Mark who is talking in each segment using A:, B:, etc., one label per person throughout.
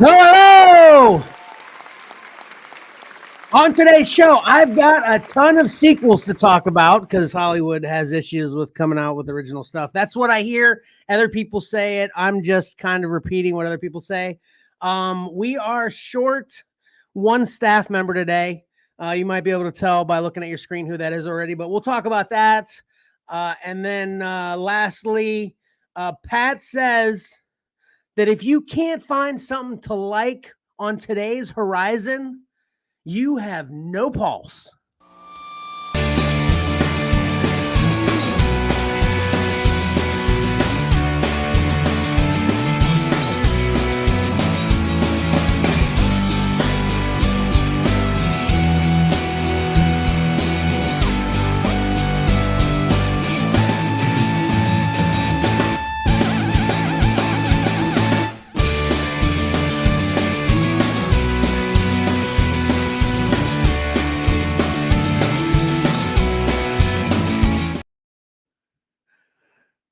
A: Hello! On today's show, I've got a ton of sequels to talk about because Hollywood has issues with coming out with original stuff. That's what I hear. Other people say it. I'm just kind of repeating what other people say. We are short one staff member today. You might be able to tell by looking at your screen who that is already, but we'll talk about that. And then lastly, Pat says that if you can't find something to like on today's horizon, you have no pulse.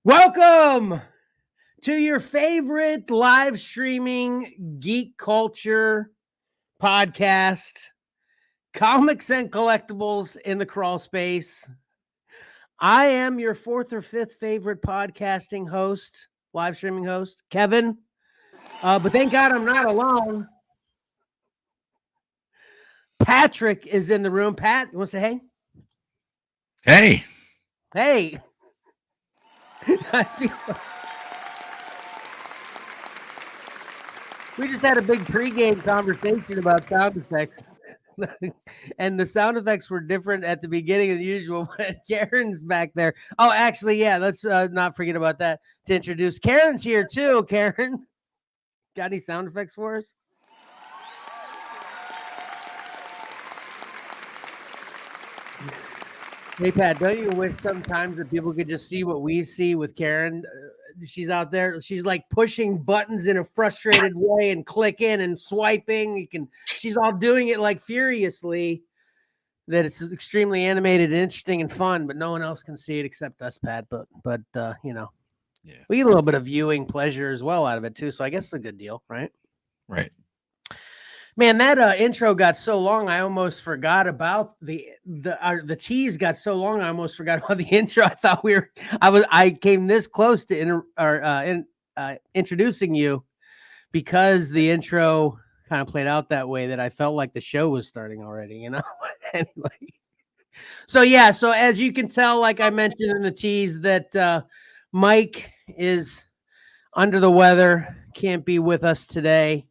A: Welcome to your favorite live streaming geek culture podcast, Comics and Collectibles in the Crawl Space. I am your fourth or fifth favorite podcasting host, live streaming host, Kevin. But thank God I'm not alone. Patrick is in the room. Pat, you want to say hey? Hey. We just had a big pregame conversation about sound effects. And the sound effects were different at the beginning than usual. Karen's back there. Oh, actually, yeah, let's not forget about that to introduce. Karen's here too. Karen, got any sound effects for us? Hey, Pat, don't you wish sometimes that people could just see what we see with Karen? She's out there. She's like pushing buttons in a frustrated way and clicking and swiping. She's all doing it like furiously. That it's extremely animated, and interesting, and fun, but no one else can see it except us, Pat. But you know, yeah, we get a little bit of viewing pleasure as well out of it too. So I guess it's a good deal, right? Right. Man, that intro got so long, I almost forgot about the tease. Got so long, I almost forgot about the intro. I thought I came this close to introducing you because the intro kind of played out that way that I felt like the show was starting already, you know. Anyway, so yeah, so as you can tell, like I mentioned in the tease, that Mike is under the weather, can't be with us today.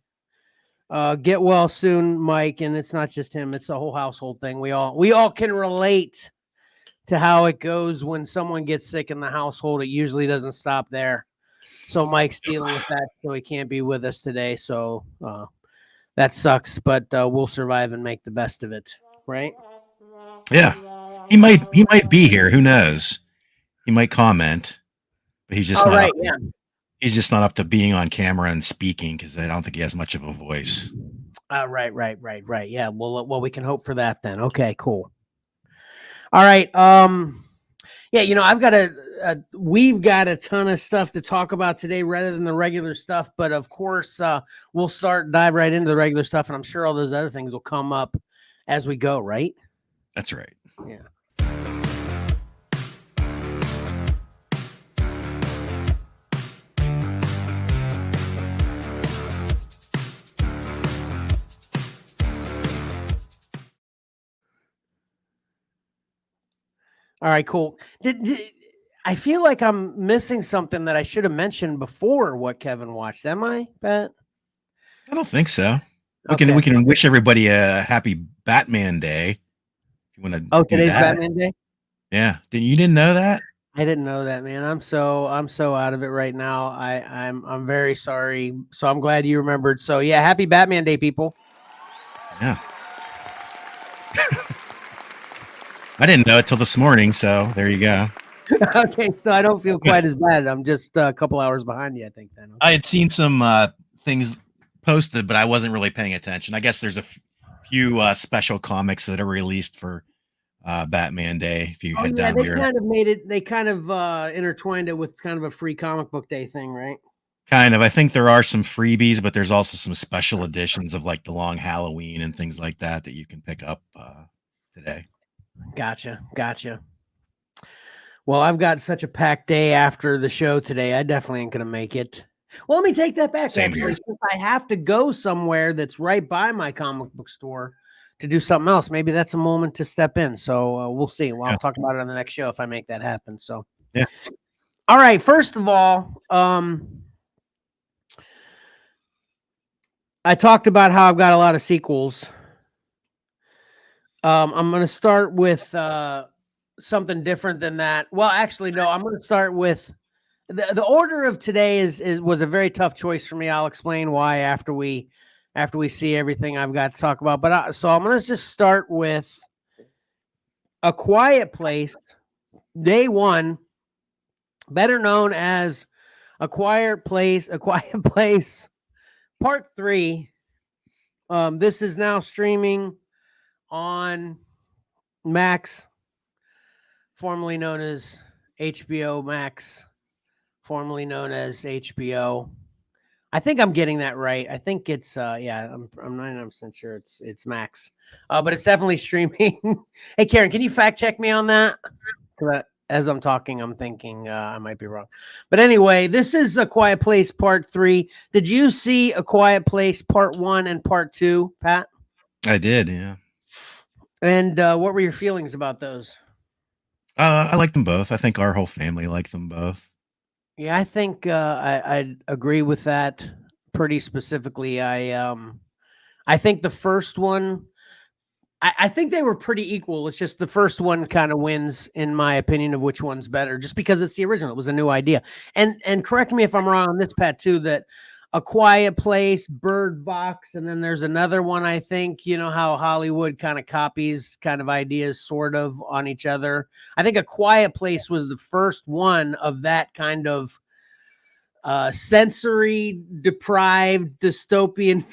A: Get well soon, Mike. And it's not just him; it's a whole household thing. We all can relate to how it goes when someone gets sick in the household. It usually doesn't stop there. So Mike's dealing with that, so he can't be with us today. So that sucks, but we'll survive and make the best of it, right?
B: Yeah, he might be here. Who knows? He might comment, but he's just not.
A: Right,
B: yeah. He's just not up to being on camera and speaking because I don't think he has much of a voice.
A: Right. Yeah. Well, we can hope for that then. Okay, cool. All right. Yeah, you know, we've got a ton of stuff to talk about today rather than the regular stuff. But of course, we'll dive right into the regular stuff, and I'm sure all those other things will come up as we go. Right.
B: That's right.
A: Yeah. All right, cool. I feel like I'm missing something that I should have mentioned before what Kevin watched. Am I, Pat?
B: I don't think so. We can wish everybody a happy Batman Day. If you want to.
A: Oh, today's Batman Day?
B: Yeah. You didn't know that?
A: I didn't know that, man. I'm so out of it right now. I'm very sorry. So I'm glad you remembered. So yeah, happy Batman Day, people.
B: Yeah. I didn't know it till this morning, so there you go.
A: Okay, so I don't feel quite as bad. I'm just a couple hours behind you, I think. Then
B: I had seen some things posted, but I wasn't really paying attention. I guess there's a few special comics that are released for Batman Day. If you head down here,
A: they kind of intertwined it with kind of a free comic book day thing, right?
B: Kind of. I think there are some freebies, but there's also some special editions of like the long Halloween and things like that you can pick up today.
A: Gotcha. Well, I've got such a packed day after the show today. I definitely ain't gonna make it. Well, let me take that back.
B: Same
A: Actually,
B: here.
A: since I have to go somewhere that's right by my comic book store to do something else, maybe that's a moment to step in. So we'll see. Well, I'll talk about it on the next show if I make that happen. So
B: yeah.
A: All right. First of all, I talked about how I've got a lot of sequels. I'm going to start with something different than that. Well, actually, no. I'm going to start with the order of today was a very tough choice for me. I'll explain why after we see everything I've got to talk about. But so I'm going to just start with A Quiet Place, Day One, better known as A Quiet Place Part 3. This is now streaming on Max, formerly known as HBO Max, formerly known as HBO. I think I'm getting that right. I think it's I'm 99% sure it's Max. But it's definitely streaming. Hey Karen, can you fact check me on that? As I'm talking, I'm thinking I might be wrong. But anyway, this is A Quiet Place Part 3. Did you see A Quiet Place Part 1 and Part 2, Pat?
B: I did, yeah.
A: And what were your feelings about those?
B: I like them both. I think our whole family liked them both.
A: Yeah, I think I agree with that pretty specifically. I think the first one, I think they were pretty equal. It's just the first one kind of wins, in my opinion, of which one's better, just because it's the original. It was a new idea. And correct me if I'm wrong on this, Pat, too, that A Quiet Place, Bird Box, and then there's another one, I think, you know, how Hollywood kind of copies kind of ideas sort of on each other. I think A Quiet Place was the first one of that kind of sensory deprived dystopian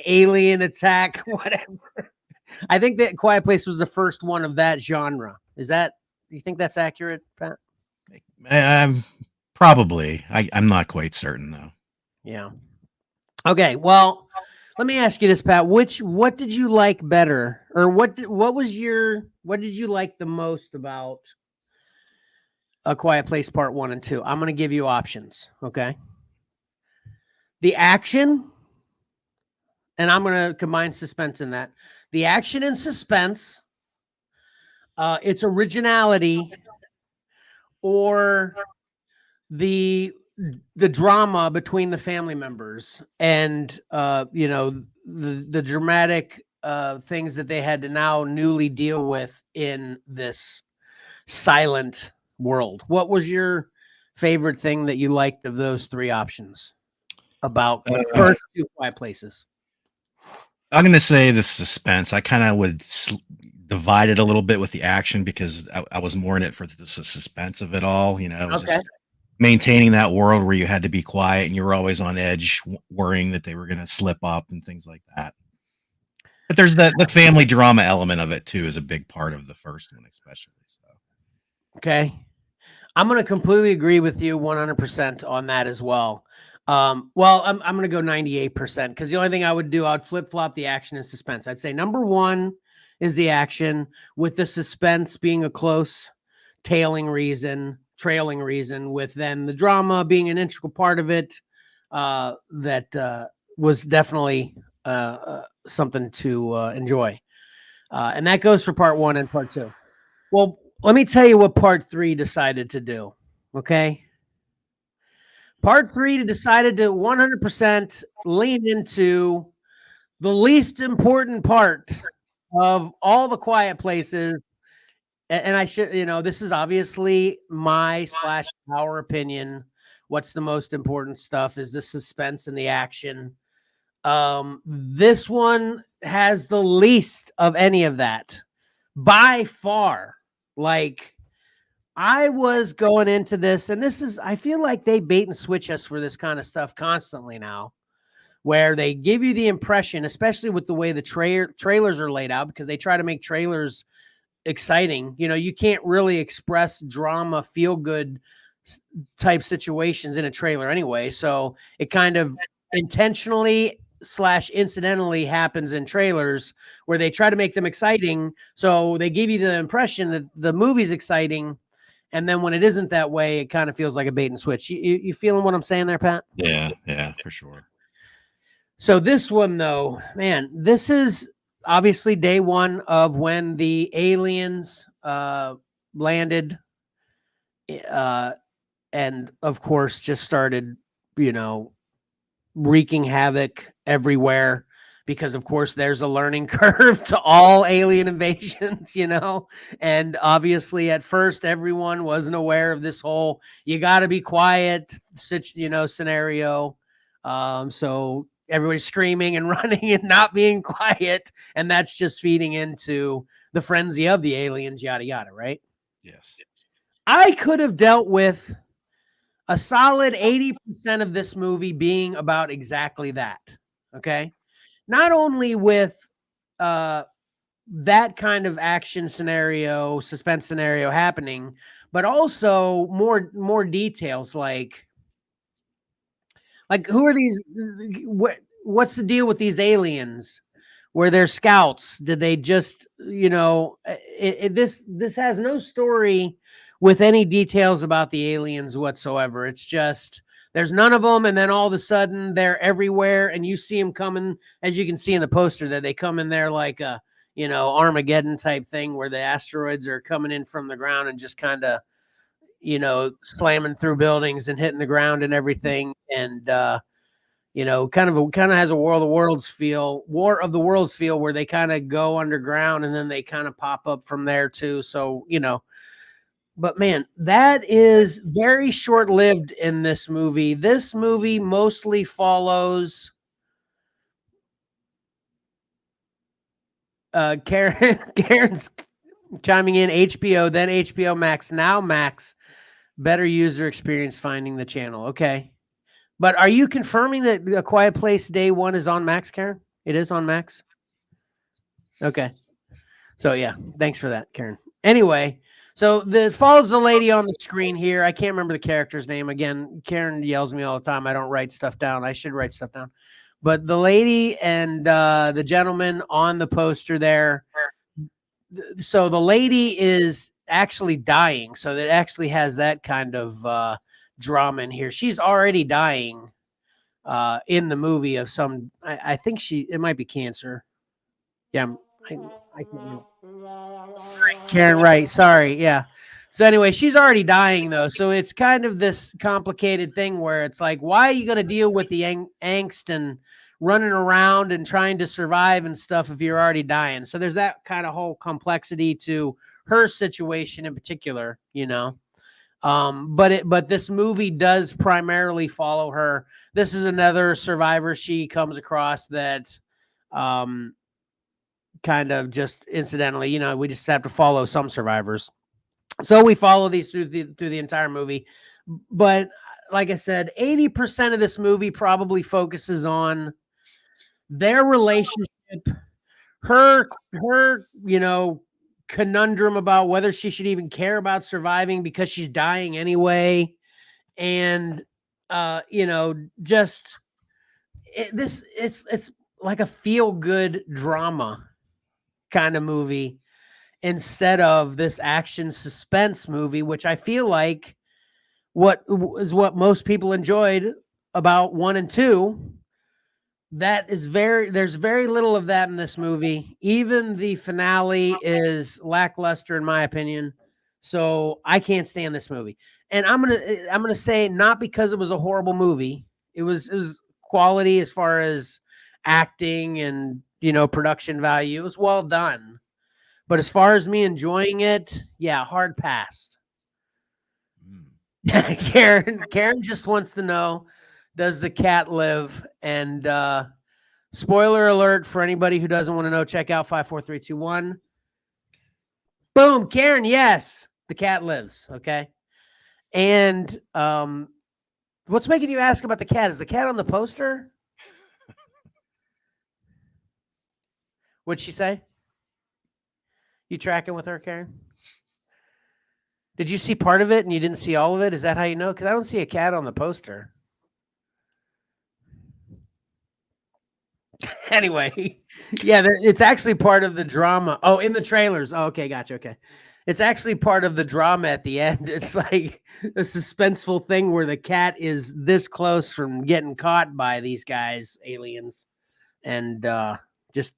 A: alien attack, whatever. I think that Quiet Place was the first one of that genre. Do you think that's accurate, Pat?
B: Probably. I'm not quite certain though.
A: Yeah. Okay. Well, let me ask you this, Pat. What did you like better, or what did you like the most about A Quiet Place Part 1 and 2? I'm going to give you options. Okay. The action, and I'm going to combine suspense in that. The action and suspense, its originality, or the drama between the family members, and the dramatic things that they had to now newly deal with in this silent world. What was your favorite thing that you liked of those three options about the first two Quiet Places?
B: I'm going to say the suspense. I kind of would divide it a little bit with the action because I was more in it for the suspense of it all. You know, it was just maintaining that world where you had to be quiet and you were always on edge, worrying that they were going to slip up and things like that. But there's the family drama element of it too, is a big part of the first one, especially. So,
A: okay, I'm going to completely agree with you 100% on that as well. Well, I'm going to go 98% because the only thing I would do, I'd flip flop the action and suspense. I'd say number one is the action, with the suspense being a close trailing reason, with then the drama being an integral part of it. That was definitely something to enjoy. And that goes for part one and part two. Well, let me tell you what part three decided to do. Okay. Part three decided to 100% lean into the least important part of all the Quiet Places. And I should, this is obviously our opinion. What's the most important stuff is the suspense and the action. This one has the least of any of that by far. Like, I was going into this, and I feel like they bait and switch us for this kind of stuff constantly now, where they give you the impression, especially with the way the trailers are laid out, because they try to make trailers exciting. You can't really express drama, feel good type situations in a trailer anyway. So it kind of intentionally / incidentally happens in trailers where they try to make them exciting. So they give you the impression that the movie's exciting. And then when it isn't that way, it kind of feels like a bait and switch. You feeling what I'm saying there, Pat?
B: Yeah, for sure.
A: So this one, though, man, this is obviously day one of when the aliens landed, and of course just started, wreaking havoc everywhere. Because of course there's a learning curve to all alien invasions, and obviously at first everyone wasn't aware of this whole you got to be quiet scenario. So everybody's screaming and running and not being quiet, and that's just feeding into the frenzy of the aliens, yada yada, right?
B: Yes.
A: I could have dealt with a solid 80% of this movie being about exactly that. Okay. Not only with that kind of action scenario, suspense scenario happening, but also more details like who are these? What's the deal with these aliens? Were they scouts? Did they just, this has no story with any details about the aliens whatsoever. It's just there's none of them, and then all of a sudden they're everywhere, and you see them coming, as you can see in the poster, that they come in there like a Armageddon type thing, where the asteroids are coming in from the ground and just kind of slamming through buildings and hitting the ground and everything, and kind of has a War of the Worlds feel, where they kind of go underground and then they kind of pop up from there too. So, but man, that is very short-lived in this movie. This movie mostly follows Karen's chiming in, HBO, then HBO Max, now Max. Better user experience finding the channel. Okay. But are you confirming that A Quiet Place Day 1 is on Max, Karen? It is on Max? Okay. So, yeah, thanks for that, Karen. Anyway, so this follows the lady on the screen here. I can't remember the character's name. Again, Karen yells at me all the time. I don't write stuff down. I should write stuff down. But the lady and the gentleman on the poster there. So the lady is actually dying. So that actually has that kind of drama in here. She's already dying in the movie of some, I think it might be cancer. Yeah, I can't. Karen, right? Sorry, yeah. So anyway, she's already dying though, so it's kind of this complicated thing where it's like, why are you going to deal with the angst and running around and trying to survive and stuff if you're already dying? So there's that kind of whole complexity to her situation in particular, But this movie does primarily follow her. This is another survivor she comes across that kind of just incidentally, we just have to follow some survivors. So we follow these through the entire movie. But like I said, 80% of this movie probably focuses on their relationship, her conundrum about whether she should even care about surviving because she's dying anyway. And just it's like a feel good drama kind of movie instead of this action suspense movie, which I feel like what most people enjoyed about 1 and 2. There's very little of that in this movie. Even the finale is lackluster in my opinion. So I can't stand this movie. And I'm gonna say, not because it was a horrible movie. It was quality as far as acting and production value. It was well done. But as far as me enjoying it, yeah, hard passed. Karen just wants to know, does the cat live? And spoiler alert for anybody who doesn't want to know, check out 54321. Boom, Karen, yes, the cat lives. Okay. And what's making you ask about the cat? Is the cat on the poster? What'd she say? You tracking with her, Karen? Did you see part of it and you didn't see all of it? Is that how you know? Because I don't see a cat on the poster. Anyway, yeah, it's actually part of the drama. Oh, in the trailers. Oh, okay, gotcha. Okay. It's actually part of the drama at the end. It's like a suspenseful thing where the cat is this close from getting caught by these guys, aliens, and just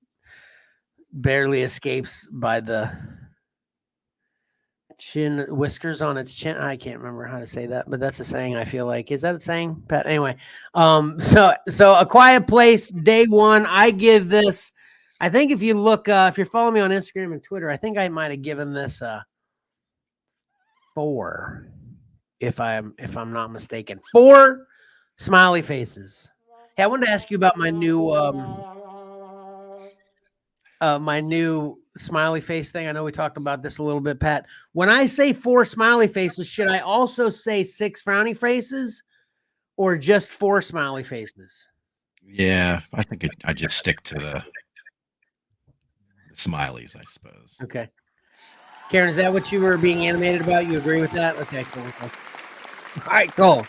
A: barely escapes by the chin whiskers on its chin. I can't remember how to say that, but that's a saying. I feel like, is that a saying, Pat? Anyway, so A Quiet Place day one. I give this. I think if you look, if you're following me on Instagram and Twitter, I think I might have given this a 4, if I'm not mistaken. 4 smiley faces. Hey, I wanted to ask you about my new smiley face thing. I know we talked about this a little bit, Pat. When I say 4 smiley faces, should I also say 6 frowny faces or just 4 smiley faces?
B: Yeah, I think I just stick to the smileys, I suppose.
A: Okay. Karen, is that what you were being animated about? You agree with that? Okay, cool. All right, cool.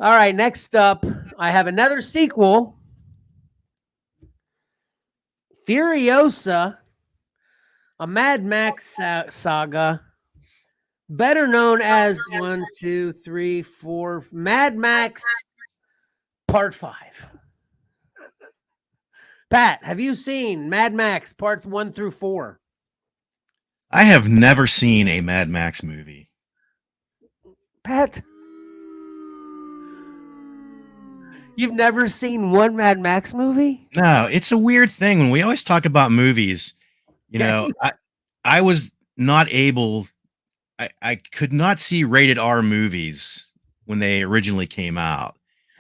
A: All right, next up, I have another sequel. Furiosa, a Mad Max saga, better known as 1, 2, 3, 4, Mad Max Part 5. Pat, have you seen Mad Max Parts 1 through 4?
B: I have never seen a Mad Max movie.
A: Pat, you've never seen one Mad Max movie?
B: No, it's a weird thing when we always talk about movies. You know, I was not able. I could not see rated R movies when they originally came out.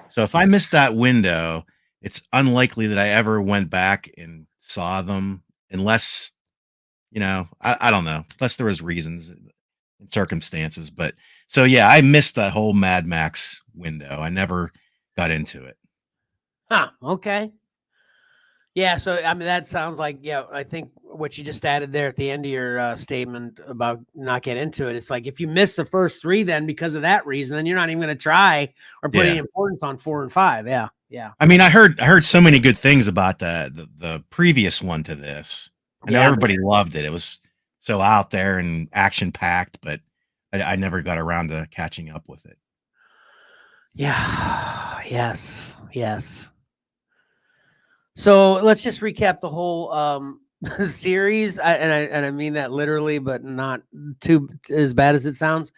B: So if I missed that window, it's unlikely that I ever went back and saw them, unless, I don't know, unless there was reasons and circumstances. But so yeah, I missed that whole Mad Max window. I never got into it.
A: Huh. Okay. Yeah. So I mean, that sounds like, yeah. I think what you just added there at the end of your statement about not getting into it, it's like if you miss the first 3, then because of that reason, then you're not even going to try or put any importance on 4 and 5. Yeah. Yeah.
B: I mean, I heard so many good things about the previous one to this. I know everybody loved it. It was so out there and action packed, but I never got around to catching up with it.
A: Yeah. Yes. Yes. So let's just recap the whole series, and I mean that literally, but not too as bad as it sounds.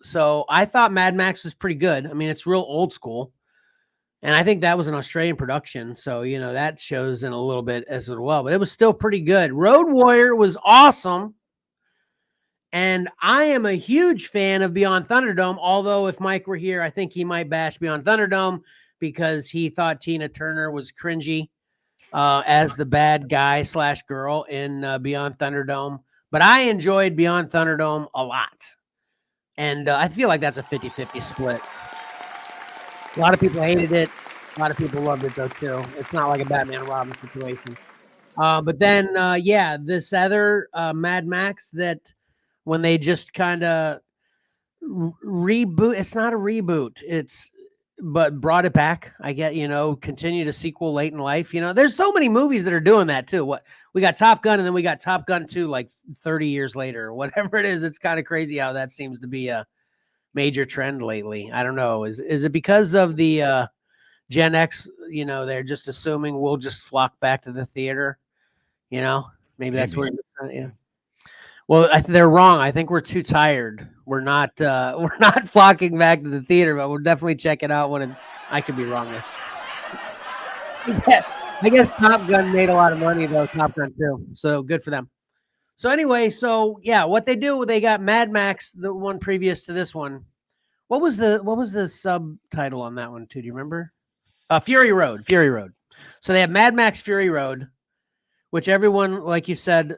A: So I thought Mad Max was pretty good. I mean, it's real old school, and I think that was an Australian production, so that shows in a little bit as well. But it was still pretty good. Road Warrior was awesome, and I am a huge fan of Beyond Thunderdome. Although if Mike were here, I think he might bash Beyond Thunderdome because he thought Tina Turner was cringy as the bad guy / girl in Beyond Thunderdome. But I enjoyed Beyond Thunderdome a lot. And I feel like that's a 50-50 split. A lot of people hated it. A lot of people loved it, though, too. It's not like a Batman and Robin situation. But then, this other Mad Max that when they just kind of reboot, it's not a reboot. But brought it back. I get, continued a sequel late in life. There's so many movies that are doing that too. What we got Top Gun, and then we got Top Gun 2 like 30 years later, or whatever it is. It's kind of crazy how that seems to be a major trend lately. I don't know. Is it because of the Gen X? They're just assuming we'll just flock back to the theater. Maybe that's where. Yeah. Well, they're wrong. I think we're too tired. We're not flocking back to the theater, but we'll definitely check it out when I could be wrong there. I guess Top Gun made a lot of money though, Top Gun 2. So good for them. So anyway, what they do, they got Mad Max, the one previous to this one. What was the subtitle on that one too? Do you remember? Fury Road. So they have Mad Max Fury Road, which everyone, like you said,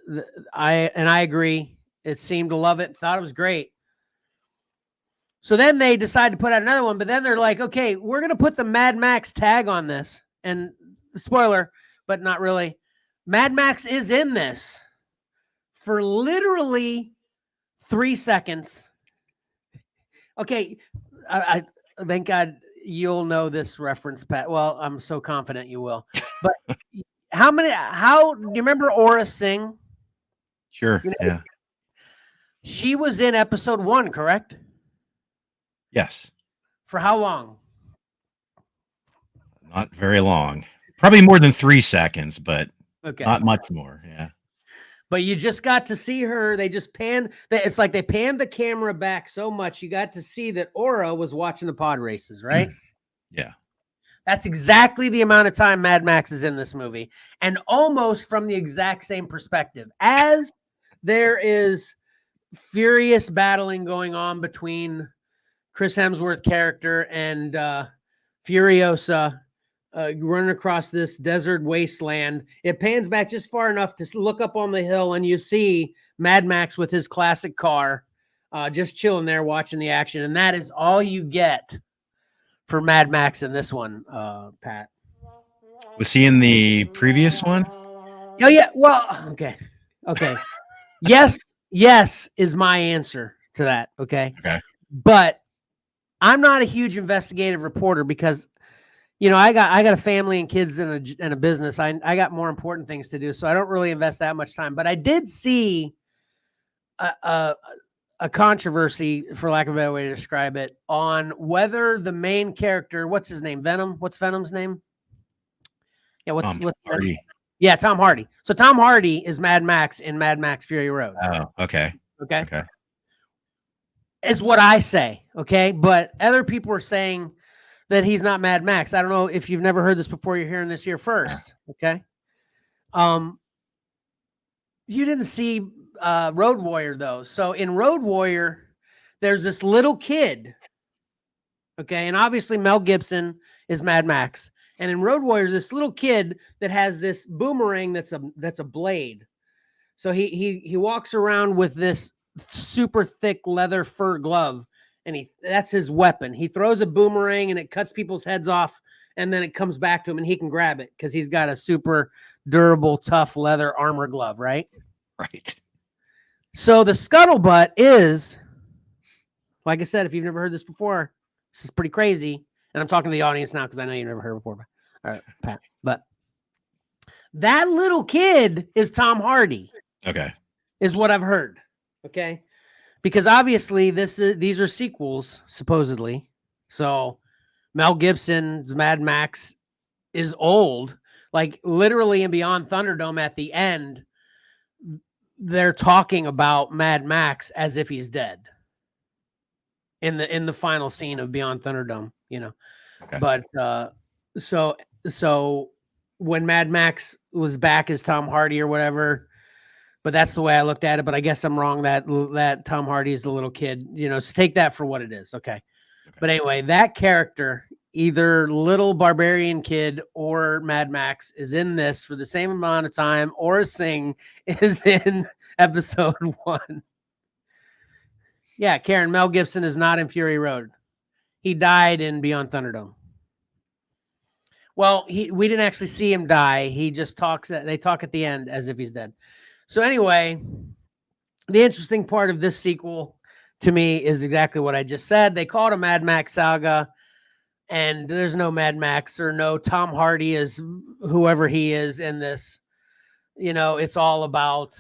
A: I agree. It seemed to love it, thought it was great. So then they decide to put out another one, but then they're like, okay, we're going to put the Mad Max tag on this. And spoiler, but not really. Mad Max is in this. for literally 3 seconds. Okay, I thank God you'll know this reference, Pat. Well, I'm so confident you will. But how do you remember Aura Singh?
B: Sure. Yeah.
A: She was in episode 1, correct?
B: Yes.
A: For how long?
B: Not very long. Probably more than 3 seconds, but not much more. Yeah.
A: But you just got to see her. They just panned. It's like they panned the camera back so much. You got to see that Aura was watching the pod races, right?
B: Yeah.
A: That's exactly the amount of time Mad Max is in this movie. And almost from the exact same perspective. As there is furious battling going on between Chris Hemsworth character and Furiosa running across this desert wasteland. It pans back just far enough to look up on the hill, and you see Mad Max with his classic car just chilling there watching the action. And that is all you get for Mad Max in this one, Pat.
B: Was he in the previous one?
A: Oh, yeah. Well, okay. Yes is my answer to that, okay?
B: Okay.
A: But I'm not a huge investigative reporter because I got a family and kids and a business. I got more important things to do, so I don't really invest that much time. But I did see a controversy, for lack of a better way to describe it, on whether the main character, what's his name, Venom? What's Venom's name? Yeah, what's
B: Hardy?
A: Yeah, Tom Hardy. So Tom Hardy is Mad Max in Mad Max Fury Road.
B: Oh, okay.
A: Okay. Is what I say. Okay, but other people are saying that he's not Mad Max. I don't know if you've never heard this before. You're hearing this here first. Okay. You didn't see Road Warrior though. So in Road Warrior, there's this little kid. Okay, and obviously Mel Gibson is Mad Max. And in Road Warrior, this little kid that has this boomerang that's a blade. So he walks around with this super thick leather fur glove. And that's his weapon. He throws a boomerang and it cuts people's heads off, and then it comes back to him and he can grab it because he's got a super durable, tough leather armor glove, right?
B: Right.
A: So the scuttlebutt is, like I said, if you've never heard this before, this is pretty crazy. And I'm talking to the audience now because I know you've never heard it before. All right, Pat. But that little kid is Tom Hardy.
B: Okay.
A: Is what I've heard. Okay. Because obviously these are sequels, supposedly. So Mel Gibson's Mad Max is old. Like literally in Beyond Thunderdome at the end, they're talking about Mad Max as if he's dead. In the final scene of Beyond Thunderdome, Okay. But so when Mad Max was back as Tom Hardy or whatever, but that's the way I looked at it. But I guess I'm wrong that Tom Hardy is the little kid, so take that for what it is. Okay. But anyway, that character, either little barbarian kid or Mad Max, is in this for the same amount of time. Aura Singh is in episode 1. Yeah, Karen, Mel Gibson is not in Fury Road. He died in Beyond Thunderdome. Well, we didn't actually see him die. He just they talk at the end as if he's dead. So anyway, the interesting part of this sequel to me is exactly what I just said. They call it a Mad Max saga, and there's no Mad Max or no Tom Hardy as whoever he is in this. It's all about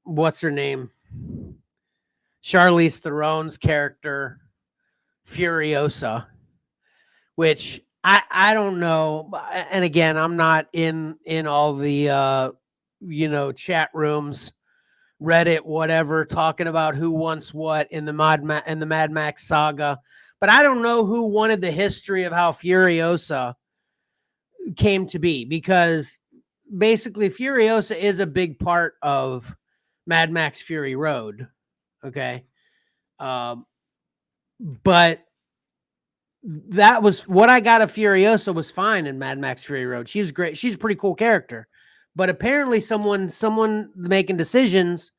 A: what's her name? Charlize Theron's character, Furiosa, which I don't know. And again, I'm not in all the chat rooms, Reddit, whatever, talking about who wants what in the Mad Max saga. But I don't know who wanted the history of how Furiosa came to be, because basically Furiosa is a big part of Mad Max Fury Road. Okay. But that was what I got of Furiosa was fine in Mad Max Fury Road. She's great. She's a pretty cool character. But apparently someone making decisions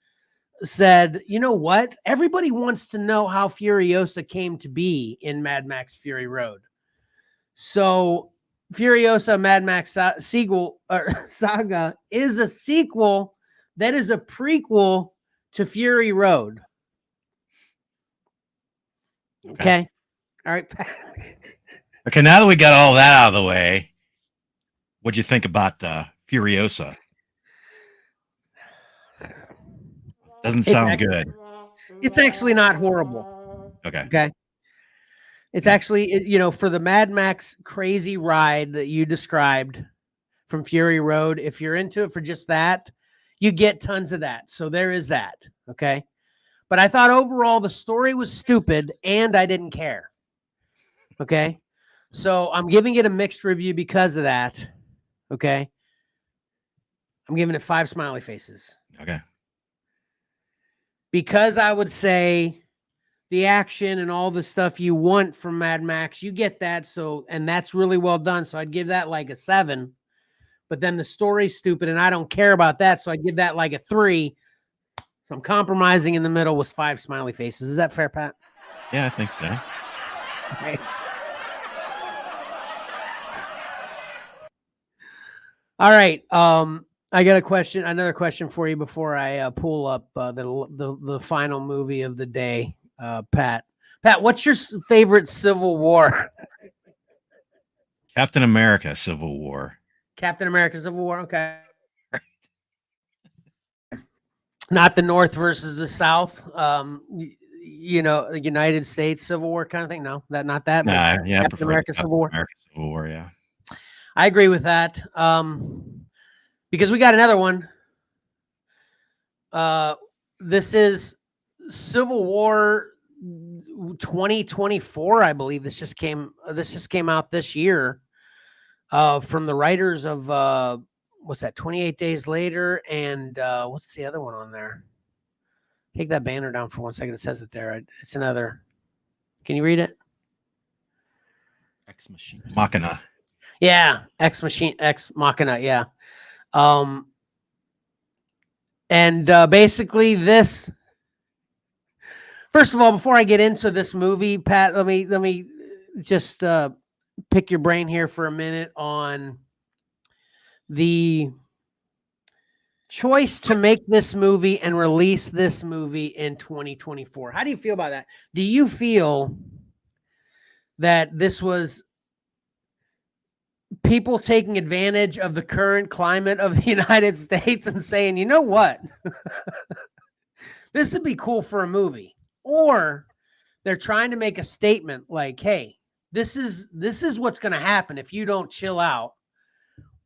A: said, you know what? Everybody wants to know how Furiosa came to be in Mad Max Fury Road. So Furiosa Mad Max Saga is a sequel that is a prequel to Fury Road. Okay. All right.
B: Okay, now that we got all that out of the way, what'd you think about Furiosa? Doesn't sound good.
A: It's actually not horrible.
B: Okay.
A: It's actually, for the Mad Max crazy ride that you described from Fury Road, if you're into it for just that, you get tons of that. So there is that. Okay. But I thought overall the story was stupid and I didn't care. Okay. So I'm giving it a mixed review because of that. Okay. I'm giving it 5 smiley faces.
B: Okay.
A: Because I would say the action and all the stuff you want from Mad Max, you get that. So, and that's really well done. So I'd give that like a 7. But then the story's stupid and I don't care about that. So I'd give that like a 3. So I'm compromising in the middle with 5 smiley faces. Is that fair, Pat?
B: Yeah, I think so.
A: Okay. All right. I got another question for you before I pull up the final movie of the day. Pat, what's your favorite Civil War?
B: Captain America: Civil War.
A: Captain America: Civil War. Okay. Not the North versus the South. United States Civil War kind of thing. No, not that.
B: Nah, yeah,
A: Captain America: Civil War.
B: America Civil War. Yeah.
A: I agree with that. Because we got another one. This is Civil War 2024, I believe. This just came out this year. From the writers of what's that? 28 Days Later, and what's the other one on there? Take that banner down for 1 second. It says it there. It's another. Can you read it?
B: Ex Machina.
A: Yeah, Ex Machina. Yeah. And basically this. First of all, before I get into this movie, Pat, let me just pick your brain here for a minute on the choice to make this movie and release this movie in 2024. How do you feel about that? Do you feel that this was people taking advantage of the current climate of the United States and saying, you know what? This would be cool for a movie. Or they're trying to make a statement like, hey, this is what's going to happen if you don't chill out.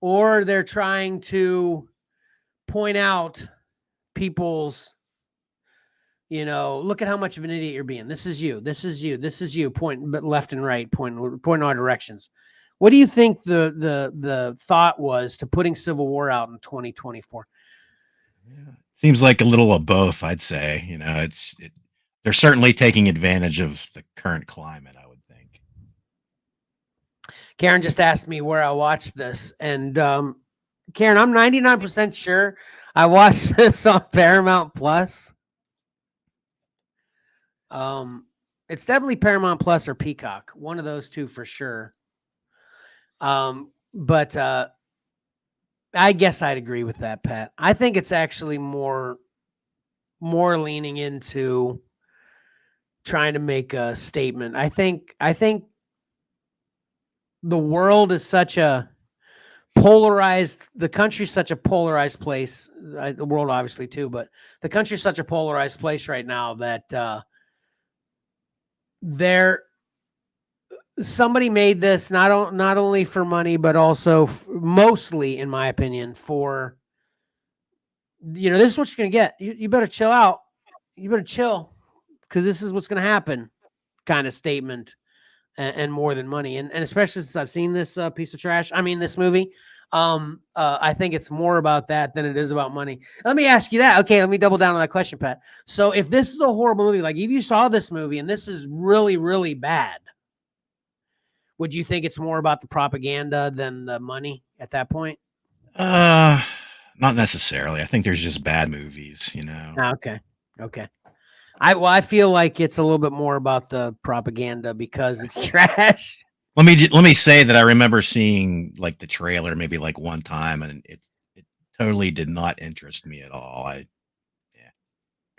A: Or they're trying to point out people's, look at how much of an idiot you're being. This is you, point left and right, point in all directions. What do you think the thought was to putting Civil War out in 2024?
B: Yeah. Seems like a little of both, I'd say. They're certainly taking advantage of the current climate, I would think.
A: Karen just asked me where I watched this, and Karen, I'm 99% sure I watched this on Paramount Plus. It's definitely Paramount Plus or Peacock, one of those two for sure. But I guess I'd agree with that, Pat. I think it's actually more leaning into trying to make a statement. I think the world is such a polarized, the country's such a polarized place, the world obviously too, but the country's such a polarized place right now that somebody made this not only for money, but also mostly, in my opinion, for, this is what you're going to get. You better chill out. You better chill because this is what's going to happen kind of statement and more than money. And especially since I've seen this piece of trash, this movie, I think it's more about that than it is about money. Let me ask you that. Okay, let me double down on that question, Pat. So if this is a horrible movie, like if you saw this movie and this is really, really bad, would you think it's more about the propaganda than the money at that point?
B: Not necessarily. I think there's just bad movies,
A: Okay. I feel like it's a little bit more about the propaganda because it's trash.
B: Let me say that I remember seeing like the trailer maybe like one time, and it totally did not interest me at all.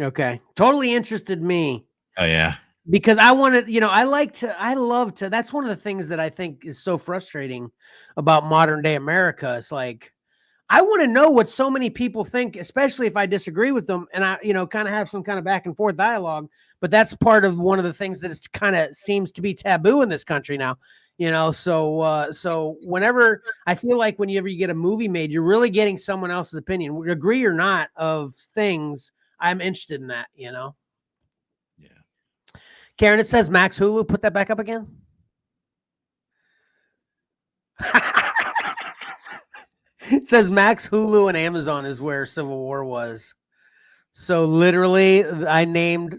A: Okay. Totally interested me.
B: Oh yeah.
A: Because I wanted, I love to, that's one of the things that I think is so frustrating about modern day America. It's like, I want to know what so many people think, especially if I disagree with them and I, kind of have some kind of back and forth dialogue. But that's part of one of the things that is kind of seems to be taboo in this country now, so whenever I feel like whenever you get a movie made, you're really getting someone else's opinion, agree or not, of things. I'm interested in that,
B: Yeah.
A: Karen, it says Max Hulu. Put that back up again. It says Max Hulu and Amazon is where Civil War was. So literally, I named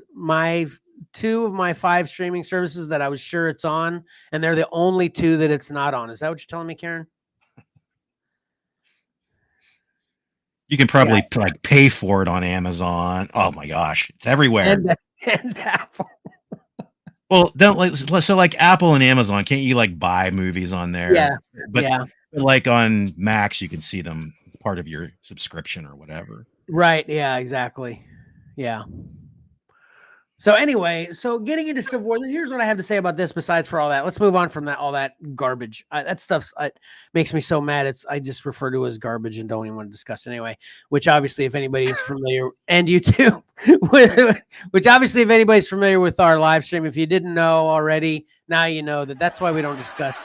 A: two of my 5 streaming services that I was sure it's on, and they're the only 2 that it's not on. Is that what you're telling me, Karen?
B: You can probably like pay for it on Amazon. Oh my gosh, it's everywhere.
A: And Apple.
B: Well, so like Apple and Amazon, can't you like buy movies on there?
A: Yeah,
B: but like on Max, you can see them as part of your subscription or whatever.
A: Right. Yeah. Exactly. Yeah. So anyway, getting into Civil War, here's what I have to say about this. Besides for all that, let's move on from all that garbage. That stuff makes me so mad. I just refer to it as garbage and don't even want to discuss it anyway. Which obviously, if anybody's familiar, and you too, which obviously, if anybody's familiar with our live stream, if you didn't know already, now you know that. That's why we don't discuss,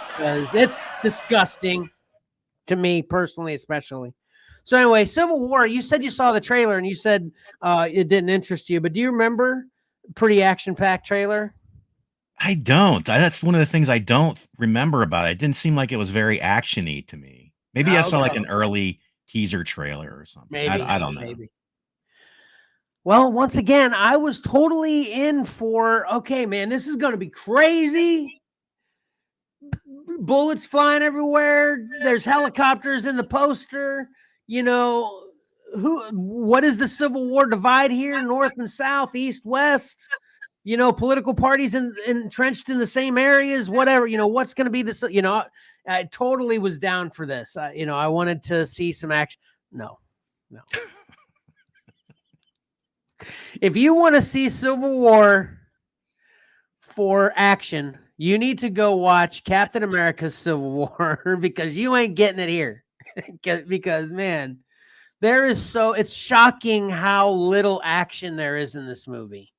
A: because it's disgusting to me personally, especially. So anyway, Civil War, you said you saw the trailer and you said it didn't interest you, but do you remember? Pretty action-packed trailer?
B: I don't. That's one of the things I don't remember about it. It didn't seem like it was very action-y to me. Maybe I saw like an early teaser trailer or something.
A: Maybe.
B: I don't know.
A: Maybe. Well, once again, I was totally in for, okay, man, this is going to be crazy. Bullets flying everywhere. There's helicopters in the poster. What is the Civil War divide here? North and South, East, West, political parties entrenched in the same areas, whatever, what's going to be this, I totally was down for this. I wanted to see some action. No. If you want to see Civil War for action, you need to go watch Captain America's Civil War because you ain't getting it here. Because man, it's shocking how little action there is in this movie.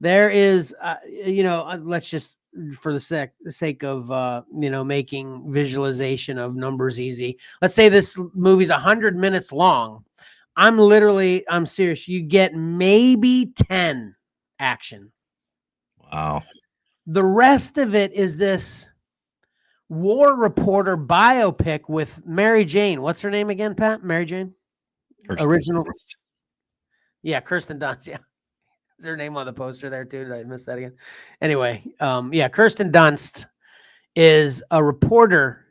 A: There is, let's just, for the sake of, making visualization of numbers easy. Let's say this movie's 100 minutes long. I'm serious. You get maybe 10 action.
B: Wow.
A: The rest of it is this war reporter biopic with Mary Jane. What's her name again, Pat? Mary Jane? Original. Dunst. Yeah, Kirsten Dunst. Yeah. Is her name on the poster there too? Did I miss that again? Anyway, Kirsten Dunst is a reporter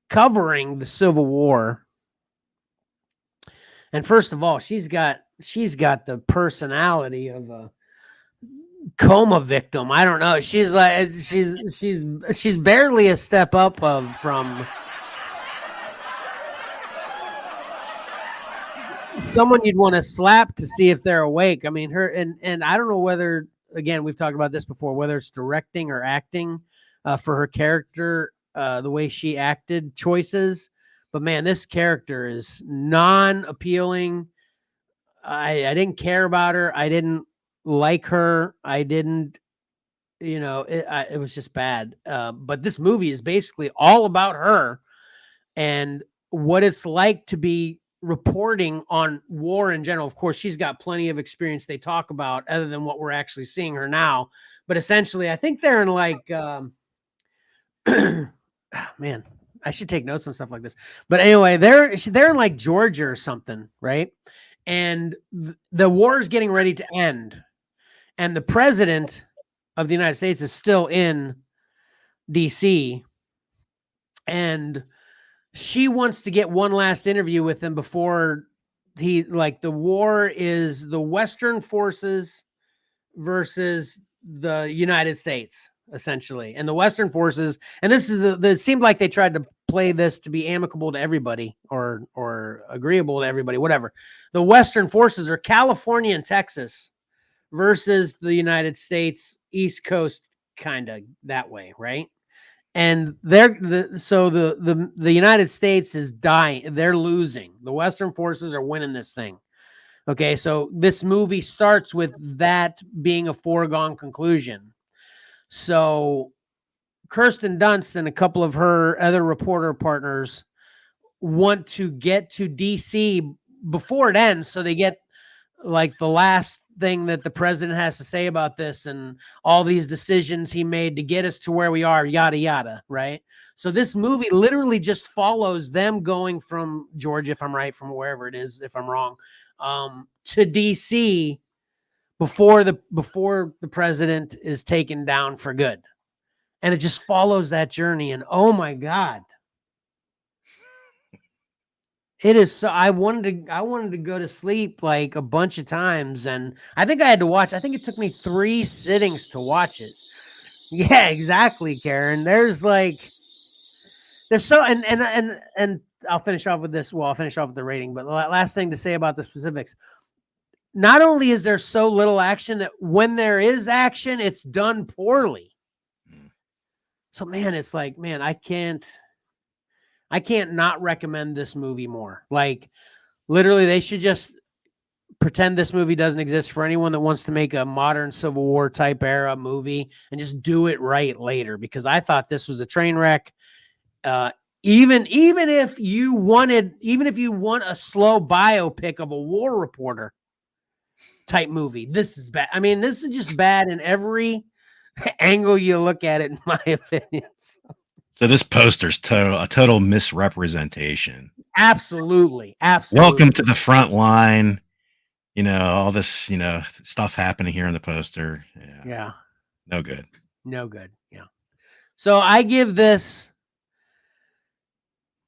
A: covering the Civil War. And first of all, she's got the personality of a coma victim. I don't know. She's like she's barely a step up from someone you'd want to slap to see if they're awake. I mean, her and I don't know whether, again, we've talked about this before, whether it's directing or acting for her character, the way she acted, choices. But man, this character is non-appealing. I didn't care about her. I didn't like her. I didn't, it was just bad. But this movie is basically all about her and what it's like to be reporting on war in general. Of course, she's got plenty of experience they talk about other than what we're actually seeing her now. But essentially, I think they're in like, man, I should take notes on stuff like this. But anyway, they're in like Georgia or something, right? And the war is getting ready to end. And the president of the United States is still in DC. And she wants to get one last interview with him before the war is the Western forces versus the United States, essentially. And the Western forces, and this is it seemed like they tried to play this to be amicable to everybody or agreeable to everybody, whatever. The Western forces are California and Texas versus the United States, East Coast, kind of that way, right? And the United States is dying. They're losing. The Western forces are winning this thing. Okay, so this movie starts with that being a foregone conclusion. So Kirsten Dunst and a couple of her other reporter partners want to get to DC before it ends, so they get like the last thing that the president has to say about this and all these decisions he made to get us to where we are, yada, yada, right? So this movie literally just follows them going from Georgia, if I'm right, from wherever it is, if I'm wrong, to DC before the president is taken down for good. And it just follows that journey. And oh my God. It is so I wanted to go to sleep like a bunch of times, and I think I think it took me 3 sittings to watch it. Yeah, exactly, Karen. There's so and I'll finish off with this. Well, I'll finish off with the rating, but the last thing to say about the specifics. Not only is there so little action that when there is action, it's done poorly. So man, it's like, man, I can't not recommend this movie more. Like, literally, they should just pretend this movie doesn't exist for anyone that wants to make a modern Civil War type era movie and just do it right later, because I thought this was a train wreck. Even if you want a slow biopic of a war reporter type movie, this is bad. I mean, this is just bad in every angle you look at it, in my opinion.
B: So this poster's a total misrepresentation.
A: Absolutely.
B: Welcome to the front line. You know, all this, stuff happening here in the poster.
A: Yeah.
B: No good.
A: Yeah. So I give this,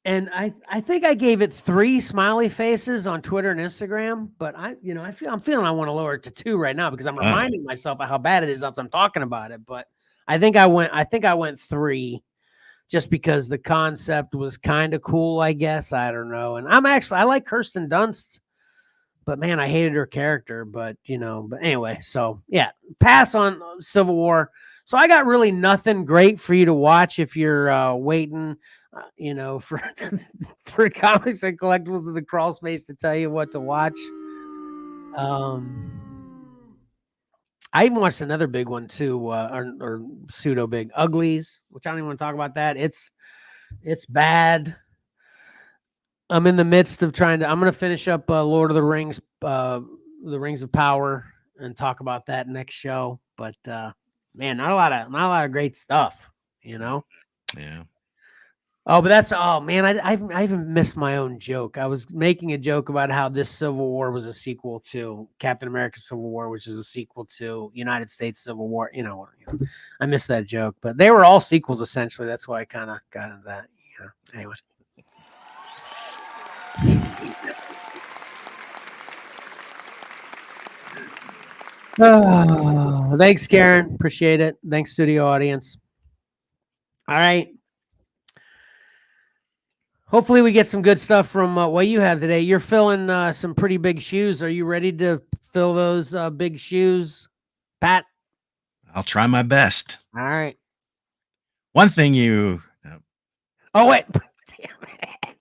A: and I think I gave it 3 smiley faces on Twitter and Instagram, but I'm feeling I want to lower it to 2 right now, because I'm reminding myself of how bad it is as I'm talking about it. But I think I went 3. Just because the concept was kind of cool, I guess. I don't know. And I like Kirsten Dunst, but man, I hated her character. But anyway, so yeah, pass on Civil War. So I got really nothing great for you to watch if you're waiting, for for Comics and Collectibles in the Crawl Space to tell you what to watch. I even watched another big one too, or pseudo big, Uglies, which I don't even want to talk about that. It's bad. I'm in the midst of I'm going to finish up Lord of the Rings, the Rings of Power, and talk about that next show. But man, not a lot of great stuff,
B: Yeah.
A: Oh, but man, I even missed my own joke. I was making a joke about how this Civil War was a sequel to Captain America Civil War, which is a sequel to United States Civil War. I missed that joke, but they were all sequels essentially. That's why I kind of got into that. Anyway. Oh, thanks, Karen. Appreciate it. Thanks, studio audience. All right. Hopefully we get some good stuff from what you have today. You're filling some pretty big shoes. Are you ready to fill those big shoes, Pat?
B: I'll try my best.
A: All right.
B: One thing you...
A: Oh, wait. Damn it.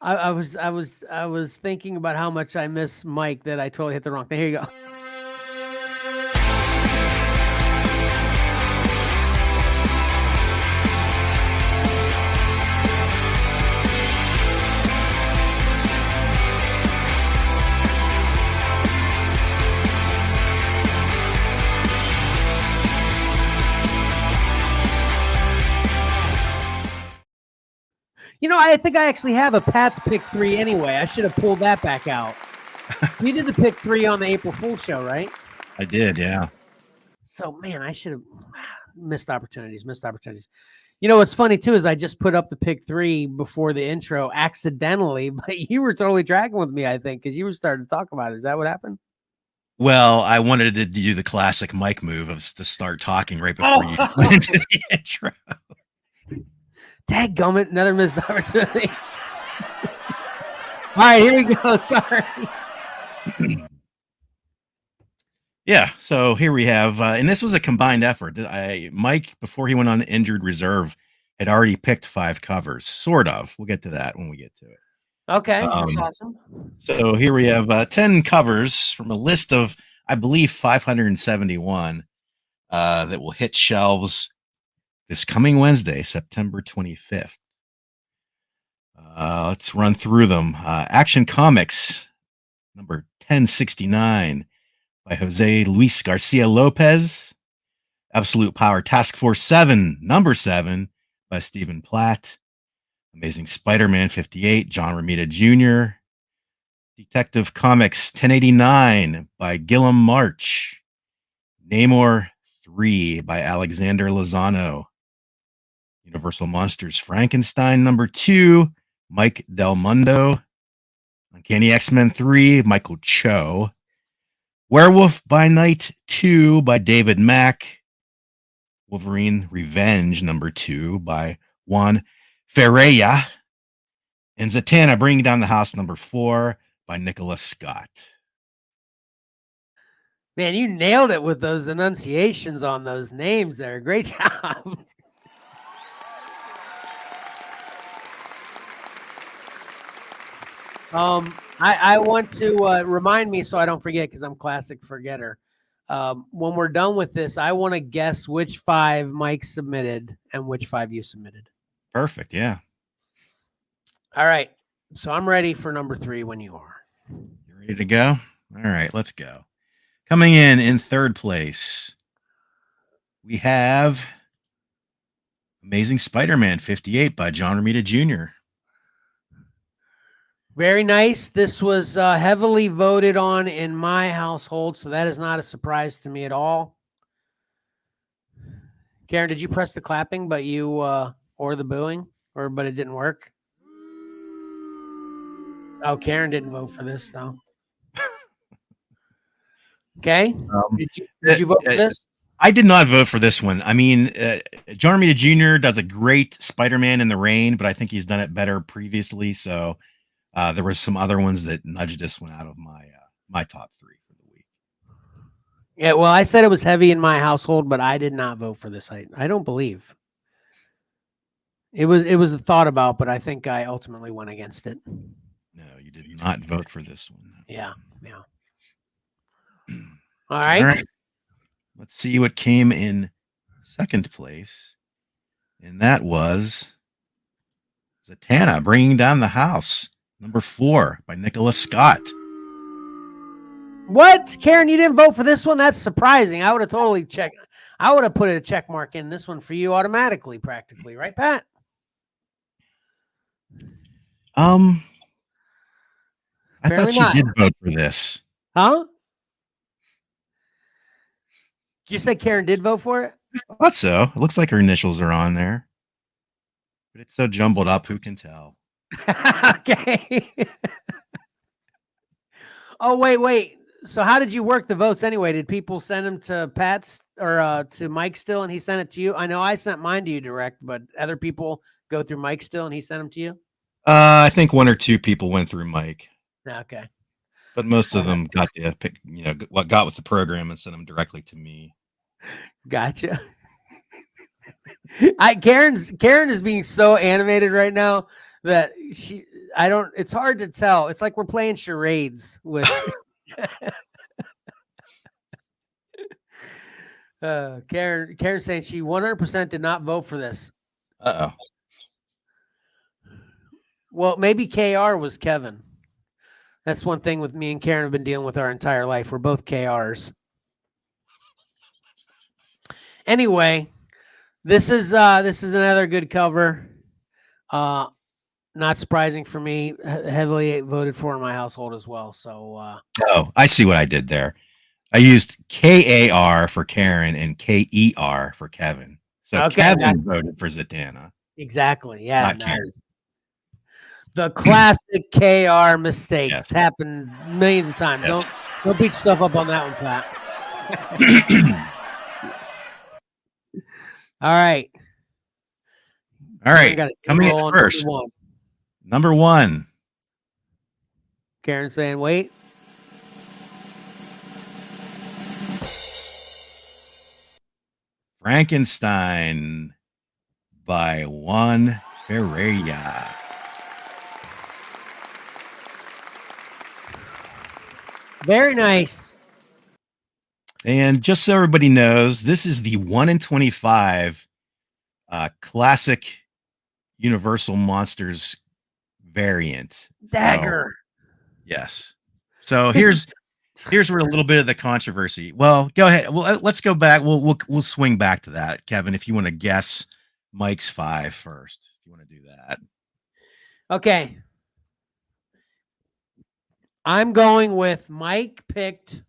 A: I was thinking about how much I miss Mike that I totally hit the wrong thing. Here you go. I think I actually have a Pat's Pick3 anyway. I should have pulled that back out. You did the Pick3 on the April Fool's show, right?
B: I did, yeah.
A: So, man, I should have missed opportunities. What's funny, too, is I just put up the Pick3 before the intro accidentally, but you were totally tracking with me, I think, because you were starting to talk about it. Is that what happened?
B: Well, I wanted to do the classic Mike move of to start talking right before you went into the intro.
A: Dadgummit, another missed opportunity. All right, here we go. Sorry.
B: Yeah, so here we have, and this was a combined effort. Mike, before he went on injured reserve, had already picked 5 covers, sort of. We'll get to that when we get to it.
A: Okay, that's awesome.
B: So here we have 10 covers from a list of, I believe, 571 that will hit shelves this coming Wednesday, September 25th. Let's run through them. Action Comics, number 1069 by Jose Luis Garcia Lopez. Absolute Power Task Force 7, number 7 by Stephen Platt. Amazing Spider-Man 58, John Romita Jr. Detective Comics 1089 by Gillum March. Namor 3 by Alexander Lozano. Universal Monsters Frankenstein number 2, Mike Del Mundo. Uncanny X-Men 3, Michael Cho. Werewolf by Night 2 by David Mack. Wolverine Revenge number 2 by Juan Ferreira. And Zatanna Bringing Down the House number 4 by Nicholas Scott.
A: Man, you nailed it with those enunciations on those names there. Great job. I want to remind me so I don't forget, because I'm classic forgetter. When we're done with this, I want to guess which 5 Mike submitted and which 5 you submitted.
B: Perfect. Yeah.
A: All right. So I'm ready for number 3 when you are.
B: You ready to go? All right, let's go. Coming in third place, we have Amazing Spider-Man 58 by John Romita Jr.
A: Very nice. This was heavily voted on in my household, so that is not a surprise to me at all. Karen, did you press the clapping, but you or the booing, but it didn't work? Oh, Karen didn't vote for this though. Okay. Did you vote for this?
B: I did not vote for this one. I mean, John Romita Jr. does a great Spider-Man in the Rain, but I think he's done it better previously. So there were some other ones that nudged this one out of my top 3 for the week.
A: Yeah, well, I said it was heavy in my household, but I did not vote for this. I don't believe it was a thought about, but I think I ultimately went against it.
B: No, you did not vote for this one.
A: Yeah. All right.
B: Let's see what came in second place, and that was Zatanna Bringing Down the House, number 4 by Nicholas Scott.
A: What? Karen, you didn't vote for this one? That's surprising. I would have totally checked. I would have put a check mark in this one for you automatically, practically. Right, Pat?
B: I
A: Apparently
B: thought you did vote for this.
A: Huh? You said Karen did vote for it?
B: I thought so. It looks like her initials are on there. But it's so jumbled up, who can tell?
A: Okay. Oh, wait. So how did you work the votes anyway? Did people send them to Pat's or to Mike still, and he sent it to you? I know I sent mine to you direct, but other people go through Mike still, and he sent them to you?
B: I think 1 or 2 people went through Mike.
A: Okay.
B: But most of them got the pick, what got with the program and sent them directly to me.
A: Gotcha. Karen is being so animated right now that it's hard to tell. It's like we're playing charades with Karen saying she 100% did not vote for this.
B: Uh-oh.
A: Well, maybe KR was Kevin. That's one thing with me and Karen have been dealing with our entire life. We're both KRs. Anyway, this is another good cover. Not surprising for me. Heavily voted for in my household as well. So
B: I see what I did there. I used KAR for Karen and KER for Kevin. So Kevin voted for Zatanna.
A: Exactly. Yeah. Nice. The classic KR mistakes happen millions of times. Yes. Don't beat yourself up on that one, Pat. All right.
B: All right. Coming in first. Number one.
A: Karen saying, wait.
B: Frankenstein by Juan Ferreira.
A: Very nice.
B: And just so everybody knows, this is the 1 in 25 classic Universal Monsters variant.
A: Dagger.
B: So, yes. So here's where a little bit of the controversy. Well, go ahead. Well, let's go back. We'll swing back to that, Kevin. If you want to guess Mike's 5 first, if you want to do that.
A: Okay. I'm going with Mike picked.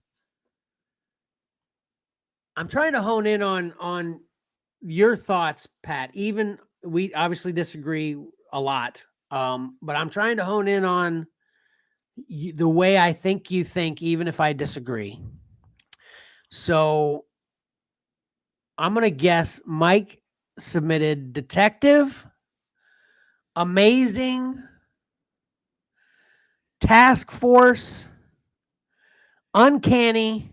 A: I'm trying to hone in on your thoughts, Pat. Even we obviously disagree a lot, but I'm trying to hone in on the way I think you think, even if I disagree. So I'm going to guess Mike submitted Detective, Amazing, Task Force, Uncanny,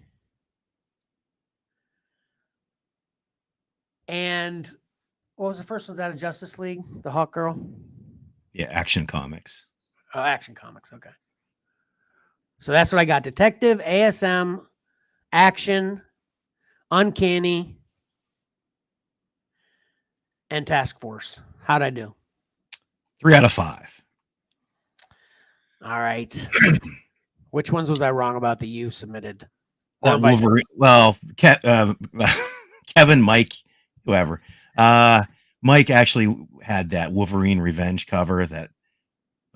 A: and what was the first one? Was that a Justice League? The Hawk Girl?
B: Yeah, Action Comics.
A: Oh, Action Comics. Okay. So that's what I got. Detective, ASM, Action, Uncanny, and Task Force. How'd I do?
B: 3 out of 5.
A: All right. Which ones was I wrong about that you submitted?
B: That Wolverine. Well, Kevin, Mike, whoever. Mike actually had that Wolverine Revenge cover, that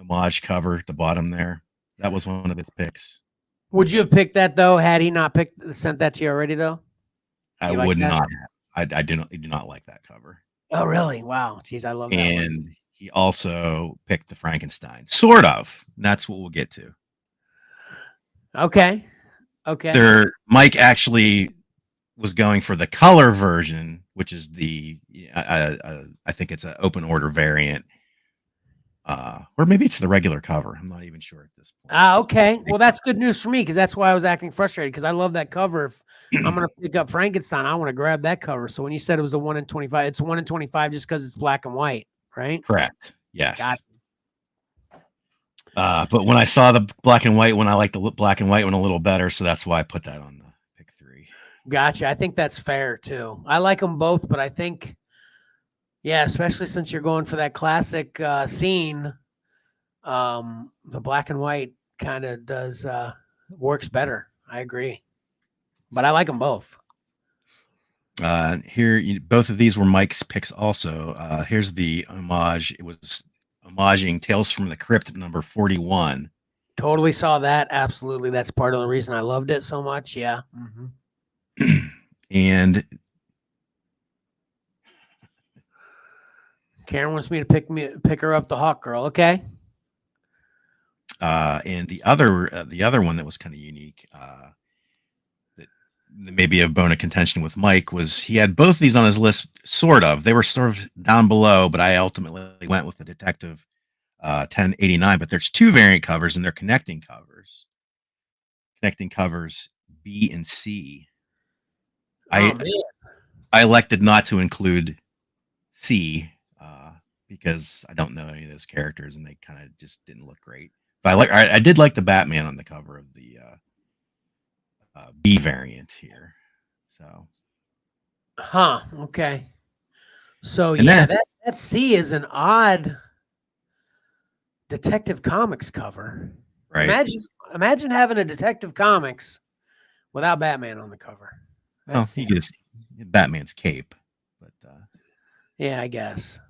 B: homage cover at the bottom there. That was one of his picks.
A: Would you have picked that though? Had he not sent that to you already though?
B: I would not have. I do not like that cover.
A: Oh, really? Wow. Jeez, I love that.
B: And one. He also picked the Frankenstein. Sort of. That's what we'll get to.
A: Okay.
B: Mike actually was going for the color version, which is the I think it's an open order variant. Or maybe it's the regular cover. I'm not even sure at this point.
A: Okay. Well, that's good news for me because that's why I was acting frustrated because I love that cover. If I'm going to pick up Frankenstein, I want to grab that cover. So when you said it was a 1 in 25, it's 1 in 25 just because it's black and white, right?
B: Correct. Yes.
A: Got it.
B: But when I saw the black and white one, I liked the black and white one a little better. So that's why I put that on the pick 3.
A: Gotcha. I think that's fair too. I like them both, but I think, yeah, especially since you're going for that classic scene, the black and white kind of does works better. I agree, but I like them both.
B: Here, both of these were Mike's picks. Also, here's the homage. It was homaging Tales from the Crypt number 41.
A: Totally saw that. Absolutely, that's part of the reason I loved it so much. Yeah. Mm-hmm.
B: And
A: Karen wants me to pick her up, the Hawk Girl. Okay.
B: And the other one that was kind of unique, that maybe a bone of contention with Mike, was he had both these on his list. Sort of, they were sort of down below, but I ultimately went with the Detective 1089. But there's 2 variant covers, and they're connecting covers B and C. I elected not to include C because I don't know any of those characters, and they kind of just didn't look great. But I did like the Batman on the cover of the B variant here. So,
A: okay. So yeah, that C is an odd Detective Comics cover.
B: Right.
A: Imagine having a Detective Comics without Batman on the cover.
B: Well, he gets Batman's cape, but
A: yeah, I guess.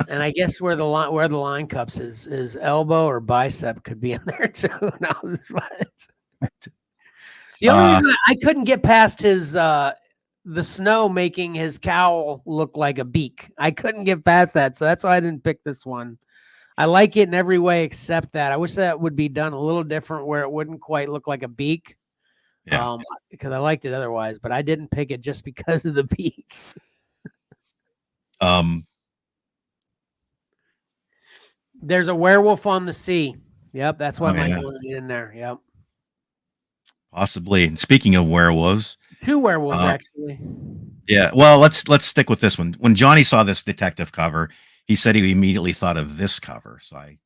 A: And I guess where the line cups is elbow or bicep could be in there too. No, the only reason I couldn't get past his the snow making his cowl look like a beak. I couldn't get past that, so that's why I didn't pick this one. I like it in every way except that. I wish that would be done a little different where it wouldn't quite look like a beak.
B: Yeah.
A: Because I liked it otherwise, but I didn't pick it just because of the beak. There's a werewolf on the sea. Yep, that's why Mike wanted it in there. Yep.
B: Possibly. And speaking of werewolves,
A: 2 werewolves actually.
B: Yeah. Well, let's stick with this one. When Johnny saw this detective cover, he said he immediately thought of this cover. So I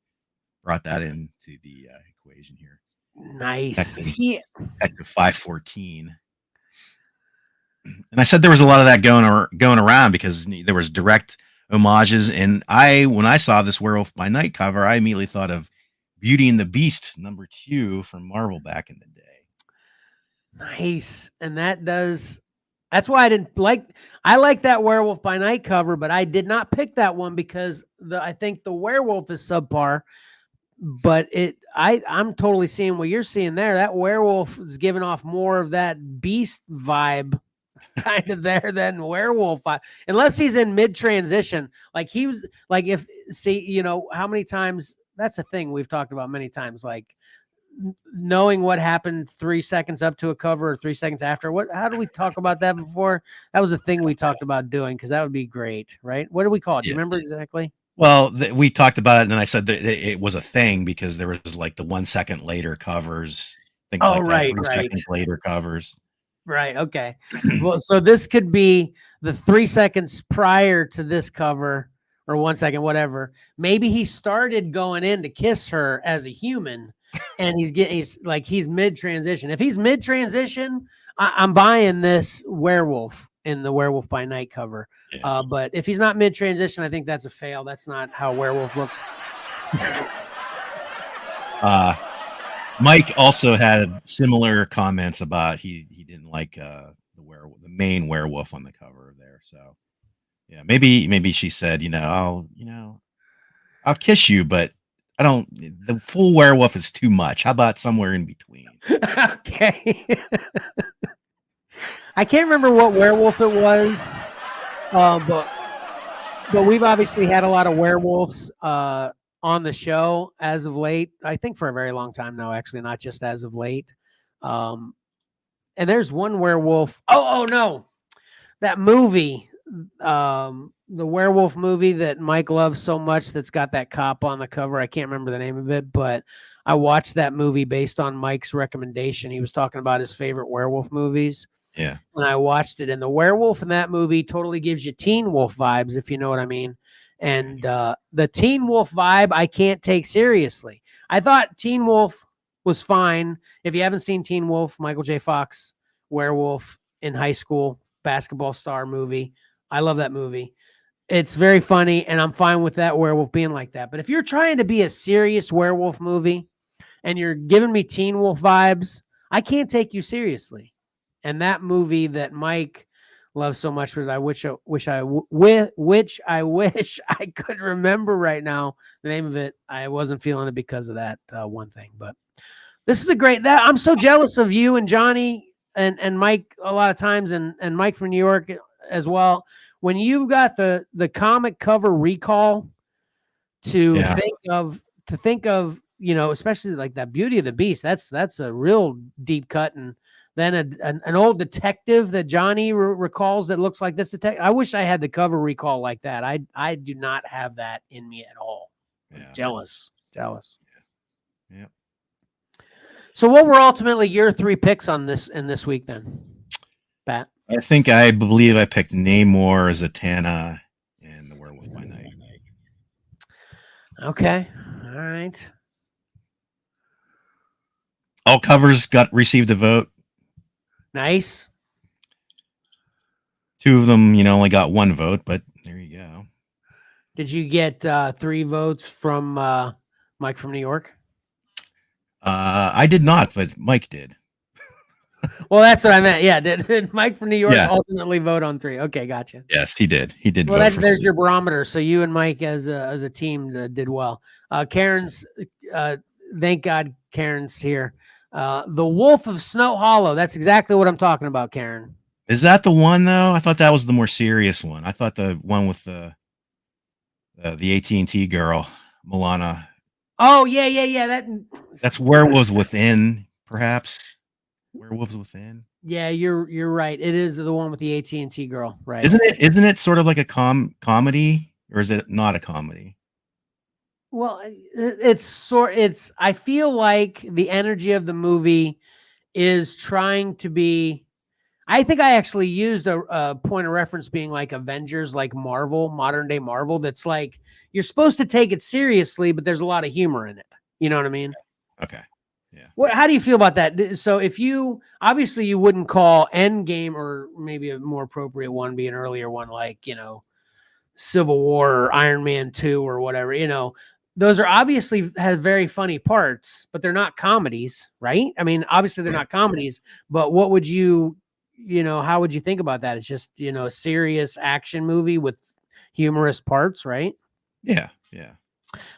B: brought that into the equation here.
A: Nice.
B: Detective 514. And I said there was a lot of that going around because there was direct homages. And when I saw this Werewolf by Night cover, I immediately thought of Beauty and the Beast #2 from Marvel back in the day.
A: Nice. And that's why I like that Werewolf by Night cover, but I did not pick that one because I think the werewolf is subpar. But I'm totally seeing what you're seeing there. That werewolf is giving off more of that beast vibe kind of there than werewolf vibe. Unless he's in mid-transition. Like he was like how many times that's a thing we've talked about many times, like knowing what happened 3 seconds up to a cover or 3 seconds after. How do we talk about that before? That was a thing we talked about doing because that would be great, right? What do we call it? Do you remember exactly?
B: Well, we talked about it, and then I said that it was a thing because there was like the 1 second later covers, things like that, 3 seconds later covers.
A: Right. Okay. Well, so this could be the 3 seconds prior to this cover or 1 second, whatever. Maybe he started going in to kiss her as a human, and he's mid transition. If he's mid transition, I'm buying this werewolf in the Werewolf by Night cover. Yeah. But if he's not mid transition, I think that's a fail. That's not how werewolf looks.
B: Mike also had similar comments about he didn't like the main werewolf on the cover there. So yeah, maybe she said, I'll kiss you, but I don't. The full werewolf is too much. How about somewhere in between?
A: Okay. I can't remember what werewolf it was, but we've obviously had a lot of werewolves on the show as of late. I think for a very long time now, actually, not just as of late. And there's one werewolf. Oh no, that movie, the werewolf movie that Mike loves so much that's got that cop on the cover. I can't remember the name of it, but I watched that movie based on Mike's recommendation. He was talking about his favorite werewolf movies.
B: Yeah.
A: And I watched it, and the werewolf in that movie totally gives you Teen Wolf vibes, if you know what I mean. And the Teen Wolf vibe, I can't take seriously. I thought Teen Wolf was fine. If you haven't seen Teen Wolf, Michael J. Fox, werewolf in high school, basketball star movie. I love that movie. It's very funny, and I'm fine with that werewolf being like that. But if you're trying to be a serious werewolf movie and you're giving me Teen Wolf vibes, I can't take you seriously. And that movie that Mike loves so much, which I wish I could remember right now the name of it. I wasn't feeling it because of that one thing. But this is I'm so jealous of you and Johnny and Mike a lot of times, and Mike from New York as well. When you got the comic cover recall to think of, especially like that Beauty of the Beast. That's a real deep cut. And then an old detective that Johnny recalls that looks like this detective. I wish I had the cover recall like that. I do not have that in me at all. Yeah. Jealous.
B: Yeah.
A: So what were ultimately your 3 picks on this in this week then, Pat?
B: I believe I picked Namor, Zatanna, and the Werewolf by Night.
A: Okay. All right.
B: All covers received a vote.
A: Nice.
B: 2 of them, only got 1 vote, but there you go.
A: Did you get 3 votes from Mike from New York?
B: I did not, but Mike did.
A: Well, that's what I meant. Yeah, did Mike from New York ultimately vote on 3? Okay, gotcha.
B: Yes, he did. He did.
A: Well, there's your barometer. So you and Mike as a team did well. Karen's, thank God, Karen's here. The Wolf of Snow Hollow. That's exactly what I'm talking about, Karen.
B: Is that the one though? I thought that was the more serious one. I thought the one with the AT&T girl Milana.
A: Oh yeah.
B: That's Werewolves Within, perhaps. Werewolves Within.
A: Yeah, you're right. It is the one with the AT&T girl, right?
B: Isn't it sort of like a comedy, or is it not a comedy?
A: Well, I feel like the energy of the movie is trying to be. I think I actually used a point of reference being like Avengers, like Marvel, modern day Marvel. That's like you're supposed to take it seriously, but there's a lot of humor in it. You know what I mean?
B: Okay. Yeah.
A: How do you feel about that? So if you obviously you wouldn't call Endgame, or maybe a more appropriate one be an earlier one like, Civil War or Iron Man 2 or whatever, those are obviously have very funny parts, but they're not comedies, right? I mean, obviously they're not comedies, but what would how would you think about that? It's just, a serious action movie with humorous parts, right?
B: Yeah. Yeah.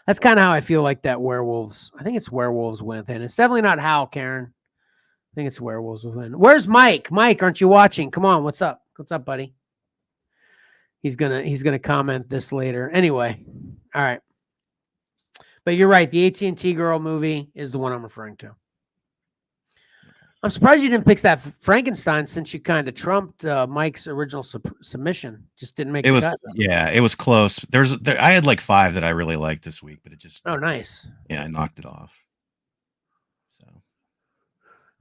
A: That's kind of how I feel like that I think it's Werewolves Within. It's definitely not How, Karen. I think it's Werewolves Within. Where's Mike? Mike, aren't you watching? Come on, what's up? What's up, buddy? He's gonna comment this later. Anyway, all right. But you're right. The AT&T girl movie is the one I'm referring to. I'm surprised you didn't pick that Frankenstein, since you kind of trumped Mike's original submission. Just didn't make
B: it.
A: Cut.
B: It was close. I had like 5 that I really liked this week, but it just.
A: Oh, nice.
B: Yeah, I knocked it off. So.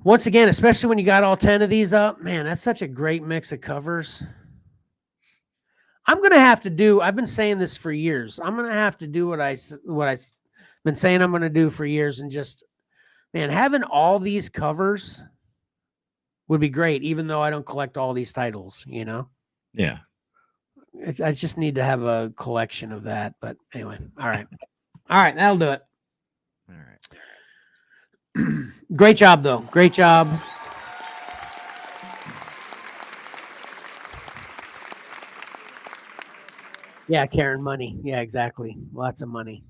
A: Once again, especially when you got all 10 of these up, man, that's such a great mix of covers. I'm going to have to do, I've been saying this for years. I'm going to have to do what I've been saying I'm going to do for years, and just, man, having all these covers would be great, even though I don't collect all these titles,
B: Yeah.
A: I just need to have a collection of that. But anyway, all right. All right, that'll do it.
B: All right.
A: Great job, though. Great job. Yeah, Karen, money. Yeah, exactly. Lots of money.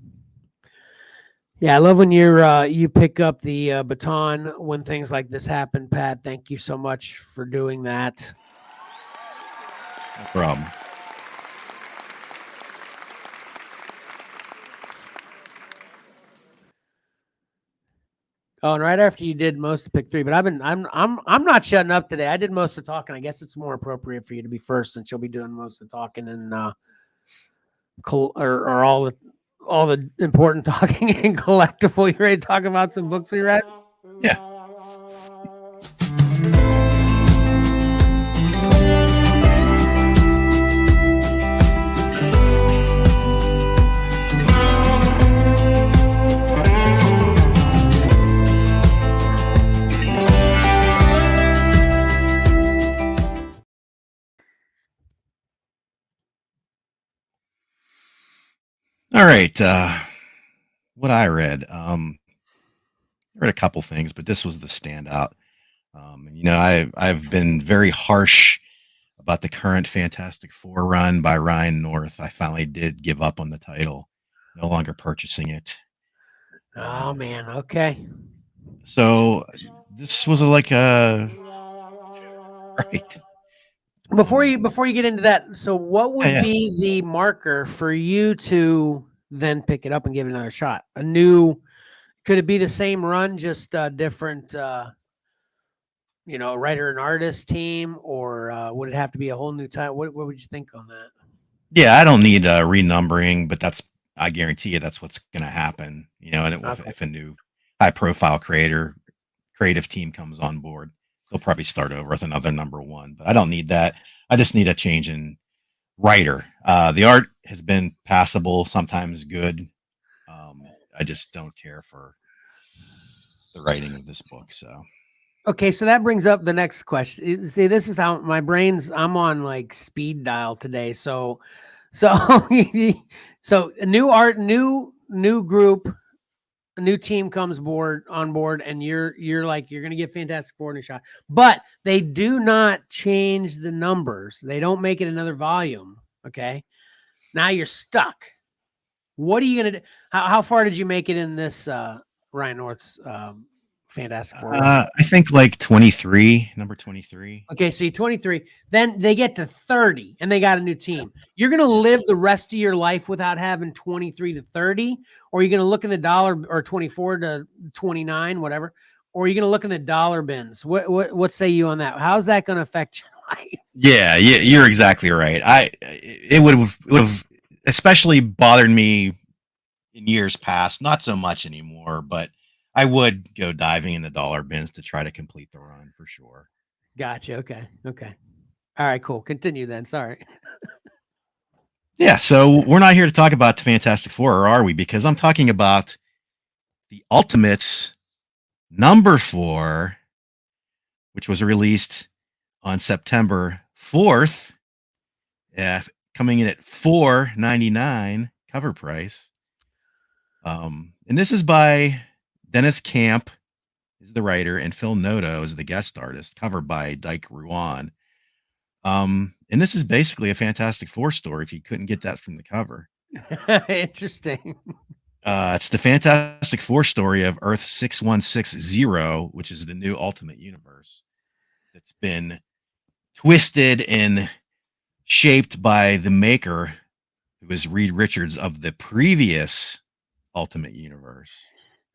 A: Yeah, I love when you pick up the baton when things like this happen, Pat. Thank you so much for doing that.
B: No problem.
A: Oh, and right after you did most of Pick3, but I'm not shutting up today. I did most of the talking. I guess it's more appropriate for you to be first, since you'll be doing most of the talking and or all the important talking and collectible. You ready to talk about some books we read?
B: Yeah. All right. What I read, I read a couple things, but this was the standout. I've been very harsh about the current Fantastic Four run by Ryan North. I finally did give up on the title, no longer purchasing it.
A: Oh man, okay.
B: So this was like a right.
A: Before you get into that, so what would be the marker for you to then pick it up and give it another shot? Could it be the same run, just different, writer and artist team, or would it have to be a whole new time? What would you think on that?
B: Yeah, I don't need renumbering, but I guarantee you that's what's going to happen. And if a new high-profile creative team comes on board, they'll probably start over with another number 1. But I don't need that. I just need a change in writer. The art has been passable, sometimes good. I just don't care for the writing of this book. So.
A: Okay, so that brings up the next question. See, this is how I'm on like speed dial today. So so a new art, new group, a new team comes on board, and you're going to get Fantastic Four in a shot. But they do not change the numbers. They don't make it another volume. Okay. Now you're stuck. What are you going to do? How far did you make it in this Ryan North's Fantastic Four?
B: I think like 23, number 23.
A: Okay, so you're 23. Then they get to 30 and they got a new team. You're going to live the rest of your life without having 23 to 30, or you're going to look in the dollar, or 24 to 29, whatever, or you're going to look in the dollar bins. What say you on that? How's that going to affect your life?
B: Yeah, you're exactly right. It would have especially bothered me in years past, not so much anymore, but I would go diving in the dollar bins to try to complete the run for sure.
A: Gotcha. Okay. All right, cool. Continue then. Sorry.
B: Yeah, so we're not here to talk about the Fantastic Four, or are we? Because I'm talking about the Ultimates number 4, which was released on September 4th, coming in at $4.99 cover price. And this is by Dennis Camp, is the writer, and Phil Noto is the guest artist, covered by Dyke Ruan. And this is basically a Fantastic Four story if you couldn't get that from the cover.
A: Interesting.
B: It's the Fantastic Four story of Earth 6160, which is the new Ultimate Universe that's been twisted and shaped by the maker, who is Reed Richards of the previous Ultimate Universe.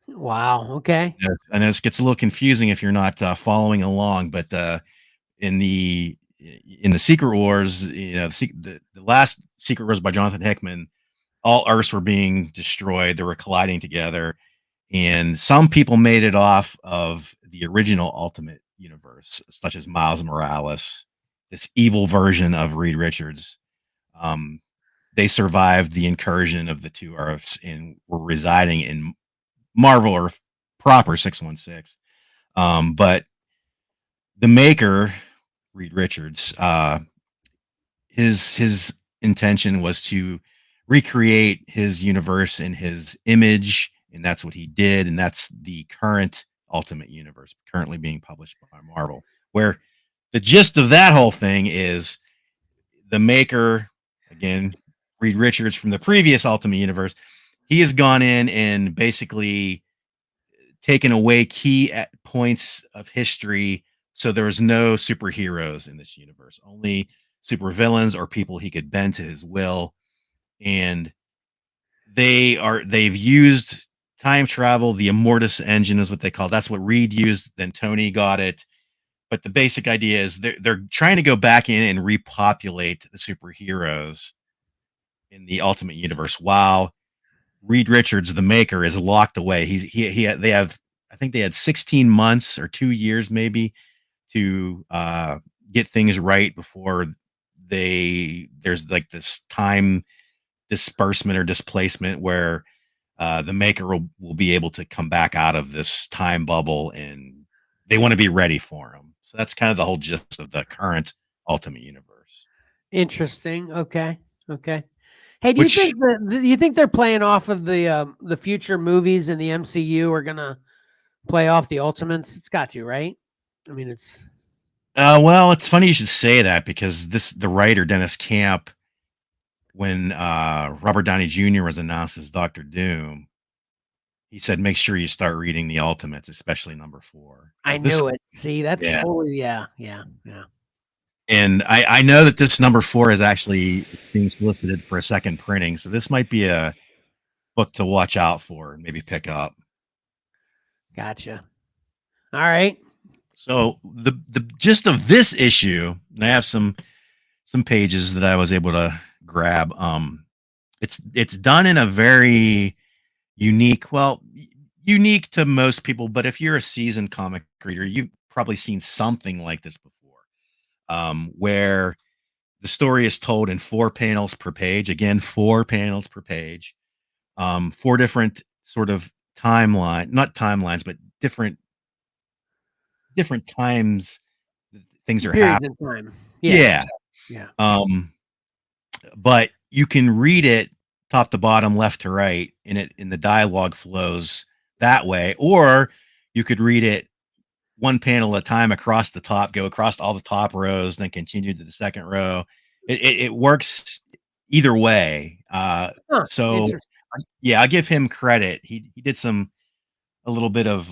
A: Wow. Okay.
B: And it gets a little confusing if you're not following along, but in the Secret Wars, the last Secret Wars by Jonathan Hickman, all Earths were being destroyed. They were colliding together, and some people made it off of the original Ultimate Universe, such as Miles Morales, this evil version of Reed Richards. They survived the incursion of the two Earths and were residing in Marvel Earth proper 616. But the maker, Reed Richards, his intention was to recreate his universe in his image, and that's what he did, and that's the current Ultimate Universe currently being published by Marvel, where the gist of that whole thing is the maker, again, Reed Richards from the previous Ultimate Universe, he has gone in and basically taken away key points of history, so there's no superheroes in this universe, only supervillains or people he could bend to his will. And they've used time travel, the Immortus engine is what they call it. That's what Reed used, then Tony got it. But the basic idea is they're trying to go back in and repopulate the superheroes in the Ultimate Universe, while Reed Richards, the maker, is locked away. They have, I think they had 16 months or 2 years maybe to get things right before there's like this time disbursement or displacement where the maker will be able to come back out of this time bubble, and they want to be ready for him. So that's kind of the whole gist of the current Ultimate Universe.
A: Interesting. Okay. Hey, do you think they're playing off of the future movies in the MCU are gonna play off the Ultimates? It's got to, right? I mean, it's
B: well, it's funny you should say that, because the writer Dennis Camp, when Robert Downey Jr. was announced as Doctor Doom, he said, "Make sure you start reading the Ultimates, especially number 4."
A: I knew it. See, that's totally yeah.
B: And I know that this number 4 is actually being solicited for a second printing, so this might be a book to watch out for and maybe pick up.
A: Gotcha. All right.
B: So the gist of this issue, and I have some pages that I was able to grab. It's done in a very unique to most people, but if you're a seasoned comic reader, you've probably seen something like this before, where the story is told in 4 panels per page. Again, 4 panels per page. 4 different sort of not timelines, but different times things are happening.
A: Time.
B: Yeah. But you can read it top to bottom, left to right, and the dialogue flows that way, or you could read it 1 panel at a time across the top, go across all the top rows, then continue to the second row. It works either way. So yeah, I give him credit. He did a little bit of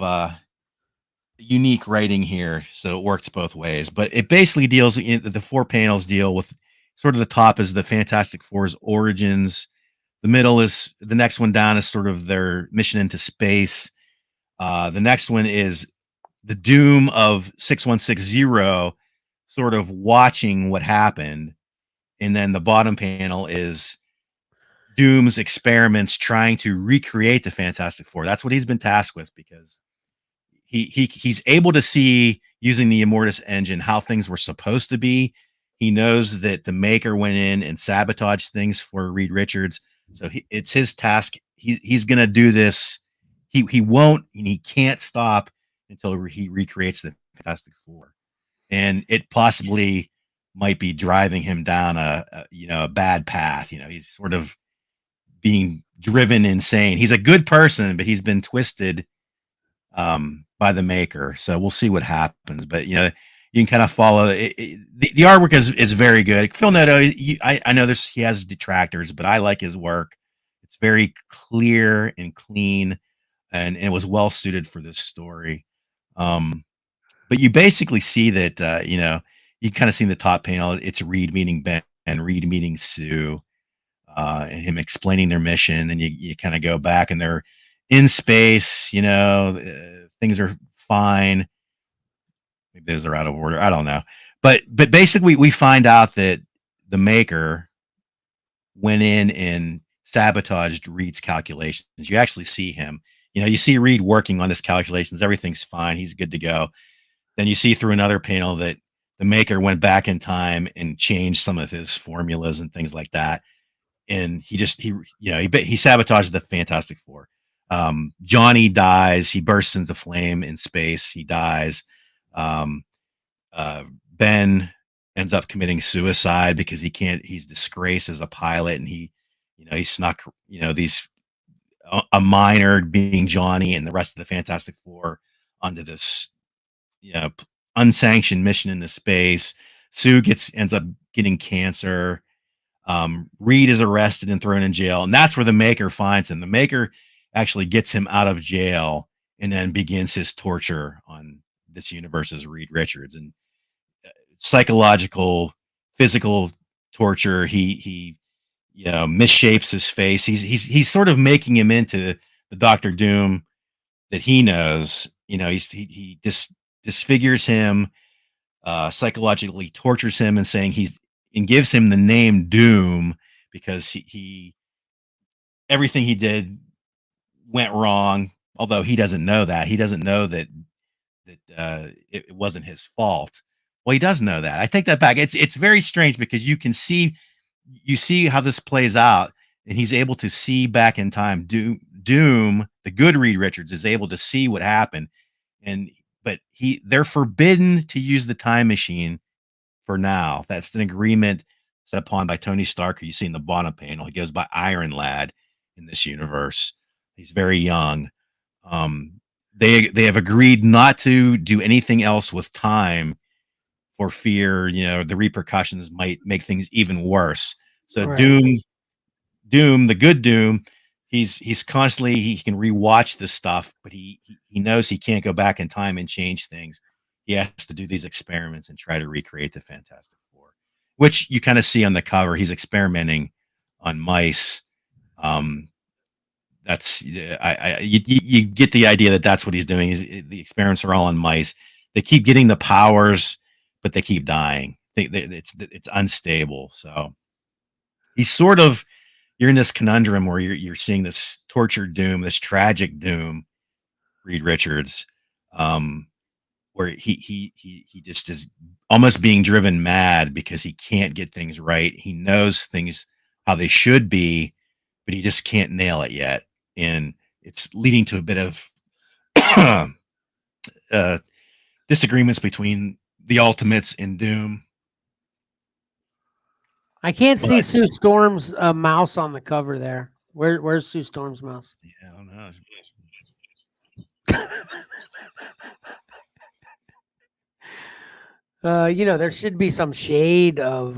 B: unique writing here, so it works both ways. But it basically deals in the 4 panels deal with sort of the top is the Fantastic Four's origins. The middle is the next one down is sort of their mission into space. The next one is the doom of 6160, sort of watching what happened. And then the bottom panel is Doom's experiments trying to recreate the Fantastic Four. That's what he's been tasked with, because he's able to see using the Immortus engine how things were supposed to be. He knows that the maker went in and sabotaged things for Reed Richards, so it's his task. He's gonna do this. He won't and he can't stop until he recreates the Fantastic Four, and it possibly might be driving him down a bad path. He's sort of being driven insane. He's a good person, but he's been twisted by the maker. So we'll see what happens. But you can kind of follow it. The artwork is very good. Phil Noto, I know he has detractors, but I like his work. It's very clear and clean, and it was well suited for this story. But you basically see that you kind of see in the top panel, it's Reed meeting Ben and Reed meeting Sue, and him explaining their mission, and you kind of go back and they're in space, things are fine. Maybe those are out of order. I don't know. But basically we find out that the maker went in and sabotaged Reed's calculations. You actually see him. You see Reed working on his calculations. Everything's fine. He's good to go. Then you see through another panel that the maker went back in time and changed some of his formulas and things like that. And he sabotaged the Fantastic Four. Johnny dies. He bursts into flame in space. He dies. Ben ends up committing suicide because he's disgraced as a pilot, and he snuck, a minor being Johnny and the rest of the Fantastic Four onto this, unsanctioned mission into space. Sue ends up getting cancer. Reed is arrested and thrown in jail, and that's where the maker finds him. The maker actually gets him out of jail and then begins his torture on this universe's Reed Richards, and psychological, physical torture. He misshapes his face. He's sort of making him into the Doctor Doom that he knows. He disfigures him, psychologically tortures him, and gives him the name Doom because he everything he did went wrong. Although he doesn't know that. He doesn't know that it wasn't his fault. Well, he does know that. I take that back. It's very strange because you see how this plays out, and he's able to see back in time. Doom, the good Reed Richards, is able to see what happened, but they're forbidden to use the time machine for now. That's an agreement set upon by Tony Stark, who you see in the bottom panel. He goes by Iron Lad in this universe. He's very young. They have agreed not to do anything else with time for fear, the repercussions might make things even worse. So right. Doom, the good Doom, he's constantly, he can rewatch this stuff, but he knows he can't go back in time and change things. He has to do these experiments and try to recreate the Fantastic Four, which you kind of see on the cover. He's experimenting on mice. That's you get the idea that that's what he's doing. The experiments are all on mice. They keep getting the powers, but they keep dying. It's unstable. So he's sort of, you're in this conundrum where you're seeing this tortured Doom, this tragic Doom, Reed Richards, where he just is almost being driven mad because he can't get things right. He knows things how they should be, but he just can't nail it yet. And it's leading to a bit of disagreements between the Ultimates and Doom.
A: I can't see Sue Storm's mouse on the cover there. Where's Sue Storm's mouse?
B: Yeah, I don't know.
A: There should be some shade of,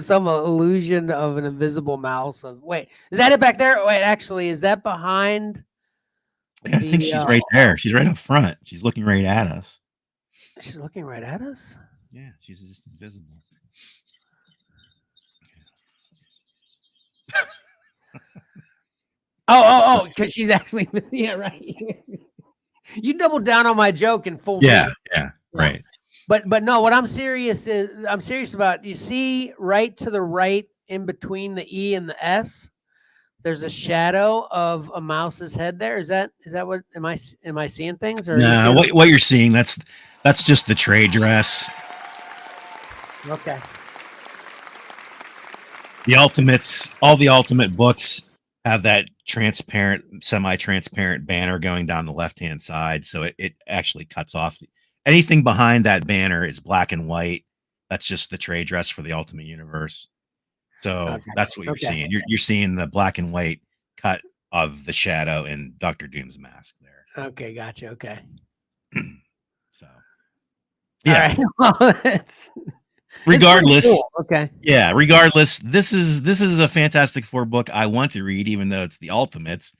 A: some illusion of an invisible mouse. Wait, is that it back there? Wait, actually, is that behind?
B: I think she's right there. She's right up front. She's looking right at us.
A: She's looking right at us?
B: Yeah, she's just invisible.
A: Oh, because she's actually, yeah, right. You doubled down on my joke and full.
B: Yeah, right.
A: But no, what I'm serious about, you see right to the right in between the E and the S, there's a shadow of a mouse's head there. Is that what, am I seeing things? Or
B: no, what you're seeing, that's just the trade dress.
A: Okay.
B: The Ultimates, all the Ultimate books have that transparent, semi-transparent banner going down the left-hand side, so it actually cuts off. Anything behind that banner is black and white. That's just the trade dress for the Ultimate Universe. So that's what you're seeing. You're seeing the black and white cut of the shadow in Dr. Doom's mask there.
A: Okay, gotcha. Okay.
B: So yeah.
A: All right. Well,
B: regardless,
A: cool. Okay.
B: Yeah, regardless, this is a Fantastic Four book I want to read, even though it's the Ultimates,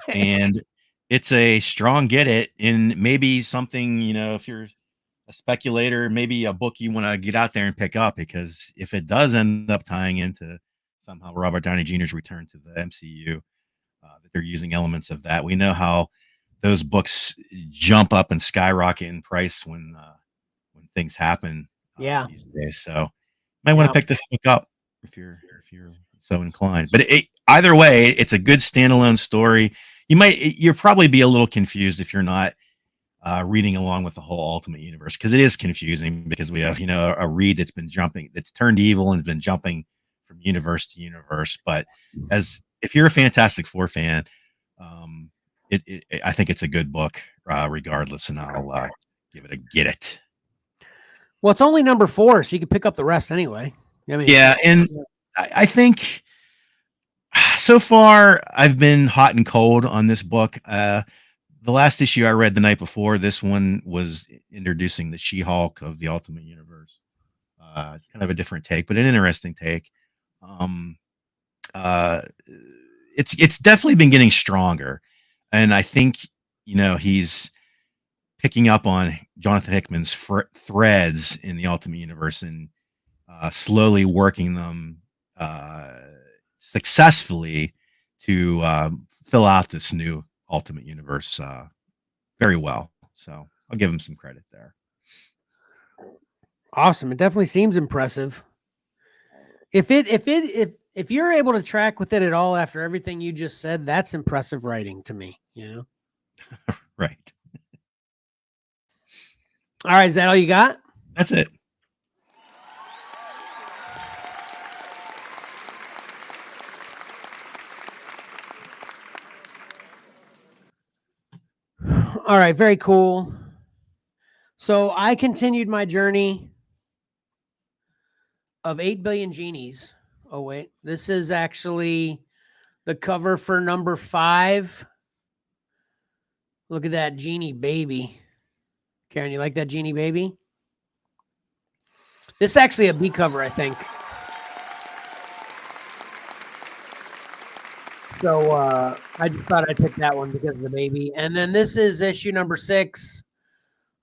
B: and it's a strong get it in maybe something, if you're a speculator, maybe a book you want to get out there and pick up, because if it does end up tying into somehow Robert Downey Jr.'s return to the MCU, that they're using elements of that. We know how those books jump up and skyrocket in price when things happen. These days, so might want to pick this book up if you're so inclined. But either way, it's a good standalone story. You'll probably be a little confused if you're not reading along with the whole Ultimate Universe, because it is confusing, because we have a Reed that's turned evil and has been jumping from universe to universe. But if you're a Fantastic Four fan, I think it's a good book regardless, and I'll give it a get it.
A: Well, it's only number 4, so you can pick up the rest anyway. I mean,
B: yeah, and I think so far I've been hot and cold on this book. The last issue I read the night before this one was introducing the She-Hulk of the Ultimate Universe. Kind of a different take, but an interesting take. It's definitely been getting stronger, and I think he's picking up on Jonathan Hickman's threads in the Ultimate Universe and slowly working them successfully to fill out this new Ultimate Universe very well. So I'll give him some credit there.
A: Awesome. It definitely seems impressive. If you're able to track with it at all after everything you just said, that's impressive writing to me,
B: Right.
A: All right, is that all you got?
B: That's it.
A: All right, very cool. So I continued my journey of 8 billion genies. Oh, wait. This is actually the cover for number 5. Look at that genie baby. Karen, you like that genie baby? This is actually a B cover, I think. So I just thought I'd pick that one because of the baby. And then this is issue number 6.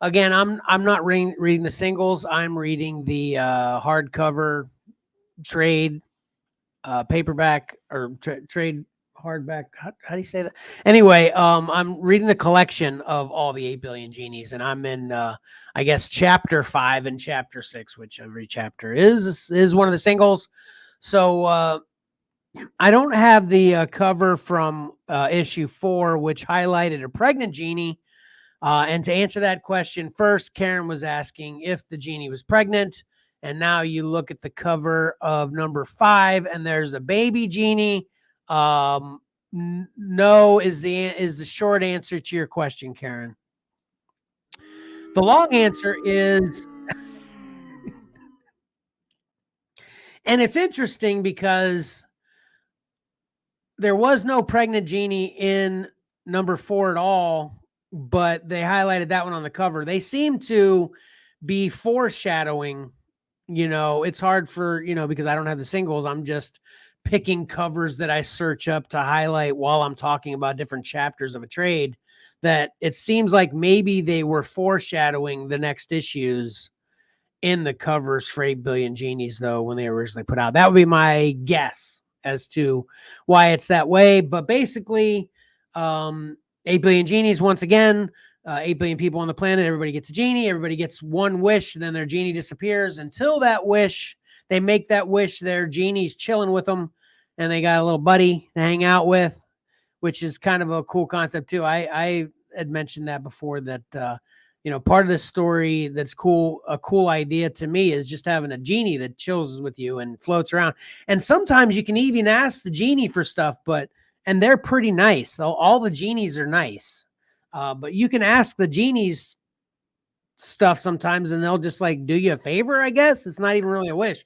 A: Again, I'm not reading the singles. I'm reading the hardcover, trade, paperback, or trade hardback. How do you say that? Anyway, I'm reading the collection of all the 8 billion genies, and I'm in I guess chapter 5 and chapter 6, which every chapter is one of the singles. So I don't have the cover from issue 4, which highlighted a pregnant genie. And to answer that question first, Karen was asking if the genie was pregnant. And now you look at the cover of number 5, and there's a baby genie. No is the short answer to your question, Karen. The long answer is, and it's interesting because there was no pregnant genie in number 4 at all, but they highlighted that one on the cover. They seem to be foreshadowing, it's hard for, because I don't have the singles. I'm just picking covers that I search up to highlight while I'm talking about different chapters of a trade. that it seems like maybe they were foreshadowing the next issues in the covers for 8 Billion Genies, though, when they originally put out. That would be my guess as to why it's that way. But basically, 8 Billion Genies, once again, 8 billion people on the planet, everybody gets a genie, everybody gets one wish, then their genie disappears. Until that wish, they make that wish, their genie's chilling with them, and they got a little buddy to hang out with, which is kind of a cool concept too. I had mentioned that before, that part of the story that's cool, a cool idea to me, is just having a genie that chills with you and floats around. And sometimes you can even ask the genie for stuff, and they're pretty nice. All the genies are nice, but you can ask the genies stuff sometimes, and they'll just like do you a favor. I guess it's not even really a wish.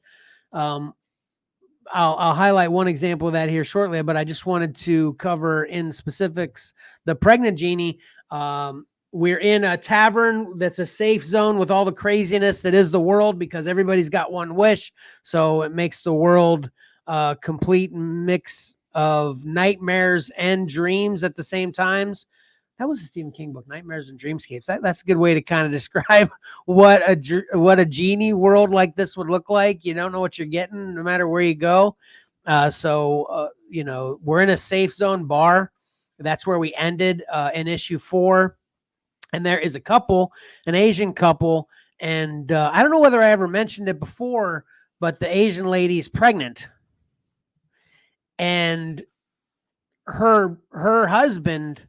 A: I'll highlight one example of that here shortly, but I just wanted to cover in specifics the pregnant genie. We're in a tavern that's a safe zone with all the craziness that is the world, because everybody's got one wish. So it makes the world a complete mix of nightmares and dreams at the same times. That was a Stephen King book, Nightmares and Dreamscapes. That's a good way to kind of describe what a genie world like this would look like. You don't know what you're getting no matter where you go. We're in a safe zone bar. That's where we ended in issue 4. And there is a couple, an Asian couple. And I don't know whether I ever mentioned it before, but the Asian lady's pregnant. And her husband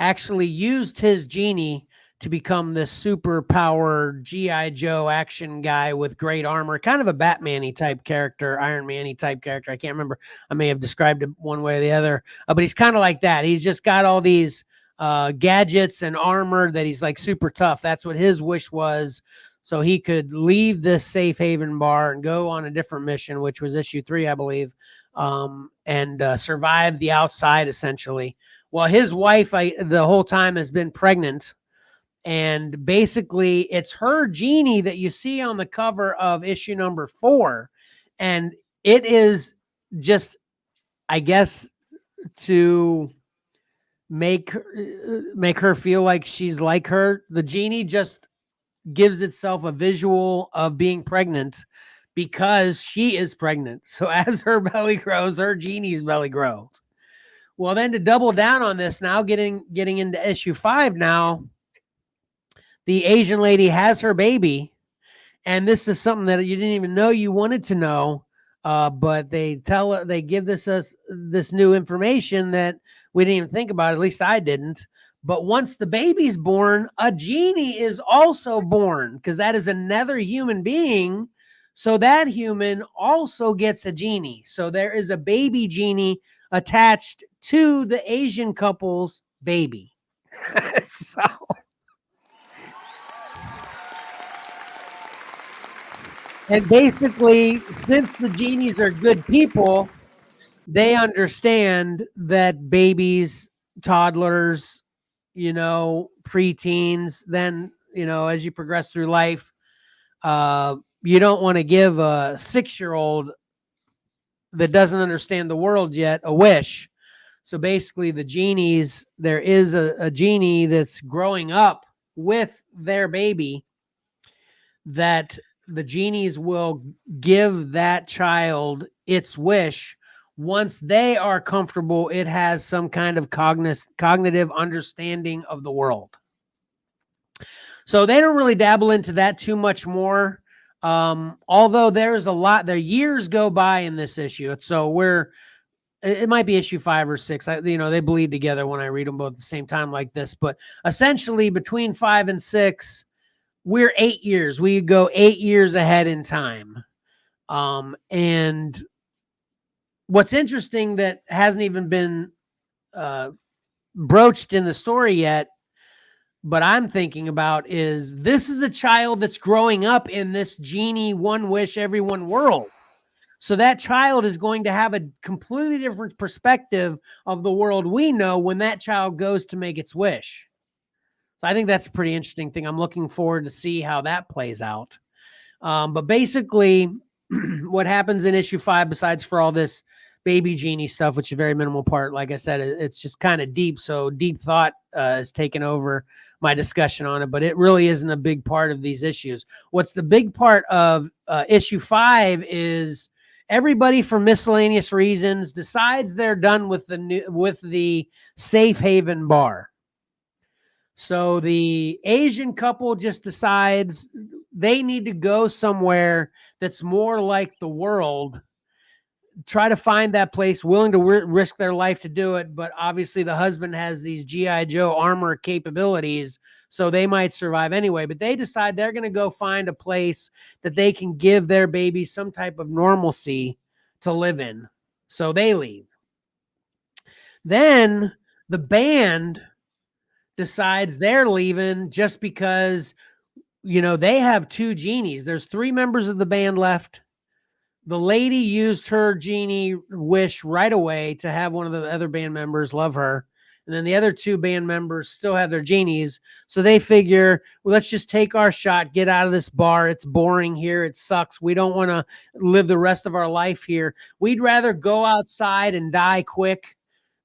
A: actually used his genie to become this super powered G.I. Joe action guy with great armor, kind of a Batman-y type character, Iron Man-y type character. I can't remember. I may have described it one way or the other, but he's kind of like that. He's just got all these gadgets and armor that he's like super tough. That's what his wish was. So he could leave this safe haven bar and go on a different mission, which was issue 3, I believe, and survive the outside essentially. Well, his wife the whole time has been pregnant, and basically it's her genie that you see on the cover of issue number 4. And it is just, I guess, to make her feel like she's like her. The genie just gives itself a visual of being pregnant because she is pregnant. So as her belly grows, her genie's belly grows. Well, then to double down on this now, getting into issue 5 now, the Asian lady has her baby. And this is something that you didn't even know you wanted to know. But they give us this new information that we didn't even think about. At least I didn't. But once the baby's born, a genie is also born, because that is another human being. So that human also gets a genie. So there is a baby genie attached to the Asian couple's baby. So and basically, since the genies are good people, they understand that babies, toddlers, preteens, then, as you progress through life, you don't want to give a 6-year-old that doesn't understand the world yet a wish. So basically the genies, there is a genie that's growing up with their baby, that the genies will give that child its wish once they are comfortable it has some kind of cognitive understanding of the world. So they don't really dabble into that too much more. Although there's a lot, their years go by in this issue. So it might be issue 5 or 6. They bleed together when I read them both at the same time like this. But essentially between 5 and 6, we're 8 years. We go 8 years ahead in time. And what's interesting that hasn't even been broached in the story yet, but I'm thinking about, is this is a child that's growing up in this genie one wish everyone world. So that child is going to have a completely different perspective of the world we know when that child goes to make its wish. So I think that's a pretty interesting thing. I'm looking forward to see how that plays out. But basically, what happens in issue 5, besides for all this baby genie stuff, which is a very minimal part. Like I said, it's just kind of deep. So deep thought has taken over my discussion on it, but it really isn't a big part of these issues. What's the big part of issue 5 is everybody, for miscellaneous reasons, decides they're done with the safe haven bar. So the Asian couple just decides they need to go somewhere that's more like the world, try to find that place, willing to risk their life to do it. But obviously the husband has these G.I. Joe armor capabilities, so they might survive anyway. But they decide they're going to go find a place that they can give their baby some type of normalcy to live in. So they leave. Then the band decides they're leaving just because, they have 2 genies. There's 3 members of the band left. The lady used her genie wish right away to have one of the other band members love her. And then the other 2 band members still have their genies. So they figure, well, let's just take our shot, get out of this bar. It's boring here. It sucks. We don't want to live the rest of our life here. We'd rather go outside and die quick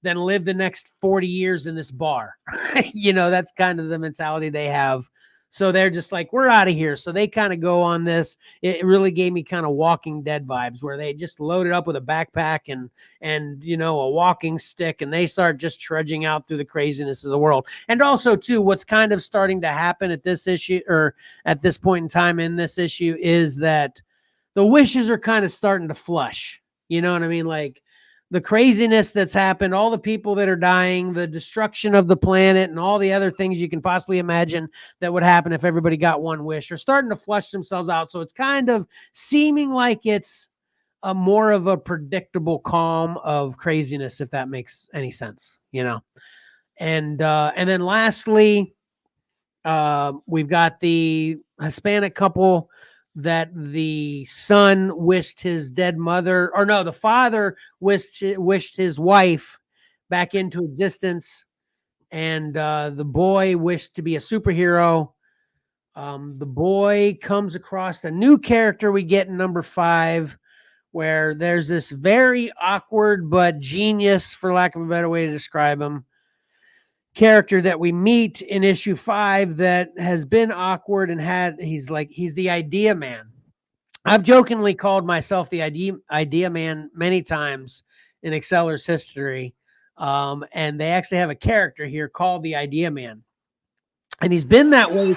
A: than live the next 40 years in this bar. That's kind of the mentality they have. So they're just like, we're out of here. So they kind of go on this. It really gave me kind of Walking Dead vibes, where they just loaded up with a backpack and a walking stick, and they start just trudging out through the craziness of the world. And also, too, what's kind of starting to happen at this issue, or at this point in time in this issue, is that the wishes are kind of starting to flush. You know what I mean? Like, the craziness that's happened, all the people that are dying, the destruction of the planet, and all the other things you can possibly imagine that would happen if everybody got one wish, are starting to flush themselves out. So it's kind of seeming like it's a more of a predictable calm of craziness, if that makes any sense, And then lastly, we've got the Hispanic couple that the son wished his dead mother, or no, the father wished his wife back into existence, and the boy wished to be a superhero. The boy comes across a new character we get in number 5, where there's this very awkward but genius, for lack of a better way to describe him, character that we meet in issue 5 that has been awkward and he's the idea man. I've jokingly called myself the idea man many times in Xcellar's history. And they actually have a character here called the idea man. And he's been that way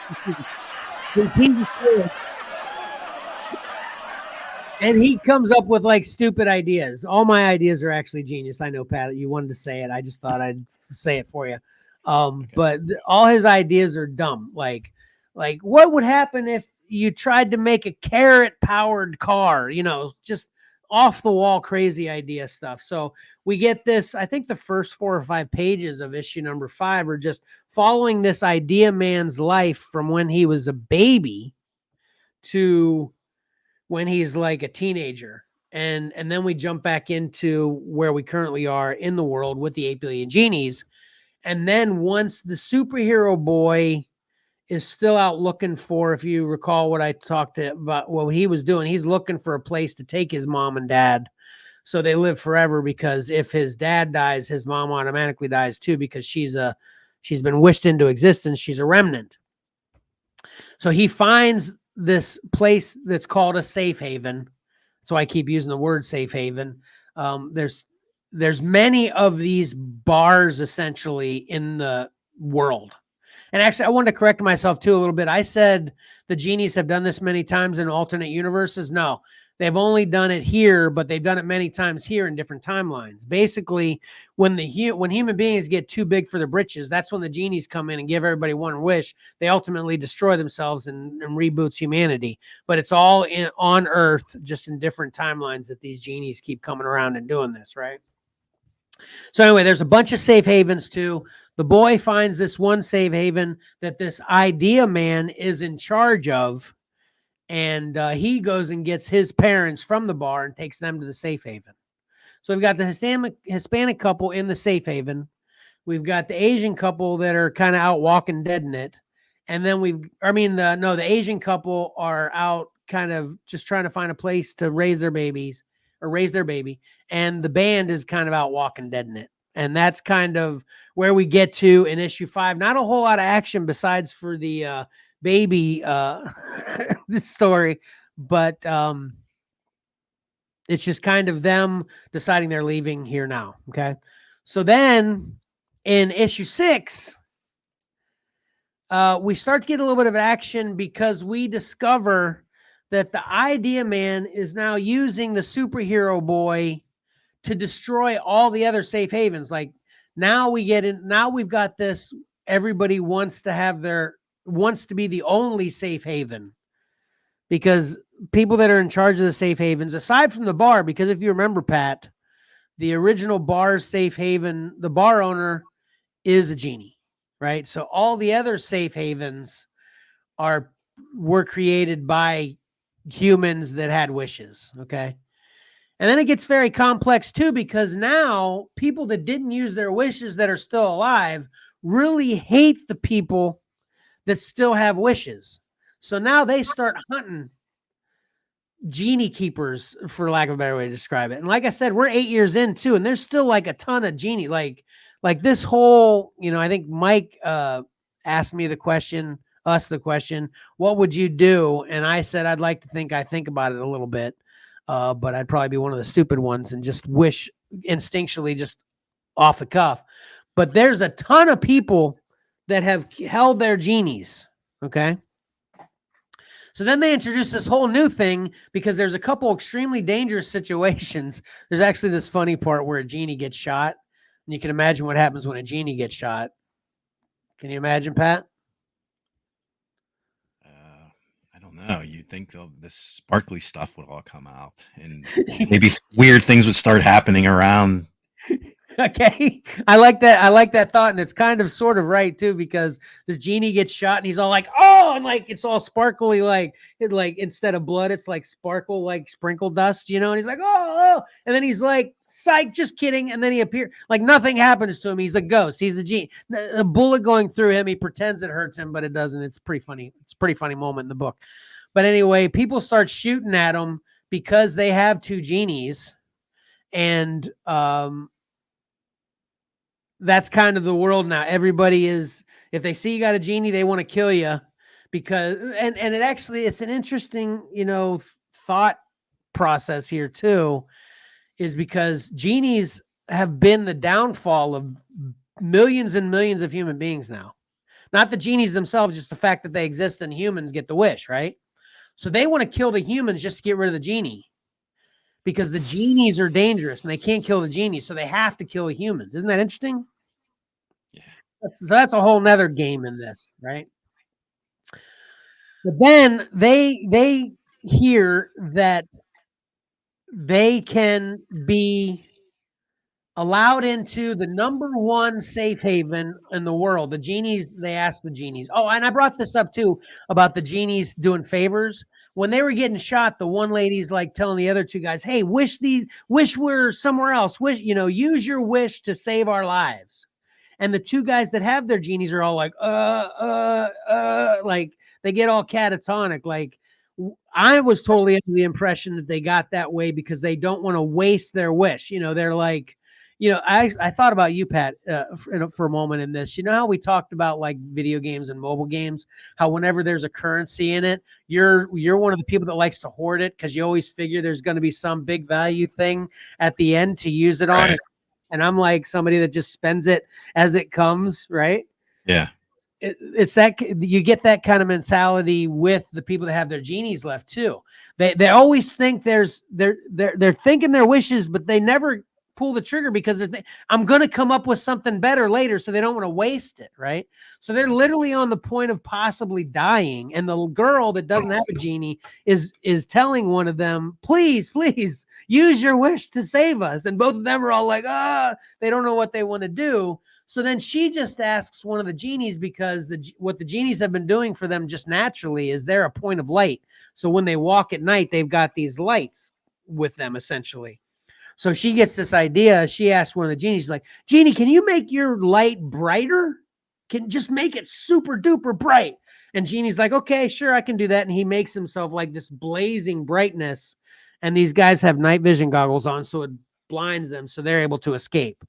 A: since he was kid. And he comes up with like stupid ideas. All my ideas are actually genius. I know, Pat, you wanted to say it. I just thought I'd say it for you. Okay. But all his ideas are dumb. Like what would happen if you tried to make a carrot-powered car? Just off the wall, crazy idea stuff. So we get this. I think the first 4 or 5 pages of issue number 5 are just following this idea man's life from when he was a baby to when he's like a teenager. And then we jump back into where we currently are in the world with the 8 billion genies. And then once the superhero boy is still out looking for, if you recall what I talked about, what he was doing, he's looking for a place to take his mom and dad so they live forever, because if his dad dies, his mom automatically dies too, because she's been wished into existence. She's a remnant. So he finds this place that's called a safe haven. So I keep using the word safe haven. There's many of these bars essentially in the world. And actually, I wanted to correct myself too a little bit. I said the genies have done this many times in alternate universes. No, they've only done it here, but they've done it many times here in different timelines. Basically, when human beings get too big for their britches, that's when the genies come in and give everybody one wish. They ultimately destroy themselves and reboots humanity. But it's all on Earth, just in different timelines, that these genies keep coming around and doing this, right? So anyway, there's a bunch of safe havens too. The boy finds this one safe haven that this idea man is in charge of, and he goes and gets his parents from the bar and takes them to the safe haven. So we've got the Hispanic couple in the safe haven. We've got the Asian couple that are kind of out walking dead in it. And then the Asian couple are out kind of just trying to find a place to raise their babies. or raise their baby, and the band is kind of out walking dead in it. And that's kind of where we get to in issue 5. Not a whole lot of action besides for the baby this story, but it's just kind of them deciding they're leaving here now. Okay. So then in issue 6, we start to get a little bit of action because we discover that the Idea Man is now using the superhero boy to destroy all the other safe havens. Like now we've got this, everybody wants to be the only safe haven, because people that are in charge of the safe havens, aside from the bar, because if you remember, Pat, the original bar's safe haven, the bar owner is a genie, right? So all the other safe havens were created by humans that had wishes. Okay. And then it gets very complex too, because now people that didn't use their wishes that are still alive really hate the people that still have wishes. So now they start hunting genie keepers, for lack of a better way to describe it. And like I said, we're 8 years in too, and there's still like a ton of genie, like this whole, I think Mike asked me the question, what would you do? And I said, I'd like to think I think about it a little bit. But I'd probably be one of the stupid ones and just wish instinctually, just off the cuff. But there's a ton of people that have held their genies. Okay. So then they introduce this whole new thing, because there's a couple extremely dangerous situations. There's actually this funny part where a genie gets shot, and you can imagine what happens when a genie gets shot. Can you imagine, Pat?
B: I don't know. You'd think this sparkly stuff would all come out, and maybe weird things would start happening around.
A: Okay. I like that thought. And it's kind of sort of right too, because this genie gets shot and he's all like, oh, and like, it's all sparkly, like instead of blood, it's like sparkle, like sprinkle dust, and he's like, oh, and then he's like, psych, just kidding. And then he appears, like nothing happens to him. He's a ghost. He's the genie. A bullet going through him. He pretends it hurts him, but it doesn't. It's pretty funny. It's a pretty funny moment in the book. But anyway, people start shooting at him because they have 2 genies. And, that's kind of the world now. Everybody is, if they see you got a genie, they want to kill you, because, and it actually, it's an interesting, thought process here too, is because genies have been the downfall of millions and millions of human beings now. Not the genies themselves, just the fact that they exist and humans get the wish, right? So they want to kill the humans just to get rid of the genie, because the genies are dangerous and they can't kill the genies, so they have to kill the humans. Isn't that interesting?
B: Yeah.
A: So that's a whole nother game in this, right? But then they hear that they can be allowed into the #1 safe haven in the world. The genies, they asked the genies. Oh, and I brought this up too, about the genies doing favors. When they were getting shot, the one lady's like telling the other 2 guys, hey, wish we're somewhere else. Use your wish to save our lives. And the 2 guys that have their genies are all like, like they get all catatonic. Like, I was totally under the impression that they got that way because they don't want to waste their wish. They're like, I thought about you, Pat, for a moment in this. You know how we talked about like video games and mobile games, how whenever there's a currency in it, you're one of the people that likes to hoard it because you always figure there's going to be some big value thing at the end to use it on. And I'm like somebody that just spends it as it comes, right?
B: Yeah.
A: It's that you get that kind of mentality with the people that have their genies left too. They always think they're thinking their wishes, but they never pull the trigger because I'm going to come up with something better later, so they don't want to waste it, right? So they're literally on the point of possibly dying, and the girl that doesn't have a genie is telling one of them, please use your wish to save us. And both of them are all like, they don't know what they want to do. So then she just asks one of the genies, because what the genies have been doing for them just naturally is they're a point of light. So when they walk at night, they've got these lights with them essentially. So she gets this idea. She asks one of the genies, like, Genie, can you make your light brighter? Can just make it super duper bright. And Genie's like, okay, sure, I can do that. And he makes himself like this blazing brightness. and these guys have night vision goggles on, so it blinds them, so they're able to escape.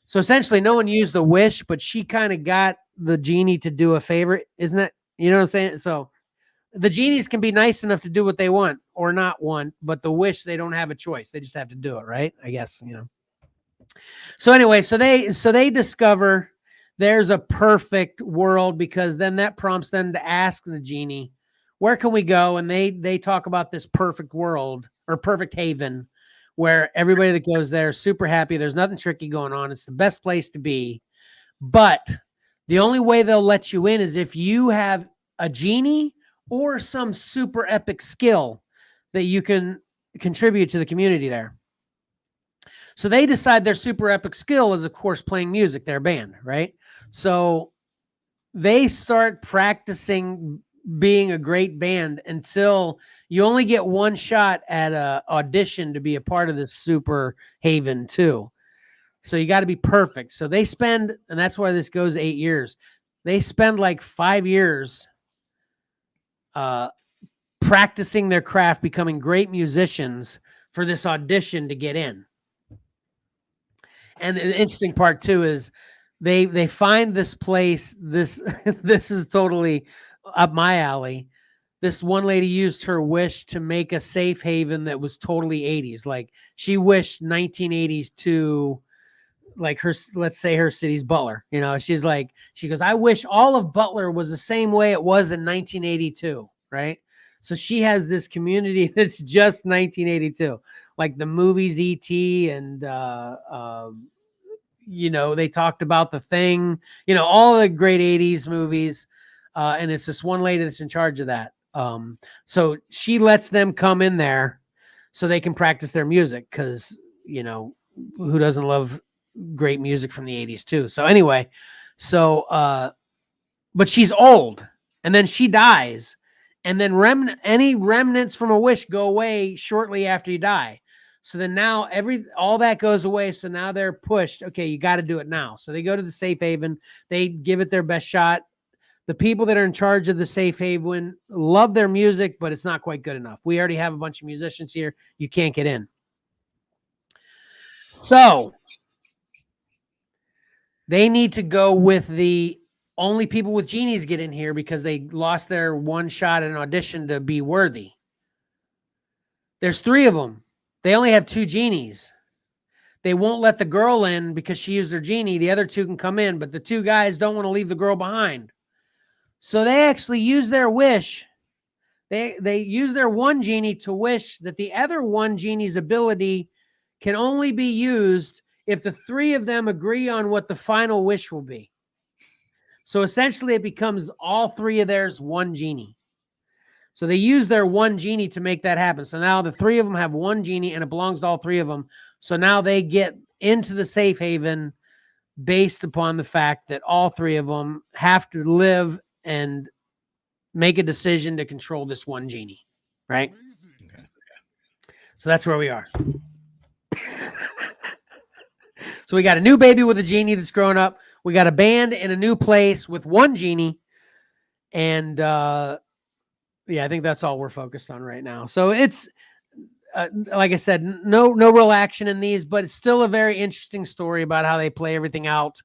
A: So essentially, no one used the wish, but she kind of got the genie to do a favor, isn't it? You know what I'm saying? So the genies can be nice enough to do what they want or not want, but the wish, they don't have a choice. They just have to do it, right? I guess, you know. So anyway, so they discover there's a perfect world, because then that prompts them to ask the genie, where can we go? And they talk about this perfect world, or perfect haven, where everybody that goes there is super happy. There's nothing tricky going on. It's the best place to be. But the only way they'll let you in is if you have a genie or some super epic skill that you can contribute to the community there. So they decide their super epic skill is, of course, playing music, their band, right? So they start practicing being a great band until you only get one shot at a audition to be a part of this super haven too. So you got to be perfect. So they spend, and that's why this goes 8 years. They spend like 5 years practicing their craft, becoming great musicians for this audition to get in. And the interesting part too is they find this place. This this is totally up my alley. This one lady used her wish to make a safe haven that was totally 80s. Like she wished 1980s to, like, her, let's say her city's Butler. You know, she's like, she goes, I wish all of Butler was the same way it was in 1982, right? So she has this community that's just 1982, like the movies E.T. and you know, they talked about The Thing, you know, all the great 80s movies, and it's this one lady that's in charge of that. So she lets them come in there so they can practice their music, because, you know, who doesn't love great music from the 80s too? So anyway, so but she's old, and then she dies, and then any remnants from a wish go away shortly after you die. So then now all that goes away. So now they're pushed. Okay, you got to do it now. So they go to the safe haven. They give it their best shot. The people that are in charge of the safe haven love their music, but it's not quite good enough. We already have a bunch of musicians here. You can't get in. So they need to go with the only people with genies get in here, because they lost their one shot at an audition to be worthy. There's 3 of them. They only have 2 genies. They won't let the girl in because she used her genie. The other 2 can come in, but the 2 guys don't want to leave the girl behind. So they actually use their wish. They use their one genie to wish that the other one genie's ability can only be used if the 3 of them agree on what the final wish will be. So essentially it becomes all 3 of theirs one genie. So they use their one genie to make that happen. So now the 3 of them have one genie, and it belongs to all 3 of them. So now they get into the safe haven based upon the fact that all 3 of them have to live and make a decision to control this one genie, right? Okay. So that's where we are. So we got a new baby with a genie that's growing up. We got a band in a new place with one genie. And yeah, I think that's all we're focused on right now. So it's, like I said, no real action in these, but it's still a very interesting story about how they play everything out.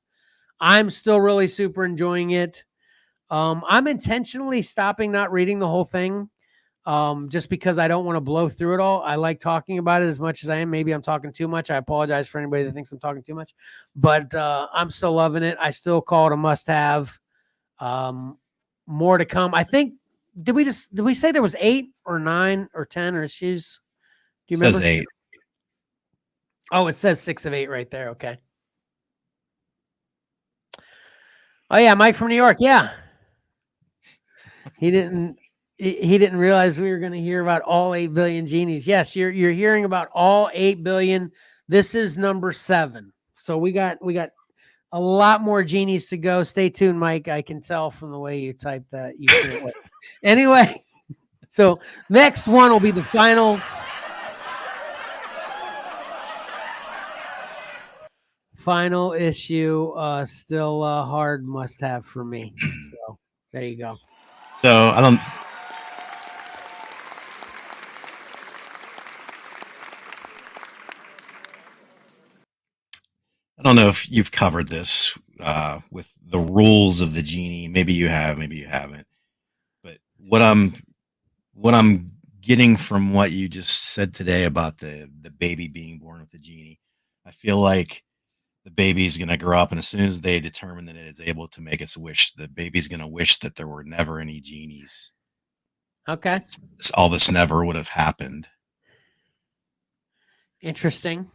A: I'm still really super enjoying it. I'm intentionally stopping not reading the whole thing, just because I don't want to blow through it all. I like talking about it as much as I am. Maybe I'm talking too much. I apologize for anybody that thinks I'm talking too much, but I'm still loving it. I still call it a must-have. More to come. I think, did we say there was 8 or 9 or 10 or she's? Do you remember?
B: It says 8.
A: Oh, it says 6 of 8 right there. Okay. Oh yeah, Mike from New York. Yeah. He didn't realize we were going to hear about all 8 billion genies. Yes, you're hearing about all 8 billion. This is number 7. So we got a lot more genies to go. Stay tuned, Mike. I can tell from the way you typed that. You can't wait. Anyway, so next one will be the final issue. Still a hard must-have for me. So there you go.
B: So I don't. don't know if you've covered this with the rules of the genie. Maybe you have, maybe you haven't. But what I'm getting from what you just said today about the baby being born with the genie, I feel like the baby's going to grow up, and as soon as they determine that it is able to make its wish, the baby's going to wish that there were never any genies.
A: Okay.
B: All this never would have happened.
A: Interesting.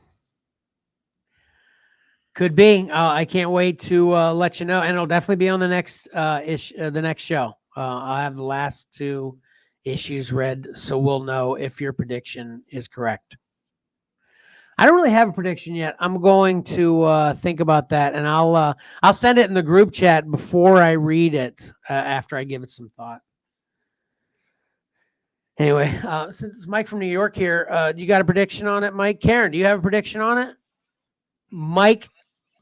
A: Could be. I can't wait to let you know, and it'll definitely be on the next the next show. I'll have the last 2 issues read, so we'll know if your prediction is correct. I don't really have a prediction yet. I'm going to think about that, and I'll send it in the group chat before I read it after I give it some thought. Anyway, since Mike from New York here, you got a prediction on it, Mike? Karen, do you have a prediction on it? Mike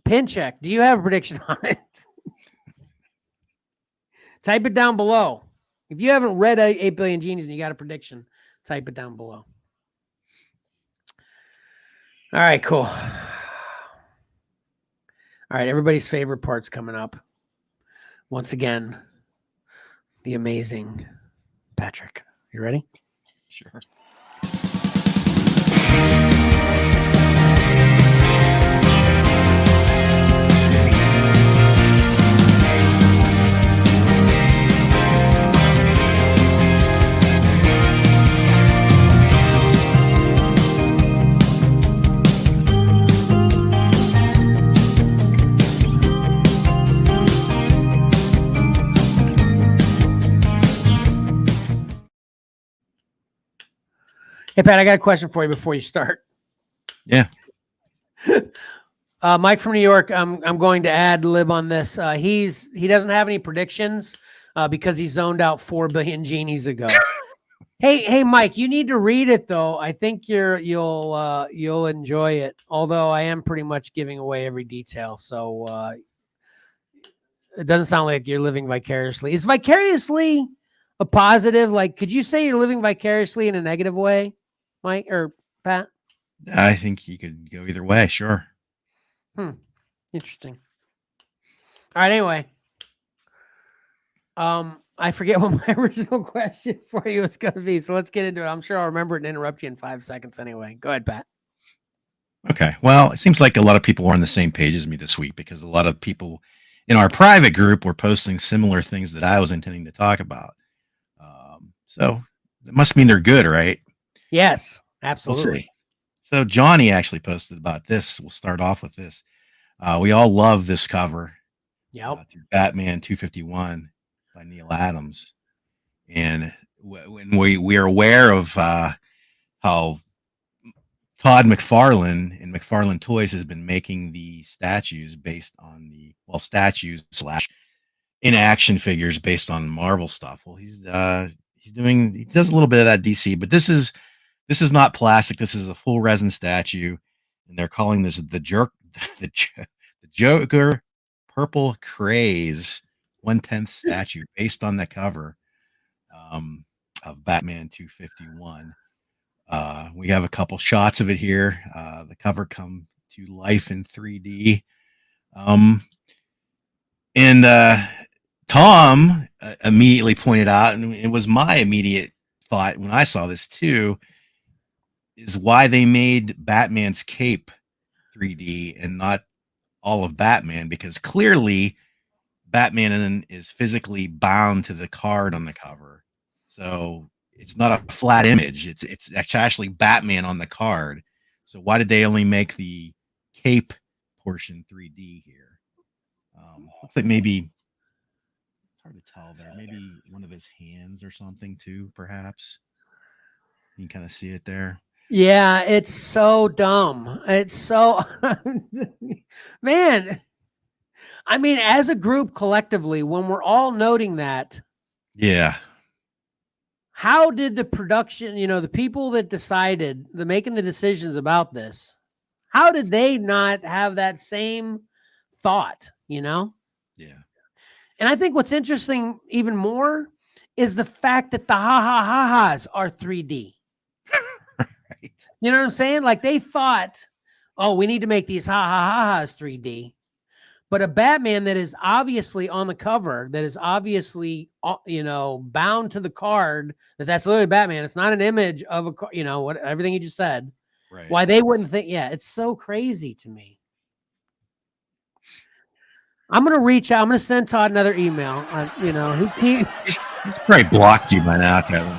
A: Pincheck, do you have a prediction on it? Type it down below. If you haven't read 8 Billion Genies and you got a prediction, type it down below. All right, cool. All right, everybody's favorite part's coming up. Once again, the amazing Patrick. You ready?
B: Sure.
A: Hey, Pat, I got a question for you before you start.
B: Yeah.
A: Mike from New York, I'm going to ad lib on this. He doesn't have any predictions because he zoned out 4 billion genies ago. Hey, Mike, you need to read it though. I think you'll enjoy it. Although I am pretty much giving away every detail, so it doesn't sound like you're living vicariously. Is vicariously a positive? Like, could you say you're living vicariously in a negative way, Mike or Pat?
B: I think you could go either way. Sure.
A: Interesting. All right. Anyway, I forget what my original question for you was going to be, so let's get into it. I'm sure I'll remember it and interrupt you in 5 seconds anyway. Go ahead, Pat.
B: Okay. Well, it seems like a lot of people are on the same page as me this week because a lot of people in our private group were posting similar things that I was intending to talk about. So it must mean they're good, right?
A: Yes, absolutely.
B: We'll see. So Johnny actually posted about this. We'll start off with this. We all love this cover.
A: Yep.
B: Through Batman 251 by Neil Adams. And when we are aware of how Todd McFarlane and McFarlane Toys has been making the statues based on statues / in action figures based on Marvel stuff. Well, he does a little bit of that DC, but this is not plastic. This is a full resin statue, and they're calling this the Joker Purple Craze 1/10 statue based on the cover of Batman 251. We have a couple shots of it here. The cover come to life in 3D. And Tom immediately pointed out, and it was my immediate thought when I saw this too, is why they made Batman's cape 3D and not all of Batman, because clearly Batman is physically bound to the card on the cover. So it's not a flat image. It's actually Batman on the card. So why did they only make the cape portion 3D here? Looks like maybe it's hard to tell there. Maybe one of his hands or something too, perhaps. You can kind of see it there.
A: Yeah, it's so dumb. It's so man. I mean, as a group collectively, when we're all noting that,
B: yeah.
A: How did the production, the people that decided, making the decisions about this, how did they not have that same thought,
B: Yeah.
A: And I think what's interesting even more is the fact that the ha-ha-ha-has are 3D.
B: Right.
A: You know what I'm saying? Like they thought oh, we need to make these ha ha ha ha's 3D. But a Batman that is obviously on the cover, that is obviously, bound to the card, that's literally Batman. It's not an image of everything you just said.
B: Right.
A: Why they wouldn't think, it's so crazy to me. I'm going to reach out. I'm going to send Todd another email. He's
B: probably blocked you by now, Kevin.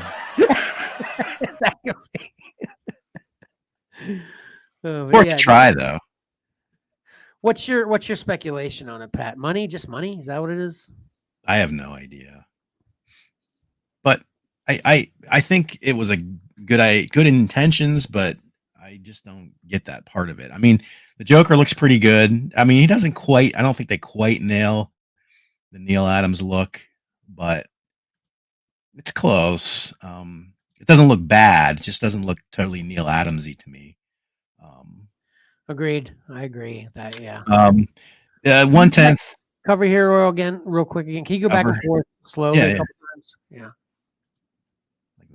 B: Worth try, though.
A: What's your speculation on it, Pat? Money? Just money? Is that what it is?
B: I have no idea. But I think it was a good intentions, but I just don't get that part of it. I mean, the Joker looks pretty good. I mean, he doesn't quite. I don't think they quite nail the Neil Adams look, but it's close. It doesn't look bad. It just doesn't look totally Neil Adamsy to me.
A: Agreed. I agree that. Yeah.
B: 1/10
A: cover hero again, real quick again. Can you go back and forth slowly a couple times? Yeah.
B: Like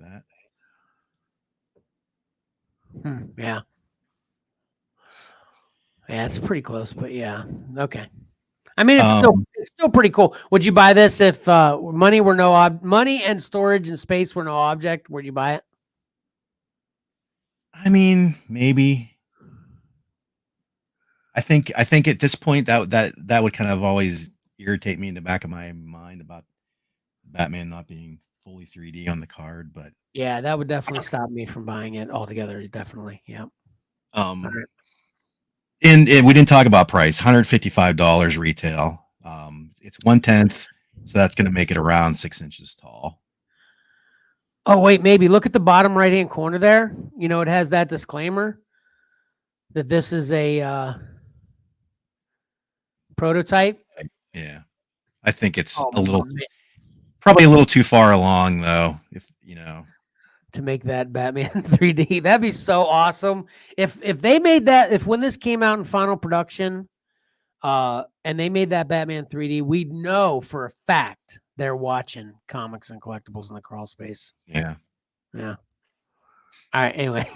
B: that.
A: Yeah. Yeah, it's pretty close, but yeah. Okay. I mean, it's still pretty cool. Would you buy this if money and storage and space were no object? Would you buy it?
B: I mean, maybe. I think at this point that would kind of always irritate me in the back of my mind about Batman not being fully 3D on the card, but
A: yeah, that would definitely stop me from buying it altogether. Definitely, yeah.
B: And we didn't talk about price. $155 retail. It's 1/10, so that's going to make it around 6 inches tall.
A: Oh wait, maybe look at the bottom right hand corner there. It has that disclaimer that this is a prototype.
B: Yeah, I think it's probably a little too far along, though. If
A: to make that Batman 3D, that'd be so awesome. If they made that, if when this came out in final production, and they made that Batman 3D, we'd know for a fact they're watching comics and collectibles in the crawl space.
B: Yeah.
A: Yeah. All right. Anyway.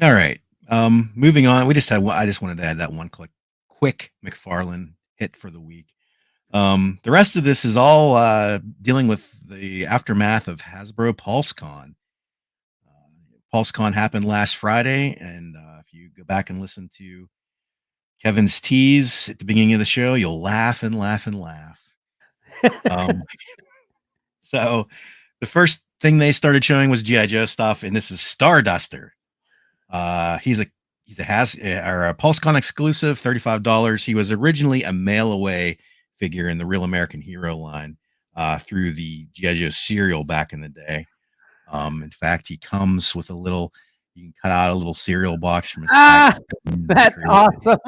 B: All right. Moving on. I just wanted to add that one quick McFarlane hit for the week. The rest of this is all dealing with the aftermath of Hasbro PulseCon. PulseCon happened last Friday, and if you go back and listen to Kevin's tease at the beginning of the show, you'll laugh and laugh and laugh. So the first thing they started showing was G.I. Joe stuff, and this is Starduster. He's a PulseCon exclusive, $35. He was originally a mail away figure in the Real American Hero line through the G.I. Joe cereal back in the day. In fact, he comes with you can cut out a little cereal box from his pack.
A: That's awesome.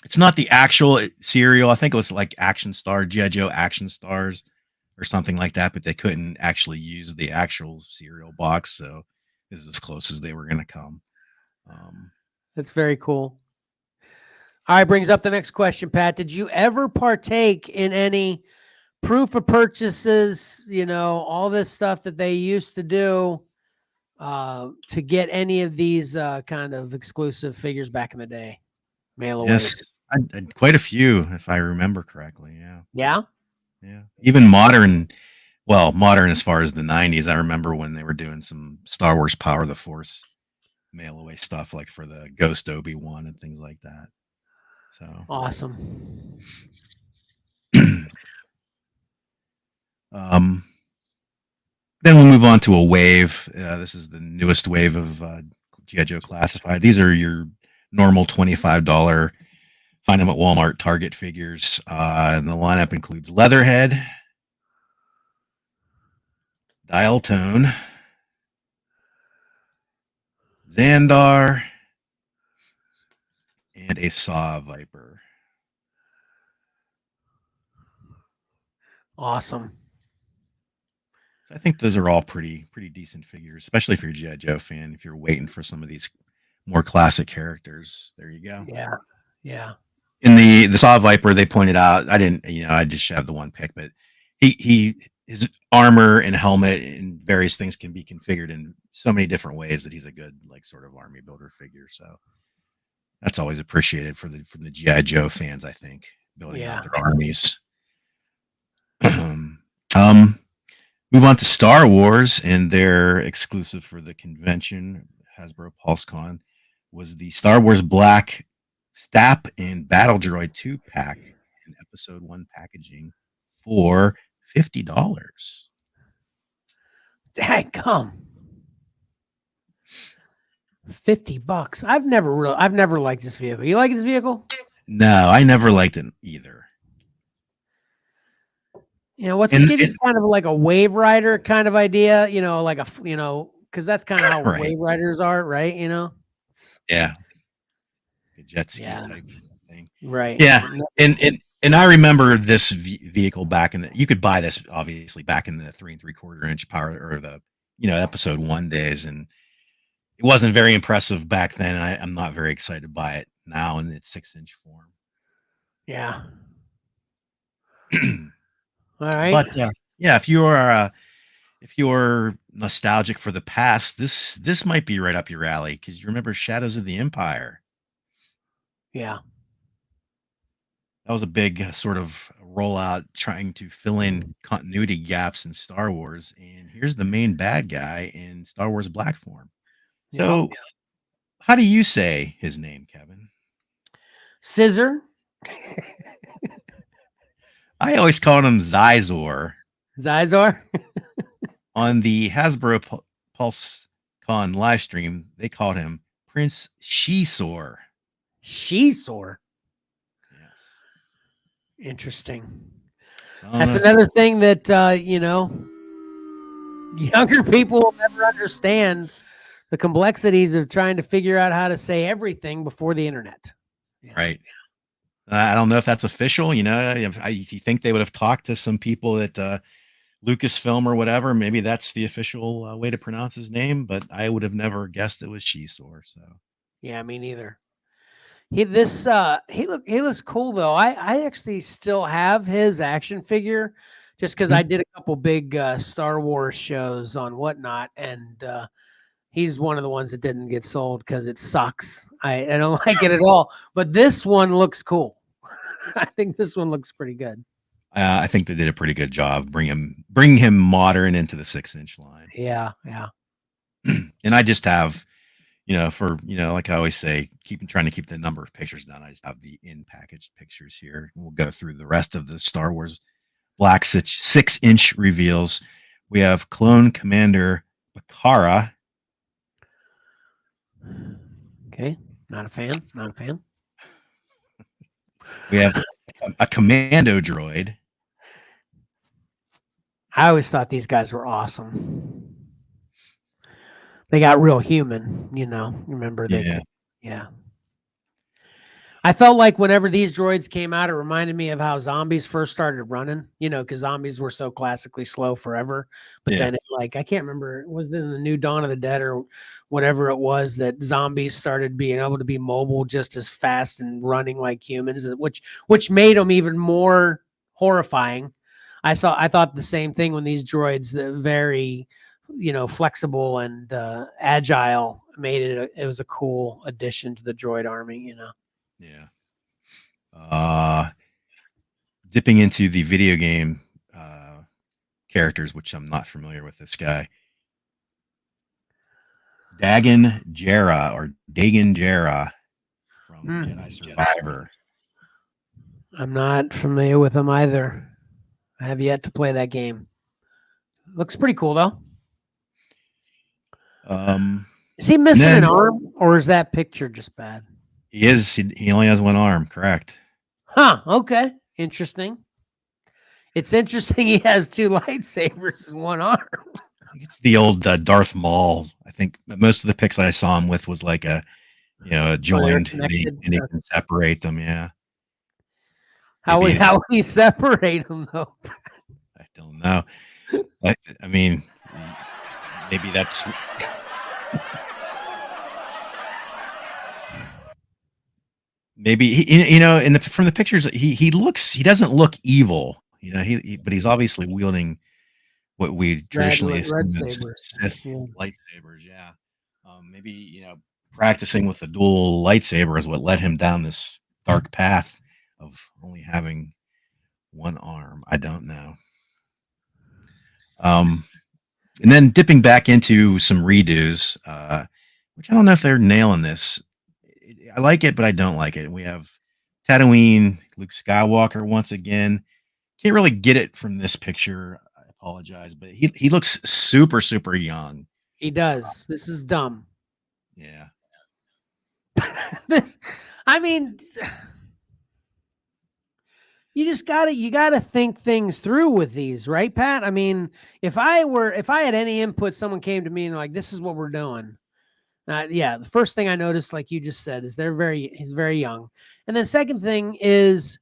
B: It's not the actual cereal. I think it was like Action Star, G.I. Joe Action Stars or something like that, but they couldn't actually use the actual cereal box. So this is as close as they were going to come.
A: That's very cool. All right, brings up the next question, Pat. Did you ever partake in any proof of purchases, all this stuff that they used to do to get any of these kind of exclusive figures back in the day? Mail away.
B: Yes, quite a few, if I remember correctly. Yeah.
A: Yeah?
B: Yeah. Even modern as far as the 90s. I remember when they were doing some Star Wars Power of the Force mail away stuff, like for the Ghost Obi-Wan and things like that. So
A: awesome.
B: Then we'll move on to a wave. This is the newest wave of G.I. Joe Classified. These are your normal $25 find them at Walmart, Target figures. And the lineup includes Leatherhead, Dial Tone, Xandar, and a Saw Viper.
A: Awesome.
B: So I think those are all pretty decent figures, especially if you're a G.I. Joe fan. If you're waiting for some of these more classic characters, there you go.
A: Yeah. Yeah.
B: in the Saw Viper, they pointed out, I didn't, I just have the one pick, but his armor and helmet and various things can be configured in so many different ways that he's a good like sort of army builder figure. So that's always appreciated from the GI Joe fans, I think, building out their armies. Move on to Star Wars, and their exclusive for the convention, Hasbro PulseCon, was the Star Wars Black Stap and Battle Droid 2 pack in Episode 1 packaging for $50.
A: Dadgum. $50. I've never liked this vehicle. You like this vehicle?
B: No, I never liked it either.
A: What's it give you kind of like a Wave Rider kind of idea, like because that's kind of how
B: right.
A: Wave Riders are, right?
B: Yeah. A jet ski type thing.
A: Right.
B: Yeah. And I remember this vehicle back you could buy this obviously back in the 3 3/4 inch power or the, Episode 1 days. And it wasn't very impressive back then. And I'm not very excited to buy it now in its 6-inch form.
A: Yeah. All right.
B: But yeah, if you're nostalgic for the past, this might be right up your alley because you remember Shadows of the Empire.
A: Yeah.
B: That was a big sort of rollout trying to fill in continuity gaps in Star Wars. And here's the main bad guy in Star Wars Black form. So how do you say his name, Kevin?
A: Scissor.
B: I always called him Zizor.
A: Zizor?
B: On the Hasbro PulseCon live stream, they called him Prince Sheesor.
A: Sheesor?
B: Yes.
A: Interesting. That's another thing that, younger people will never understand the complexities of trying to figure out how to say everything before the internet.
B: Yeah. Right. I don't know if that's official. If you think they would have talked to some people at Lucasfilm or whatever, maybe that's the official way to pronounce his name. But I would have never guessed it was Sheesor. So
A: yeah, me neither. He looks cool though. I actually still have his action figure, just because I did a couple big Star Wars shows on Whatnot, and he's one of the ones that didn't get sold because it sucks. I don't like it at all. But this one looks cool. I think this one looks pretty good.
B: I think they did a pretty good job bring him modern into the 6-inch line.
A: Yeah.
B: And I just have, like I always say, trying to keep the number of pictures down. I just have the in-packaged pictures here. We'll go through the rest of the Star Wars Black 6-inch reveals. We have Clone Commander Bakara.
A: Okay, not a fan.
B: We have a commando droid.
A: I always thought these guys were awesome. They got real human, Remember they? Yeah. I felt like whenever these droids came out, it reminded me of how zombies first started running. Because zombies were so classically slow forever. But then, I can't remember. Was it in the New Dawn of the Dead or whatever it was that zombies started being able to be mobile just as fast and running like humans, which made them even more horrifying. I thought the same thing when these droids, very, flexible and agile, made it was a cool addition to the droid army.
B: Yeah. Dipping into the video game characters, which I'm not familiar with this guy. Dagan Jarrah from Jedi Survivor.
A: I'm not familiar with him either. I have yet to play that game. Looks pretty cool though. Is he missing an arm, or is that picture just bad?
B: He is. He only has one arm. Correct.
A: Huh. Okay. Interesting. It's interesting he has 2 lightsabers and 1 arm.
B: It's the old Darth Maul. I think most of the pics I saw him with was like a joined, and he can separate them. Yeah.
A: How would he separate them though?
B: I don't know. I mean, maybe that's. maybe he, from the pictures, he doesn't look evil. But he's obviously wielding what we traditionally
A: red
B: assume as
A: sabers.
B: Sith
A: Yeah.
B: lightsabers. Yeah, maybe practicing with the dual lightsaber is what led him down this dark path of only having one arm. I don't know. And then dipping back into some redos, which I don't know if they're nailing this. I like it, but I don't like it. We have Tatooine, Luke Skywalker once again. Can't really get it from this picture. I apologize, but he looks super, super young.
A: He does. This is dumb.
B: Yeah.
A: I mean, you gotta think things through with these, right, Pat? I mean, if I had any input, someone came to me and like, this is what we're doing. The first thing I noticed, like you just said, is he's very young. And then second thing is,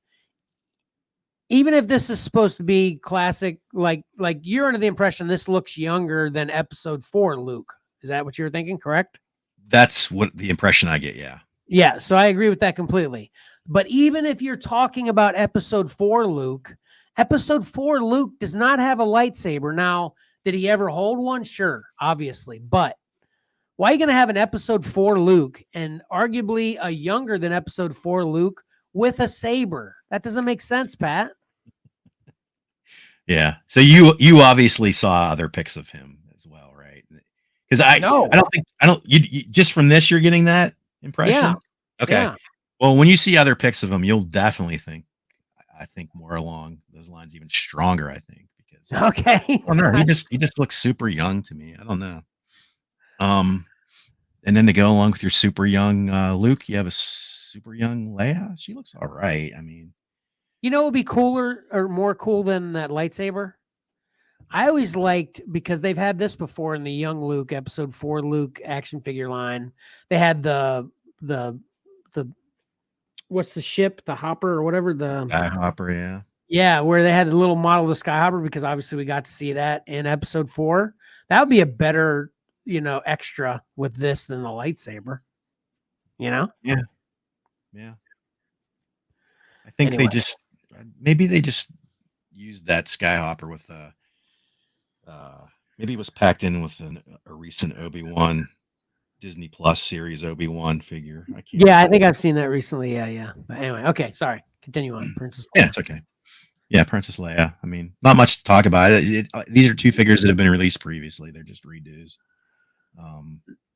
A: even if this is supposed to be classic, like you're under the impression this looks younger than episode 4 Luke. Is that what you're thinking? Correct?
B: That's what the impression I get. Yeah.
A: Yeah. So I agree with that completely. But even if you're talking about episode 4 Luke, episode 4 Luke does not have a lightsaber. Now, did he ever hold one? Sure, obviously. But why are you going to have an episode 4 Luke and arguably a younger than episode 4 Luke with a saber? That doesn't make sense, Pat.
B: Yeah. So you obviously saw other pics of him as well, right? Because I don't you just from this you're getting that impression.
A: Yeah.
B: Okay.
A: Yeah.
B: Well, when you see other pics of him, you'll definitely think, I think more along those lines, even stronger. I think because
A: okay.
B: Oh no, he just looks super young to me. I don't know. And then to go along with your super young Luke, you have a super young Leia. She looks all right. I mean,
A: you know, it would be cooler or more cool than that lightsaber. I always liked, because they've had this before in the young Luke episode 4 Luke action figure line. They had the what's the ship, the hopper or whatever, the
B: Sky Hopper, yeah.
A: Yeah, where they had the little model of the Skyhopper, because obviously we got to see that in episode 4. That would be a better, extra with this than the lightsaber.
B: Yeah. Yeah. I think they just used that Skyhopper with maybe it was packed in with a recent Obi-Wan Disney Plus series Obi-Wan figure. I can't
A: remember. I think I've seen that recently. Yeah. But anyway, okay, sorry. Continue on, Princess Leia.
B: Yeah, it's okay. Yeah, Princess Leia. I mean, not much to talk about. These are two figures that have been released previously. They're just redos.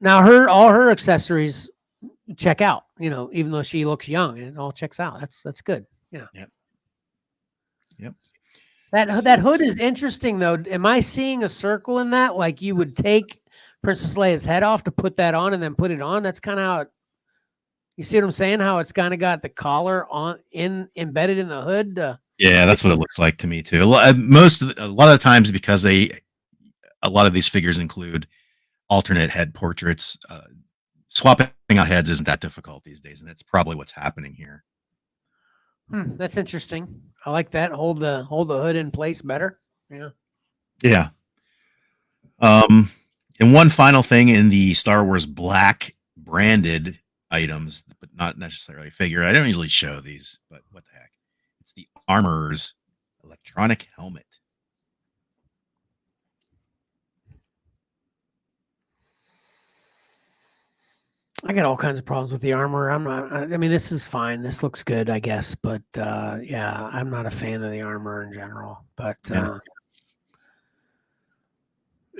A: Now all her accessories check out, even though she looks young, it all checks out. That's good. Yeah.
B: Yep.
A: That hood is interesting though. Am I seeing a circle in that? Like you would take Princess Leia's head off to put that on and then put it on? That's kind of how you see what I'm saying? How it's kind of got the collar embedded in the hood.
B: Yeah, that's what it looks like to me too. A lot of times, because a lot of these figures include alternate head portraits. Swapping out heads isn't that difficult these days, and that's probably what's happening here.
A: That's interesting. I like that. Hold the hood in place better. Yeah.
B: Yeah. And one final thing in the Star Wars Black branded items, but not necessarily figure. I don't usually show these, but what the heck? It's the Armor's electronic helmet.
A: I got all kinds of problems with the armor. I mean, this is fine. This looks good, I guess. But I'm not a fan of the armor in general. But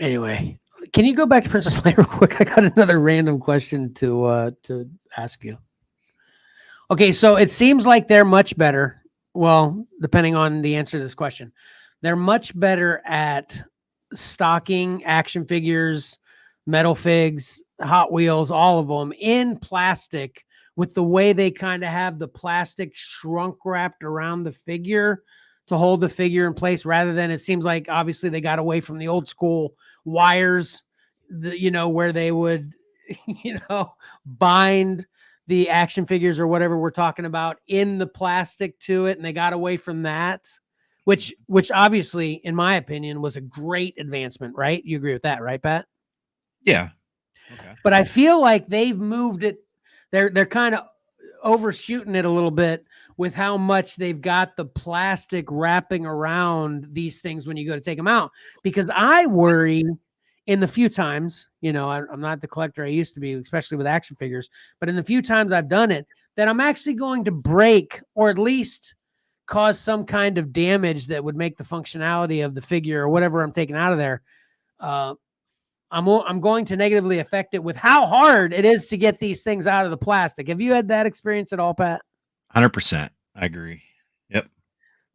A: anyway, can you go back to Princess Leia real quick? I got another random question to ask you. Okay, so it seems like they're much better. Well, depending on the answer to this question, they're much better at stocking action figures, metal figs, Hot Wheels, all of them in plastic, with the way they kind of have the plastic shrunk wrapped around the figure to hold the figure in place, rather than, it seems like obviously they got away from the old school wires, where they would, bind the action figures or whatever we're talking about in the plastic to it. And they got away from that, which obviously, in my opinion, was a great advancement, right? You agree with that, right, Pat?
B: Yeah. Okay.
A: But I feel like they've moved it. They're kind of overshooting it a little bit with how much they've got the plastic wrapping around these things when you go to take them out. Because I worry in the few times, I'm not the collector I used to be, especially with action figures, but in the few times I've done it, that I'm actually going to break or at least cause some kind of damage that would make the functionality of the figure or whatever I'm taking out of there. I'm going to negatively affect it with how hard it is to get these things out of the plastic. Have you had that experience at all, Pat?
B: 100%. I agree. Yep.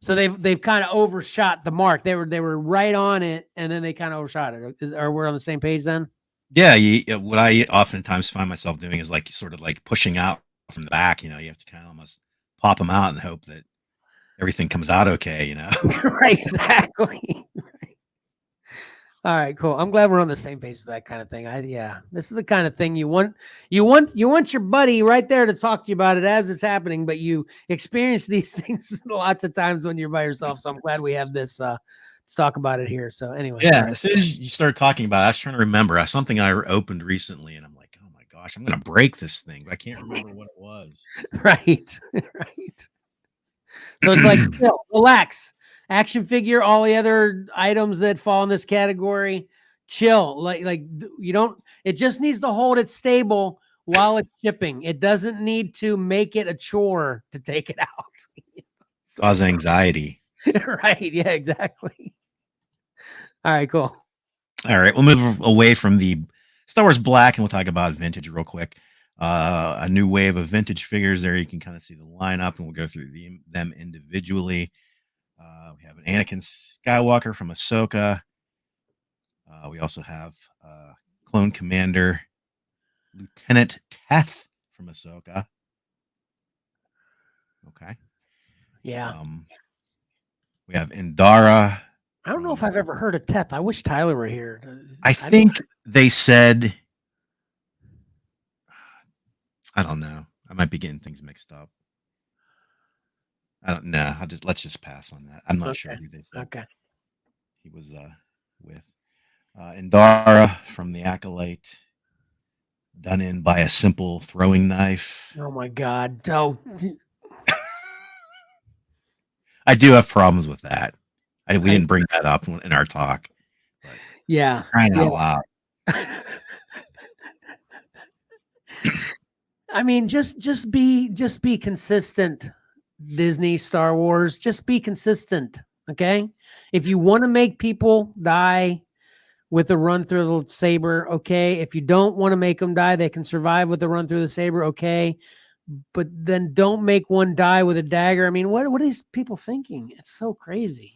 A: So they've kind of overshot the mark. They were right on it, and then they kind of overshot it. Are we on the same page then?
B: Yeah. What I oftentimes find myself doing is like sort of like pushing out from the back. You have to kind of almost pop them out and hope that everything comes out okay.
A: Right. Exactly. All right, cool. I'm glad we're on the same page with that kind of thing. This is the kind of thing you want your buddy right there to talk to you about it as it's happening, but you experience these things lots of times when you're by yourself. So I'm glad we have this to talk about it here. So anyway.
B: Yeah, as soon as you started talking about it, I was trying to remember something I opened recently, and I'm like, oh my gosh, I'm going to break this thing, but I can't remember what it was.
A: Right. Right. So it's like, relax. Action figure, all the other items that fall in this category, chill. Like you don't. It just needs to hold it stable while it's shipping. It doesn't need to make it a chore to take it out.
B: Cause anxiety.
A: Right. Yeah. Exactly. All right. Cool.
B: All right, we'll move away from the Star Wars Black, and we'll talk about vintage real quick. A new wave of vintage figures there. You can kind of see the lineup, and we'll go through them individually. We have an Anakin Skywalker from Ahsoka. We also have Clone Commander Lieutenant Teth from Ahsoka. Okay.
A: Yeah.
B: We have Indara.
A: I don't know if I've ever heard of Teth. I wish Tyler were here.
B: I think they said, I don't know. I might be getting things mixed up. I don't know. Let's just pass on that. I'm not sure who they said.
A: Okay.
B: He was with Indara from the Acolyte, done in by a simple throwing knife.
A: Oh my God! Oh.
B: I do have problems with that. We didn't bring that up in our talk. But
A: yeah.
B: Crying out loud.
A: I mean, just be consistent. Disney, Star Wars, just be consistent. Okay. If you want to make people die with a run through the saber, okay. If you don't want to make them die, they can survive with the run through the saber, okay. But then don't make one die with a dagger. I mean, what are these people thinking? It's so crazy.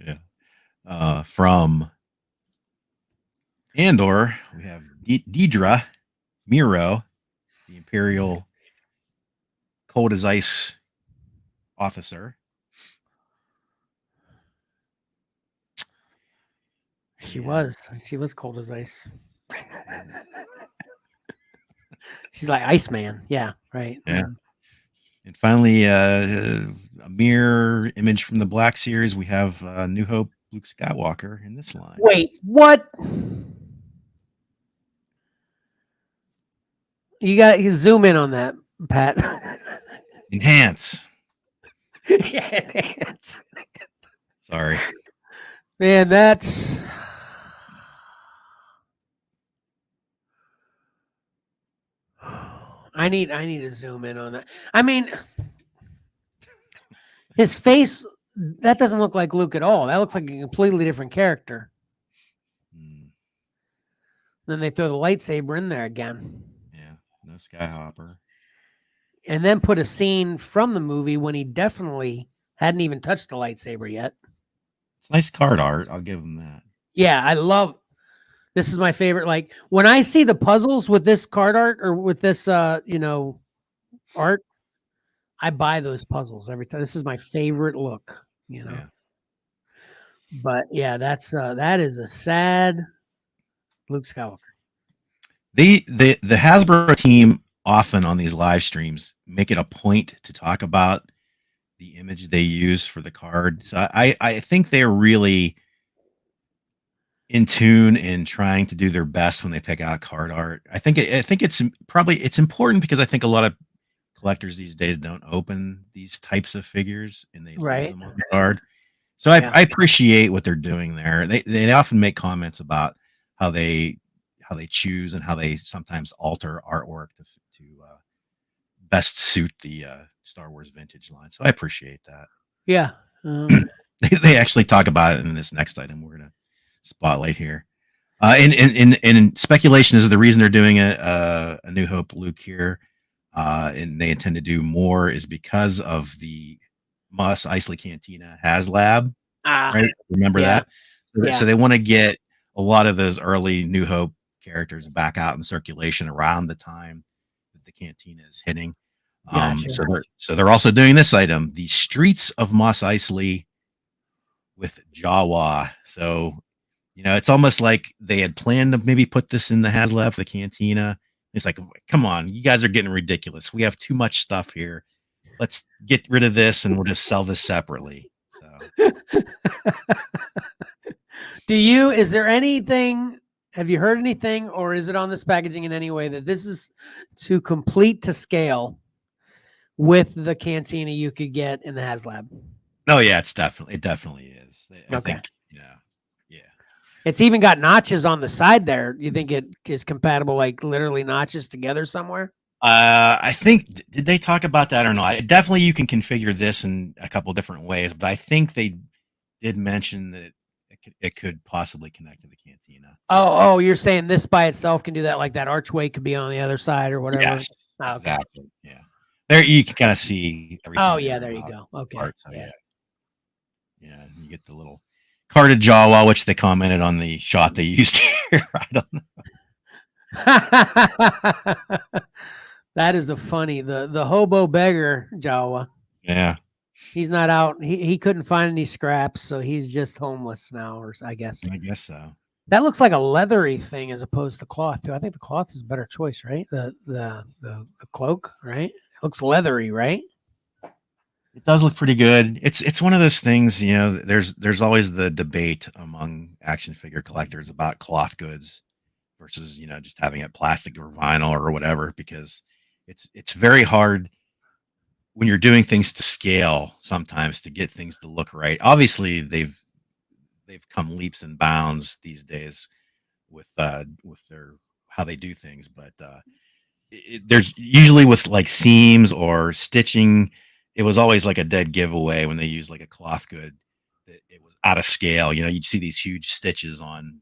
B: Yeah. From Andor, we have Deidre Miro, the Imperial cold as ice officer.
A: She was cold as ice. She's like Iceman. Yeah, right.
B: Yeah. And finally, a mirror image from the Black Series. We have New Hope Luke Skywalker in this line.
A: Wait, what? You zoom in on that, Pat.
B: Enhance.
A: Yeah, enhance.
B: Sorry.
A: Man, that's... I need to zoom in on that. I mean, his face, that doesn't look like Luke at all. That looks like a completely different character. Then they throw the lightsaber in there again.
B: Yeah, no Skyhopper.
A: And then put a scene from the movie when he definitely hadn't even touched the lightsaber yet.
B: It's nice card art. I'll give him that.
A: Yeah, I love. This is my favorite. Like when I see the puzzles with this card art or with this, art, I buy those puzzles every time. This is my favorite look, Yeah. But yeah, that is a sad Luke Skywalker.
B: The Hasbro team often on these live streams make it a point to talk about the the image they use for the card. So I think they're really in tune and trying to do their best when they pick out card art. I think it's important because I think a lot of collectors these days don't open these types of figures and they leave them on the card. So I appreciate what they're doing there. They often make comments about how they choose and how they sometimes alter artwork to best suit the Star Wars vintage line. So I appreciate that.
A: Yeah.
B: They actually talk about it in this next item we're gonna spotlight here. And speculation is the reason they're doing a New Hope Luke here, and they intend to do more is because of the Mos Eisley Cantina HasLab. Right? Remember that? So they want to get a lot of those early New Hope characters back out in circulation around the time that the Cantina is hitting.
A: Gotcha.
B: So they're also doing this item, the Streets of Mos Eisley with Jawa. So, it's almost like they had planned to maybe put this in the HasLab for the Cantina. It's like, come on, you guys are getting ridiculous. We have too much stuff here. Let's get rid of this and we'll just sell this separately. So
A: is there anything, have you heard anything, or is it on this packaging in any way that this is to complete to scale with the Cantina you could get in the HasLab?
B: Oh yeah, it definitely is. I think, yeah.
A: It's even got notches on the side there. You think it is compatible, like literally notches together somewhere?
B: I think, did they talk about that or not? Definitely you can configure this in a couple different ways, but I think they did mention that it could possibly connect to the Cantina.
A: Oh, you're saying this by itself can do that, like that archway could be on the other side or whatever?
B: Yes, exactly. Yeah. There you can kind of see everything.
A: Oh, yeah, there you go. Okay.
B: So, yeah, you get the little carded Jawa, which they commented on the shot they used here. I don't know.
A: That is the hobo beggar Jawa.
B: Yeah.
A: He's not out. He couldn't find any scraps, so he's just homeless now, or I guess.
B: I guess so.
A: That looks like a leathery thing as opposed to cloth too. I think the cloth is a better choice, right? The cloak, right? It looks leathery, right?
B: It does look pretty good. It's one of those things, there's always the debate among action figure collectors about cloth goods versus, just having it plastic or vinyl or whatever, because it's very hard when you're doing things to scale sometimes to get things to look right. Obviously, they've come leaps and bounds these days with their how they do things, but there's usually with like seams or stitching, it was always like a dead giveaway when they used like a cloth good that it was out of scale. You'd see these huge stitches on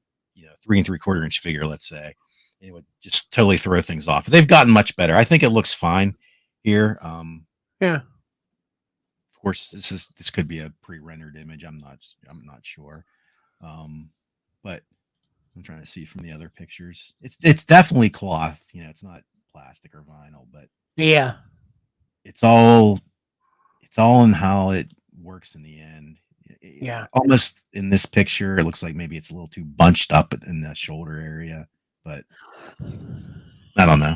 B: 3 3/4 inch figure, let's say, and it would just totally throw things off. They've gotten much better. I think it looks fine here.
A: Yeah.
B: Of course, this could be a pre-rendered image. I'm not sure. But I'm trying to see from the other pictures. It's definitely cloth. It's not plastic or vinyl, but
A: yeah,
B: it's all in how it works in the end.
A: Yeah.
B: Almost in this picture, it looks like maybe it's a little too bunched up in the shoulder area, but I don't know.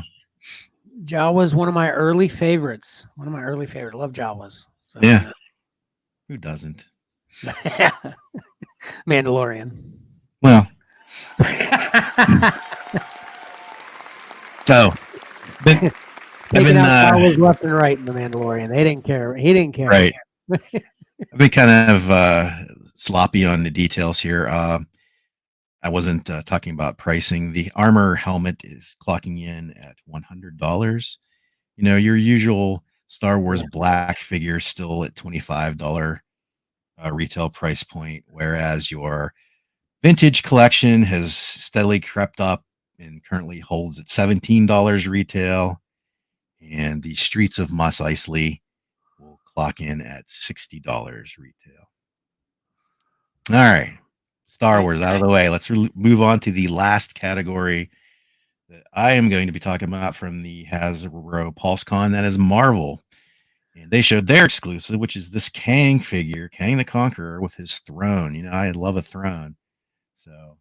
A: Jawa's one of my early favorites. I love Jawas. So.
B: Yeah. Who doesn't?
A: Mandalorian.
B: Well. So.
A: Taking out Jawas left and right in the Mandalorian. They didn't care. He didn't care.
B: Right. I've been kind of sloppy on the details here. I wasn't talking about pricing. The armor helmet is clocking in at $100. Your usual Star Wars black figure still at $25 retail price point, whereas your vintage collection has steadily crept up and currently holds at $17 retail. And the Streets of Mos Eisley will clock in at $60 retail. All right. Star Wars out of the way. Let's move on to the last category that I am going to be talking about from the Hasbro PulseCon. That is Marvel. And they showed their exclusive, which is this Kang figure, Kang the Conqueror, with his throne. I love a throne. So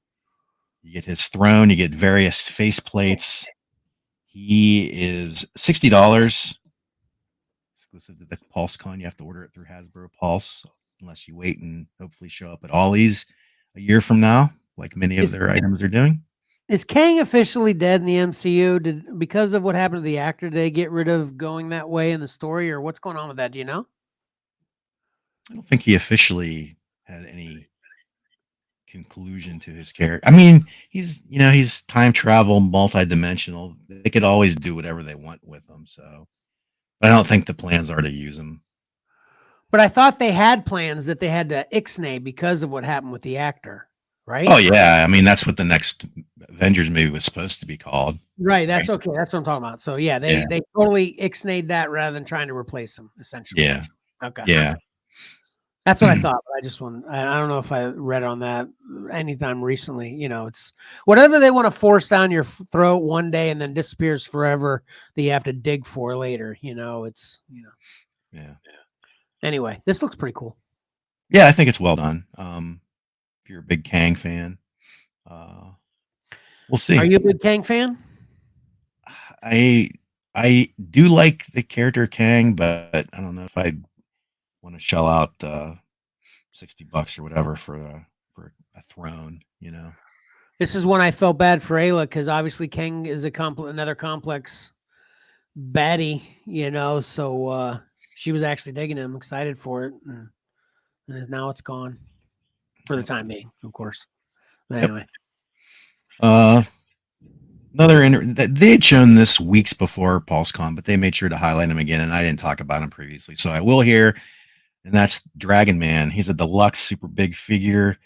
B: you get his throne, you get various face plates. He is $60 exclusive to the PulseCon. You have to order it through Hasbro Pulse unless you wait and hopefully show up at Ollie's a year from now. like many of their items are doing.
A: Is Kang officially dead in the MCU? Because of what happened to the actor, did they get rid of going that way in the story, or what's going on with that? Do you know?
B: I don't think he officially had any conclusion to his character. I mean, he's time travel, multi-dimensional. They could always do whatever they want with him. So, but I don't think the plans are to use him.
A: But I thought they had plans that they had to ixnay because of what happened with the actor, right?
B: Oh yeah, I mean that's what the next Avengers movie was supposed to be called.
A: Right. That's okay. That's what I'm talking about. So yeah, they totally ixnayed that rather than trying to replace him. Essentially.
B: Yeah.
A: Okay.
B: Yeah.
A: That's what I thought. But I just want. I don't know if I read on that anytime recently. It's whatever they want to force down your throat one day and then disappears forever that you have to dig for later. It's.
B: Yeah.
A: Anyway, this looks pretty cool.
B: Yeah, I think it's well done. If you're a big Kang fan, we'll see.
A: Are you a big Kang fan?
B: I do like the character Kang, but I don't know if I'd want to shell out $60 or whatever for a throne.
A: This is when I felt bad for Ayla because obviously Kang is another complex baddie. So she was actually digging him, excited for it, and now it's gone for the time being, of course. But anyway,
B: they had shown this weeks before PulseCon, but they made sure to highlight him again, and I didn't talk about him previously, so I will here. And that's Dragon Man. He's a deluxe, super big figure.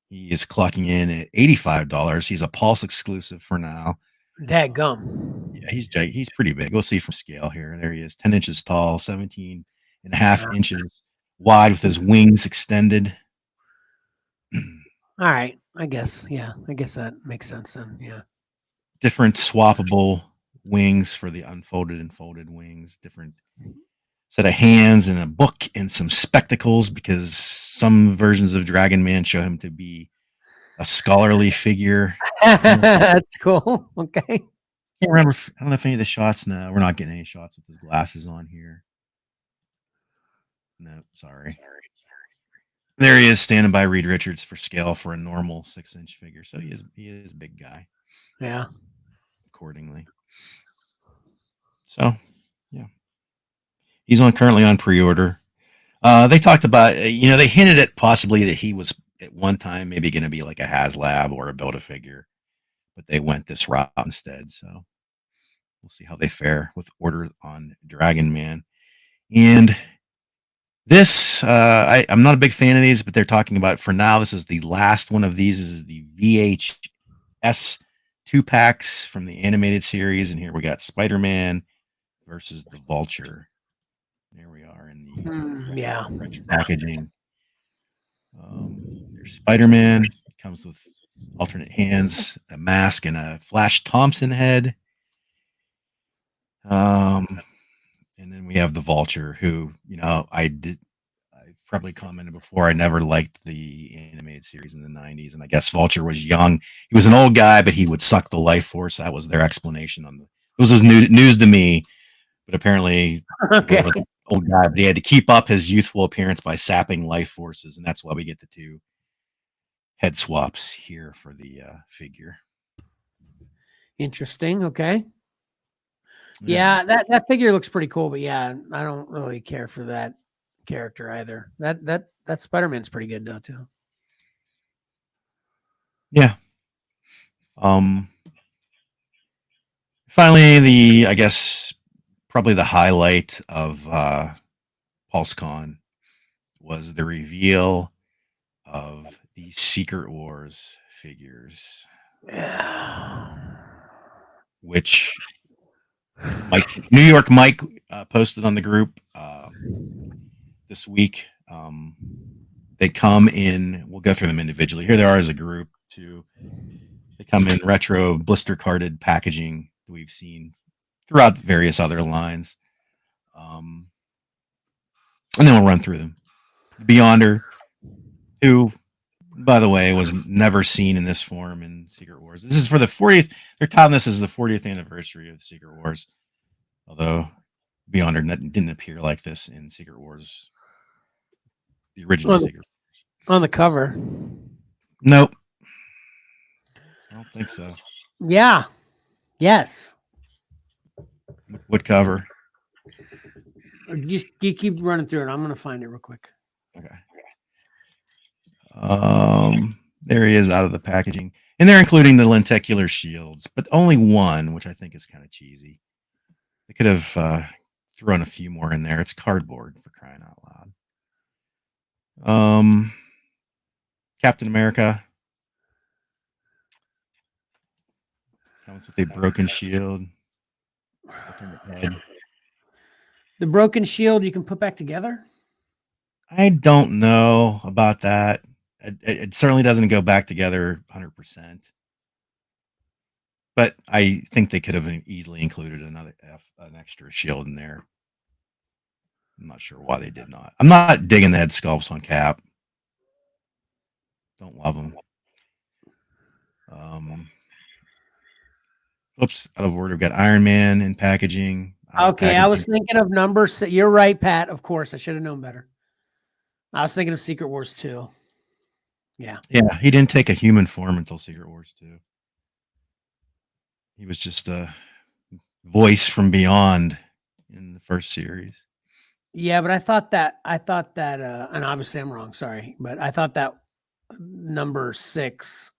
B: He is clocking in at $85. He's a Pulse exclusive for now.
A: Dadgum.
B: Yeah, he's pretty big. We'll see from scale here. There he is, 10 inches tall, 17.5 inches wide with his wings extended.
A: All right. I guess. Yeah. I guess that makes sense then. Yeah.
B: Different swappable wings for the unfolded and folded wings. Different set of hands and a book and some spectacles because some versions of Dragon Man show him to be a scholarly figure.
A: That's cool. Okay.
B: Can't remember. I don't know if any of the shots. No, we're not getting any shots with his glasses on here. No, sorry. There he is standing by Reed Richards for scale for a normal 6-inch figure. So he is a big guy.
A: Yeah.
B: Accordingly. So, yeah. He's currently on pre-order. They talked about, they hinted at possibly that he was at one time maybe going to be like a HasLab or a Build-A-Figure, but they went this route instead. So we'll see how they fare with order on Dragon Man. And this, I'm not a big fan of these, but they're talking about for now. This is the last one of these. This is the VHS 2-packs from the animated series, and here we got Spider-Man versus the Vulture. There we are in the retro packaging. There's Spider-Man. Comes with alternate hands, a mask, and a Flash Thompson head. And then we have the Vulture, who I've probably commented before. I never liked the animated series in the 90s, and I guess Vulture was young. He was an old guy, but he would suck the life force. That was their explanation on the. This was news to me, but apparently,
A: okay.
B: Old guy, but he had to keep up his youthful appearance by sapping life forces, and that's why we get the two head swaps here for the figure.
A: Interesting. Okay. Yeah, that figure looks pretty cool, but yeah, I don't really care for that character either. That Spider-Man's pretty good though too.
B: Yeah. Finally, I guess probably the highlight of PulseCon was the reveal of the Secret Wars figures.
A: Yeah.
B: Which New York Mike posted on the group this week. They come in, we'll go through them individually. Here they are as a group too. They come in retro blister carded packaging that we've seen throughout various other lines. And then we'll run through them. Beyonder, who, by the way, was never seen in this form in Secret Wars. This is for the 40th. They're touting this as the 40th anniversary of Secret Wars. Although Beyonder didn't appear like this in Secret Wars, the original Secret Wars.
A: On the cover.
B: Nope. I don't think so.
A: Yeah. Yes.
B: What cover?
A: You keep running through it. I'm gonna find it real quick.
B: Okay. There he is out of the packaging, and they're including the lenticular shields, but only one, which I think is kind of cheesy. They could have thrown a few more in there. It's cardboard, for crying out loud. Captain America comes with a broken shield, alternate head.
A: The broken shield you can put back together?
B: I don't know about that. It certainly doesn't go back together 100%. But I think they could have easily included an extra shield in there. I'm not sure why they did not. I'm not digging the head sculpts on Cap. Don't love them. Oops, out of order. We've got Iron Man in packaging.
A: Okay, I was thinking of numbers. You're right, Pat. Of course, I should have known better. I was thinking of Secret Wars 2. Yeah.
B: Yeah, he didn't take a human form until Secret Wars 2. He was just a voice from beyond in the first series.
A: Yeah, but I thought that, and obviously I'm wrong, sorry, but I thought that number 6.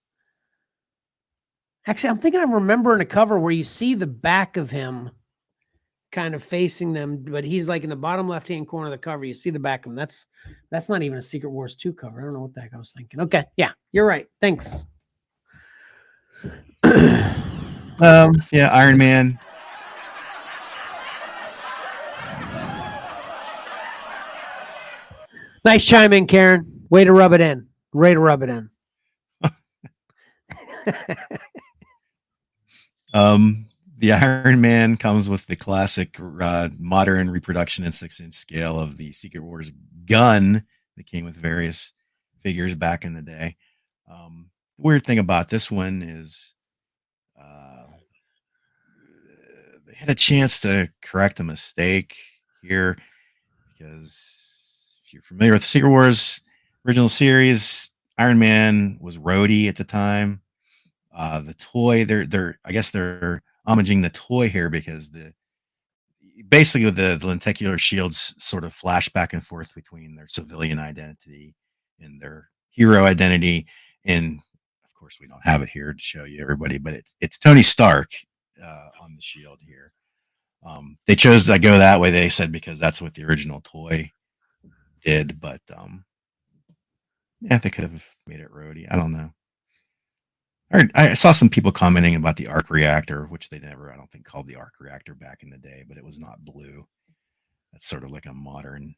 A: Actually, I'm thinking I'm remembering a cover where you see the back of him kind of facing them, but he's like in the bottom left-hand corner of the cover. You see the back of him. That's not even a Secret Wars 2 cover. I don't know what the heck I was thinking. Okay, yeah, you're right. Thanks.
B: Yeah, Iron Man.
A: Nice chime in, Karen. Way to rub it in. Way to rub it in.
B: The Iron Man comes with the classic modern reproduction in 6-inch scale of the Secret Wars gun that came with various figures back in the day. The weird thing about this one is they had a chance to correct a mistake here, because if you're familiar with the Secret Wars original series, Iron Man was Rhodey at the time. The toy, I guess they're homaging the toy here because basically with the lenticular shields sort of flash back and forth between their civilian identity and their hero identity. And of course, we don't have it here to show you everybody, but it's Tony Stark on the shield here. They chose to go that way, they said, because that's what the original toy did. But yeah, they could have made it Rhodey. I don't know. I saw some people commenting about the arc reactor, which they never, I don't think, called the arc reactor back in the day, but it was not blue. That's sort of like a modern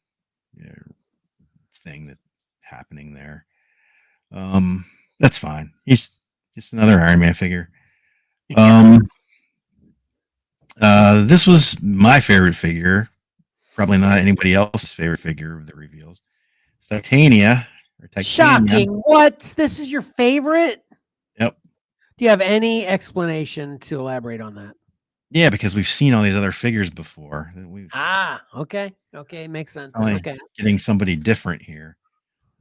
B: thing that's happening there. That's fine. He's just another Iron Man figure. This was my favorite figure. Probably not anybody else's favorite figure of the reveals. It's Titania.
A: Shocking. What? This is your favorite?
B: Yep.
A: Do you have any explanation to elaborate on that?
B: Yeah, because we've seen all these other figures before.
A: Okay. Okay, makes sense. Okay.
B: Getting somebody different here.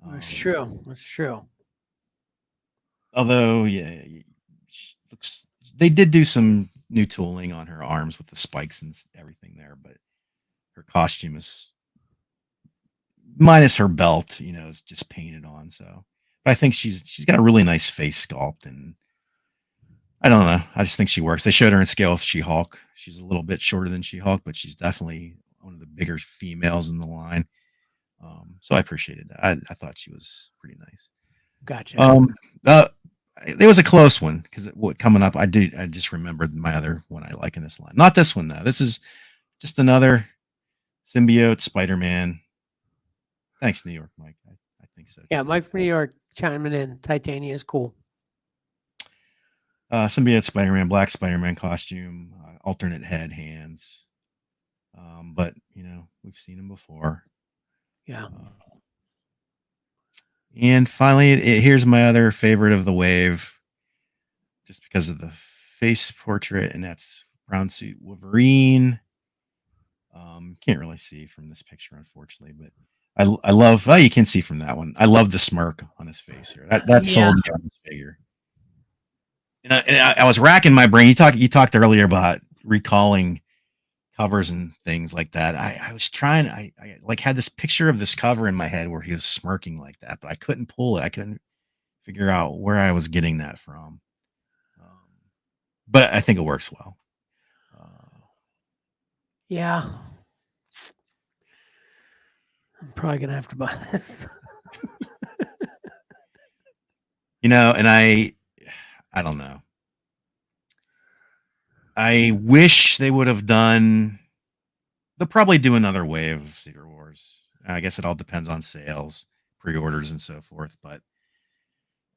A: That's true. That's true.
B: Although, yeah, they did do some new tooling on her arms with the spikes and everything there, but her costume is, minus her belt, is just painted on. So, but I think she's got a really nice face sculpt, and I don't know. I just think she works. They showed her in scale with She-Hulk. She's a little bit shorter than She-Hulk, but she's definitely one of the bigger females in the line. So I appreciated that. I thought she was pretty nice.
A: Gotcha.
B: It was a close one because coming up, I just remembered my other one I like in this line. Not this one though. This is just another symbiote Spider-Man. Thanks, New York, Mike. I think so.
A: Yeah, Mike from New York chiming in. Titania is cool.
B: Symbiote Spider-Man, black Spider-Man costume, alternate head, hands. But we've seen him before.
A: Yeah.
B: And finally, here's my other favorite of the wave, just because of the face portrait, and that's brown suit Wolverine. Can't really see from this picture, unfortunately, but I love. Oh, you can see from that one. I love the smirk on his face here. That sold me on this figure. I was racking my brain. You talked earlier about recalling covers and things like that. I was trying. I like had this picture of this cover in my head where he was smirking like that, but I couldn't pull it. I couldn't figure out where I was getting that from. But I think it works well.
A: Yeah. I'm probably going to have to buy this.
B: And I don't know. I wish they would have done. They'll probably do another wave of Secret Wars. I guess it all depends on sales, pre-orders, and so forth. But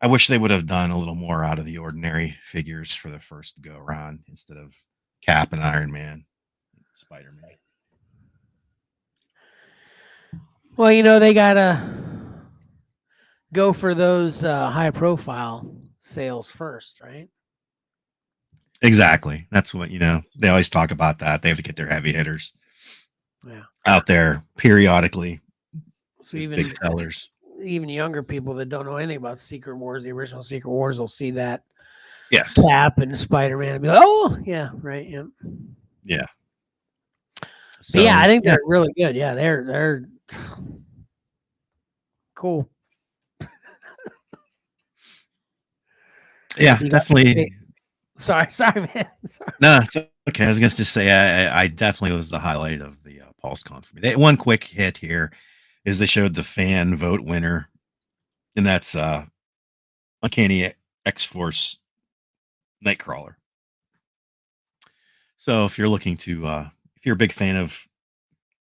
B: I wish they would have done a little more out of the ordinary figures for the first go around instead of Cap and Iron Man, Spider-Man.
A: Well, they gotta go for those high-profile sales first, right?
B: Exactly. That's what they always talk about. That they have to get their heavy hitters out there periodically.
A: So even
B: big sellers,
A: even younger people that don't know anything about Secret Wars, the original Secret Wars, will see that Cap and Spider-Man and be like, "Oh, yeah, right, yeah,
B: yeah."
A: So, but yeah, I think they're really good. Yeah, they're cool.
B: Yeah, definitely.
A: Sorry, man. Sorry.
B: No, it's okay. I was going to just say I definitely was the highlight of the PulseCon for me. One quick hit here is they showed the fan vote winner, and that's Uncanny X-Force Nightcrawler. So if you're looking to, if you're a big fan of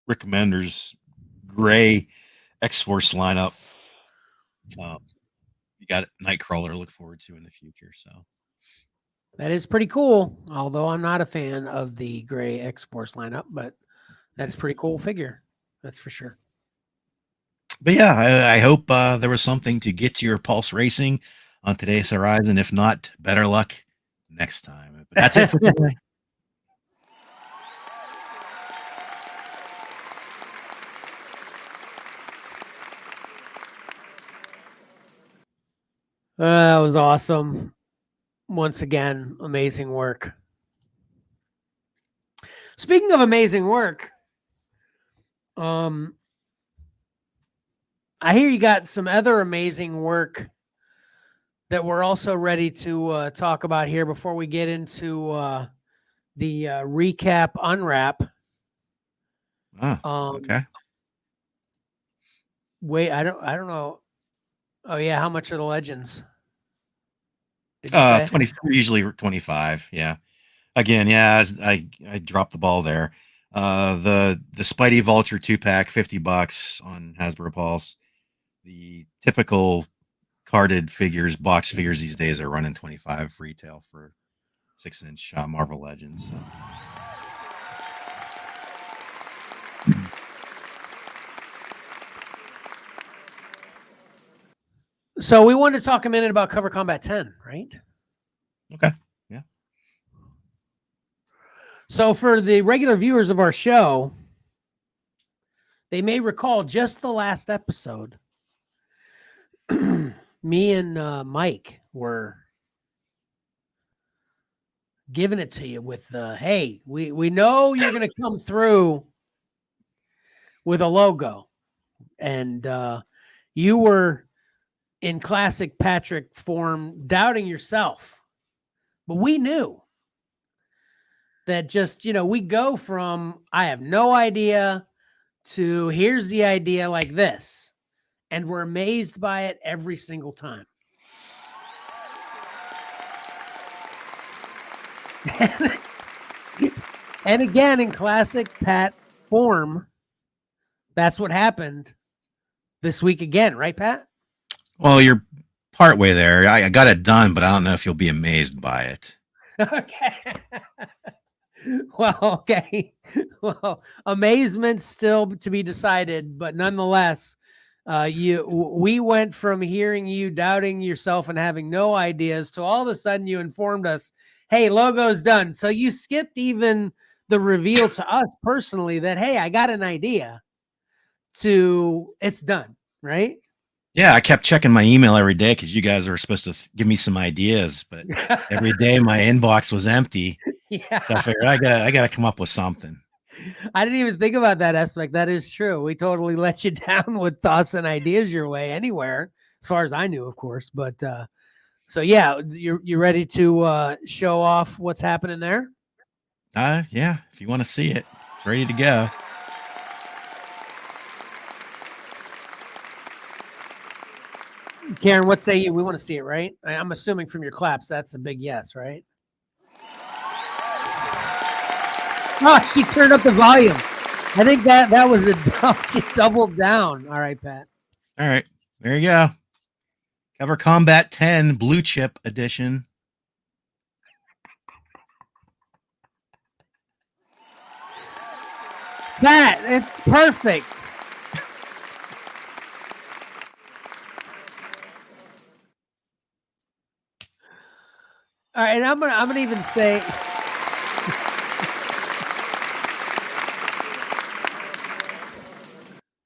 B: Rick Mender's gray X-Force lineup, you got Nightcrawler to look forward to in the future. So
A: that is pretty cool. Although I'm not a fan of the gray X-Force lineup, but that's a pretty cool figure. That's for sure.
B: But yeah, I hope there was something to get your pulse racing on today's Horizon. If not, better luck next time. But that's it for today.
A: That was awesome. Once again, amazing work. Speaking of amazing work, I hear you got some other amazing work that we're also ready to talk about here before we get into the recap unwrap.
B: Okay.
A: Wait, I don't know. Oh yeah, how much are the legends?
B: 20, usually 25. Yeah. Again, yeah, I dropped the ball there. The Spidey Vulture 2-pack, $50 on Hasbro Pulse. The typical carded figures, box figures these days are running 25 retail for 6-inch Marvel Legends. So.
A: So we wanted to talk a minute about Cover Combat 10, right?
B: Okay. Yeah.
A: So for the regular viewers of our show, they may recall just the last episode, me and Mike were giving it to you with hey, we know you're going to come through with a logo. And you were in classic Patrick form, doubting yourself. But we knew that just, we go from, I have no idea, to here's the idea like this. And we're amazed by it every single time. And again, in classic Pat form, that's what happened this week again, right, Pat?
B: Well, you're partway there. I got it done, but I don't know if you'll be amazed by it.
A: Okay. Well, okay. Well, amazement still to be decided, but nonetheless, we went from hearing you doubting yourself and having no ideas to all of a sudden you informed us, hey, logo's done. So you skipped even the reveal to us personally that, hey, I got an idea, to it's done, right?
B: Yeah, I kept checking my email every day because you guys were supposed to give me some ideas, but every day my inbox was empty.
A: Yeah.
B: So I figured I gotta come up with something.
A: I didn't even think about that aspect. That is true. We totally let you down with thoughts and ideas your way anywhere, as far as I knew, of course. But so yeah, you ready to show off what's happening there?
B: Yeah, if you want to see it, it's ready to go.
A: Karen, what say you? We want to see it, right? I'm assuming from your claps, that's a big yes, right? Oh, she turned up the volume. I think that was she doubled down. All right, Pat.
B: All right, there you go. Cover Combat 10 Blue Chip Edition.
A: Pat, it's perfect. All right, and I'm gonna even say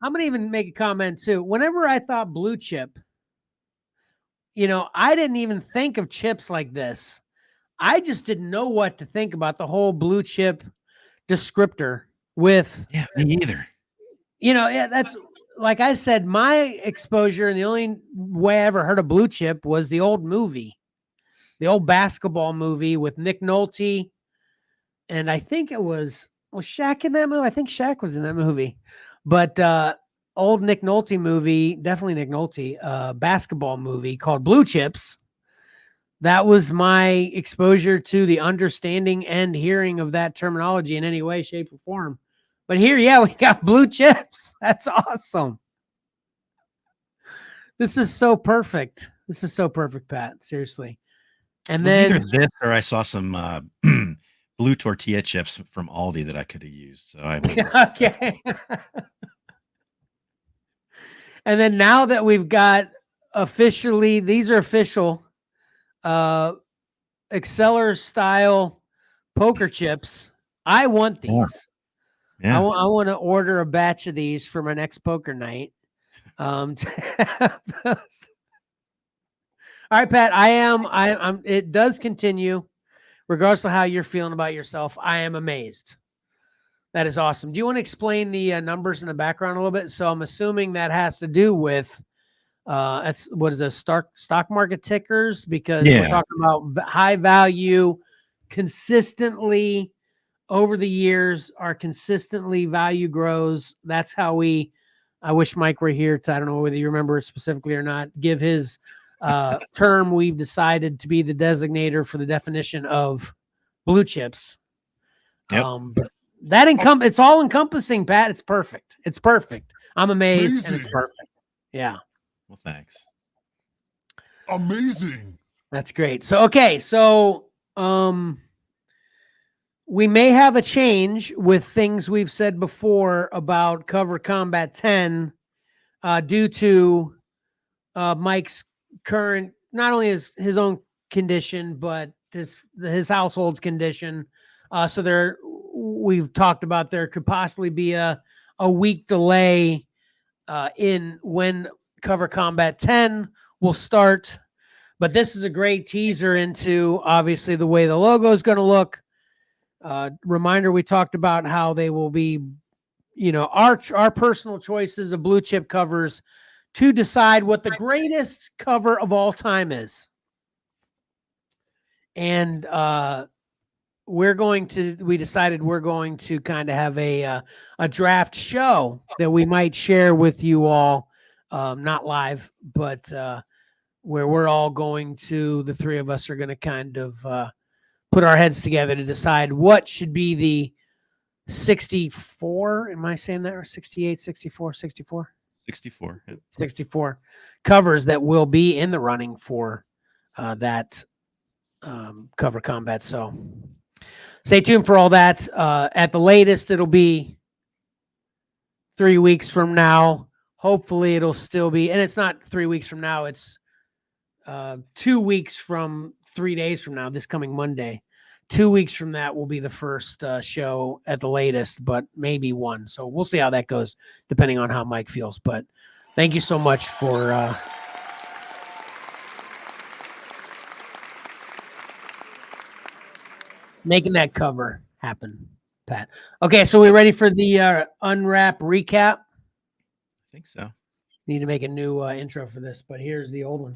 A: I'm gonna even make a comment too. Whenever I thought blue chip, I didn't even think of chips like this. I just didn't know what to think about the whole blue chip descriptor with.
B: Yeah, me either.
A: Yeah, that's like I said, my exposure and the only way I ever heard of blue chip was the old movie, the old basketball movie with Nick Nolte. And I think it was Shaq in that movie? I think Shaq was in that movie. But old Nick Nolte movie, definitely Nick Nolte, basketball movie called Blue Chips. That was my exposure to the understanding and hearing of that terminology in any way, shape, or form. But here, yeah, we got blue chips. That's awesome. This is so perfect. This is so perfect, Pat. Seriously. And then
B: either this or I saw some blue tortilla chips from Aldi that I could have used. So I
A: okay. And then now that we've got officially, these are official Xcellar style poker chips. I want these.
B: Yeah.
A: I want to order a batch of these for my next poker night. All right, Pat. I'm. It does continue, regardless of how you're feeling about yourself. I am amazed. That is awesome. Do you want to explain the numbers in the background a little bit? So I'm assuming that has to do with that's what is a stock market tickers, because we're talking about high value, consistently over the years, our consistently value grows. That's how I wish Mike were here to, I don't know whether you remember it specifically or not, give his term we've decided to be the designator for the definition of blue chips.
B: Yep.
A: But that it's all encompassing, Pat. It's perfect. It's perfect. I'm amazed. And it's perfect. Yeah.
B: Well, thanks.
C: Amazing.
A: That's great. So, okay. So, we may have a change with things we've said before about Cover Combat 10 due to Mike's current, not only his own condition, but his household's condition. So we've talked about there could possibly be a week delay in when Cover Combat 10 will start. But this is a great teaser into obviously the way the logo is going to look. Reminder, we talked about how they will be, our personal choices of blue chip covers to decide what the greatest cover of all time is. And we decided we're going to kind of have a draft show that we might share with you all, not live, but where we're all the three of us are going to kind of put our heads together to decide what should be the 64. Am I saying that? Or 68, 64, 64?
B: 64. Yeah.
A: 64 covers that will be in the running for that Cover Combat. So stay tuned for all that. At the latest, it'll be 3 weeks from now. Hopefully it'll still be, and it's not 3 weeks from now. It's 2 weeks from 3 days from now, this coming Monday. 2 weeks from that will be the first show at the latest, but maybe one. So we'll see how that goes, depending on how Mike feels. But Thank you so much for making that cover happen, Pat. Okay, so we're ready for the unwrap recap.
B: I think so.
A: Need to make a new intro for this, but here's the old one.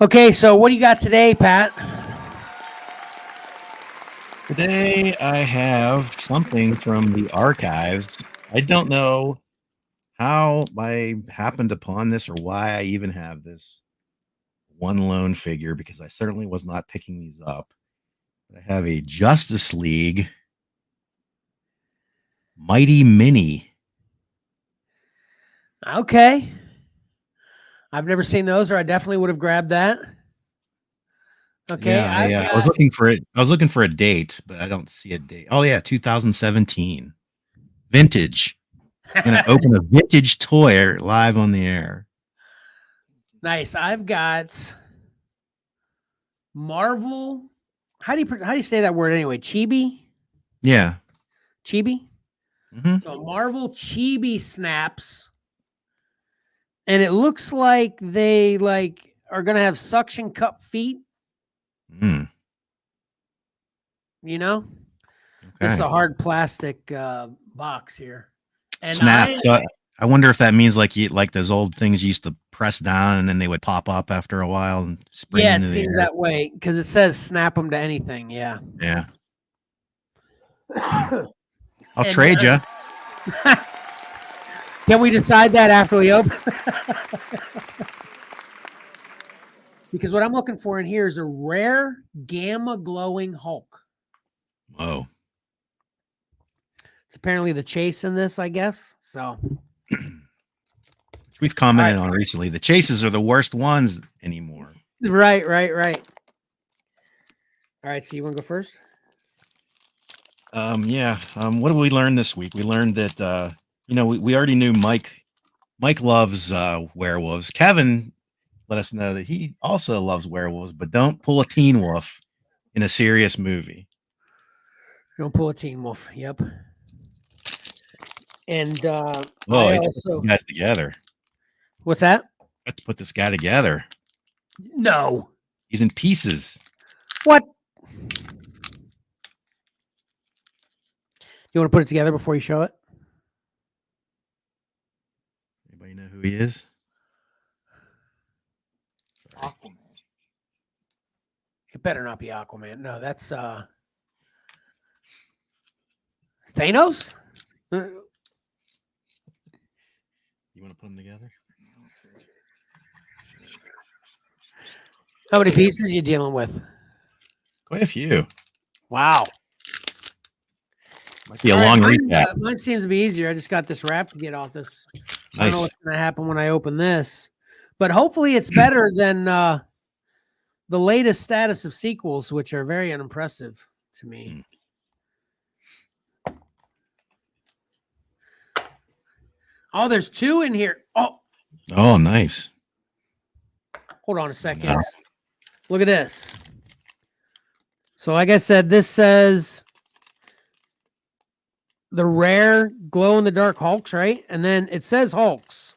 A: Okay, so what do you got today, Pat?
B: Today I have something from the archives. I don't know how I happened upon this or why I even have this one lone figure, because I certainly was not picking these up. But I have a Justice League Mighty Mini.
A: Okay. I've never seen those, or I definitely would have grabbed that. Okay.
B: Yeah, I was looking for it. I was looking for a date, but I don't see a date. Oh yeah, 2017. Vintage. I'm gonna open a vintage toy live on the air.
A: Nice. I've got Marvel. How do you say that word anyway? Chibi?
B: Yeah.
A: Chibi?
B: Mm-hmm.
A: So Marvel Chibi snaps. And it looks like they are gonna have suction cup feet.
B: Mm.
A: You know?
B: Okay.
A: This is a hard plastic box here. And
B: Snap. So I wonder if that means like those old things you used to press down and then they would pop up after a while and spring into the air.
A: Yeah, it seems that way because it says snap them to anything. Yeah.
B: Yeah. I'll trade you.
A: Can we decide that after we open? Because what I'm looking for in here is a rare gamma glowing Hulk.
B: Whoa.
A: It's apparently the chase in this, I guess. So
B: we've commented on recently. The chases are the worst ones anymore.
A: Right. All right, so you want to go first?
B: Yeah. What did we learn this week? We learned that we already knew Mike loves werewolves. Kevin let us know that he also loves werewolves, but don't pull a Teen Wolf in a serious movie.
A: Don't pull a Teen Wolf. Yep. And
B: I also put you guys together.
A: What's that?
B: I have to put this guy together.
A: No.
B: He's in pieces.
A: What? You want to put it together before you show it?
B: Anybody know who he is?
A: Aquaman. It better not be Aquaman. No, that's Thanos?
B: You want to put them together?
A: How many pieces are you dealing with?
B: Quite a few.
A: Wow.
B: Might be a long recap.
A: Mine seems to be easier. I just got this wrap to get off this.
B: Nice.
A: I don't know what's going to happen when I open this. But hopefully it's better than the latest status of sequels, which are very unimpressive to me. Oh, there's two in here. Oh,
B: nice.
A: Hold on a second. No. Look at this. So like I said, this says the rare glow-in-the-dark Hulks, right? And then it says Hulks.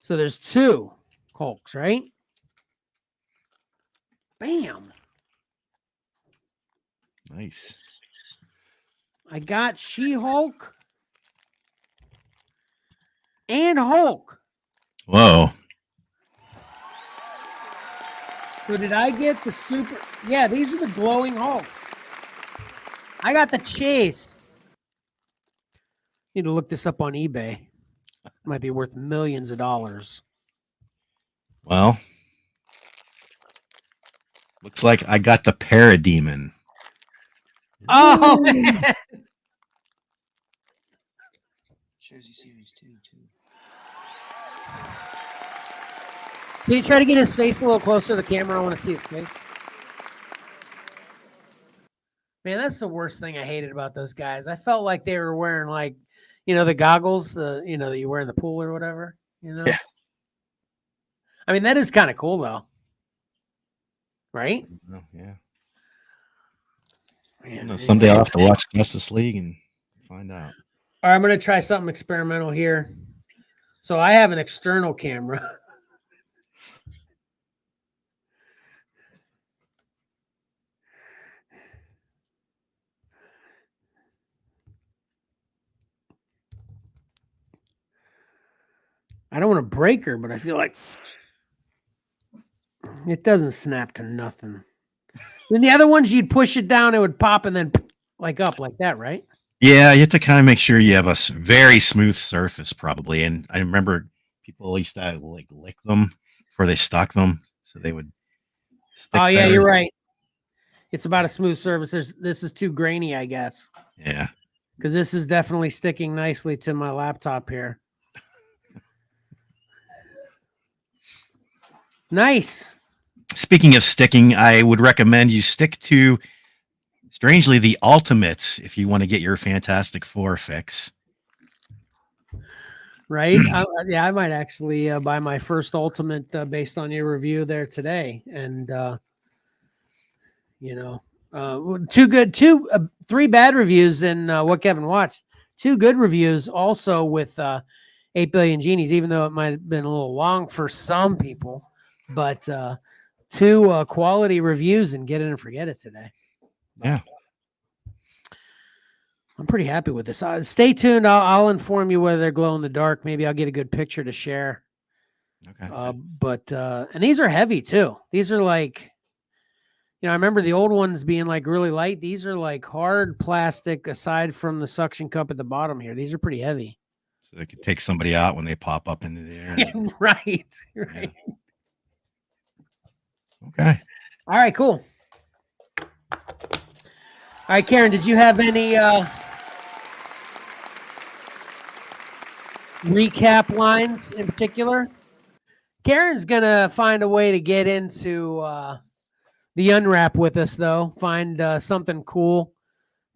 A: So there's two Hulks, right? Bam.
B: Nice.
A: I got She-Hulk and Hulk.
B: Whoa.
A: So did I get the super? Yeah, these are the glowing Hulks. I got the chase. Need to look this up on eBay. Might be worth millions of dollars.
B: Well, looks like I got the Parademon.
A: Oh, man.
C: Shows you series 2 too.
A: Can you try to get his face a little closer to the camera? I want to see his face. Man, that's the worst thing I hated about those guys. I felt like they were wearing like, the goggles, that you wear in the pool or whatever,
B: Yeah.
A: I mean, that is kind of cool though. Right?
B: Yeah.
A: Man,
B: someday I'll have to watch Justice League and find out.
A: All right, I'm going to try something experimental here. So I have an external camera. I don't want to break her, but I feel like it doesn't snap to nothing. Then the other ones, you'd push it down, it would pop and then like up like that, right?
B: Yeah, you have to kind of make sure you have a very smooth surface, probably. And I remember people used to like lick them before they stuck them, so they would stick.
A: Oh yeah,
B: better.
A: you're right. It's about a smooth surface. This is too grainy, I guess.
B: Yeah,
A: because this is definitely sticking nicely to my laptop here. Nice.
B: Speaking of sticking, I would recommend you stick to, strangely, the Ultimates if you want to get your Fantastic Four fix.
A: Right? Yeah, I might actually buy my first Ultimate based on your review there today. And, three bad reviews in what Kevin watched. 2 good reviews also with 8 Billion Genies, even though it might have been a little long for some people. But 2 quality reviews and get it and forget it today.
B: Yeah.
A: I'm pretty happy with this. Stay tuned. I'll inform you whether they're glow in the dark. Maybe I'll get a good picture to share.
B: Okay.
A: And these are heavy too. These are like, I remember the old ones being like really light. These are like hard plastic aside from the suction cup at the bottom here. These are pretty heavy.
B: So they could take somebody out when they pop up into the air.
A: Yeah, right.
B: Yeah. Okay.
A: All right, cool. All right, Karen, did you have any recap lines in particular? Karen's going to find a way to get into the unwrap with us, though. Find something cool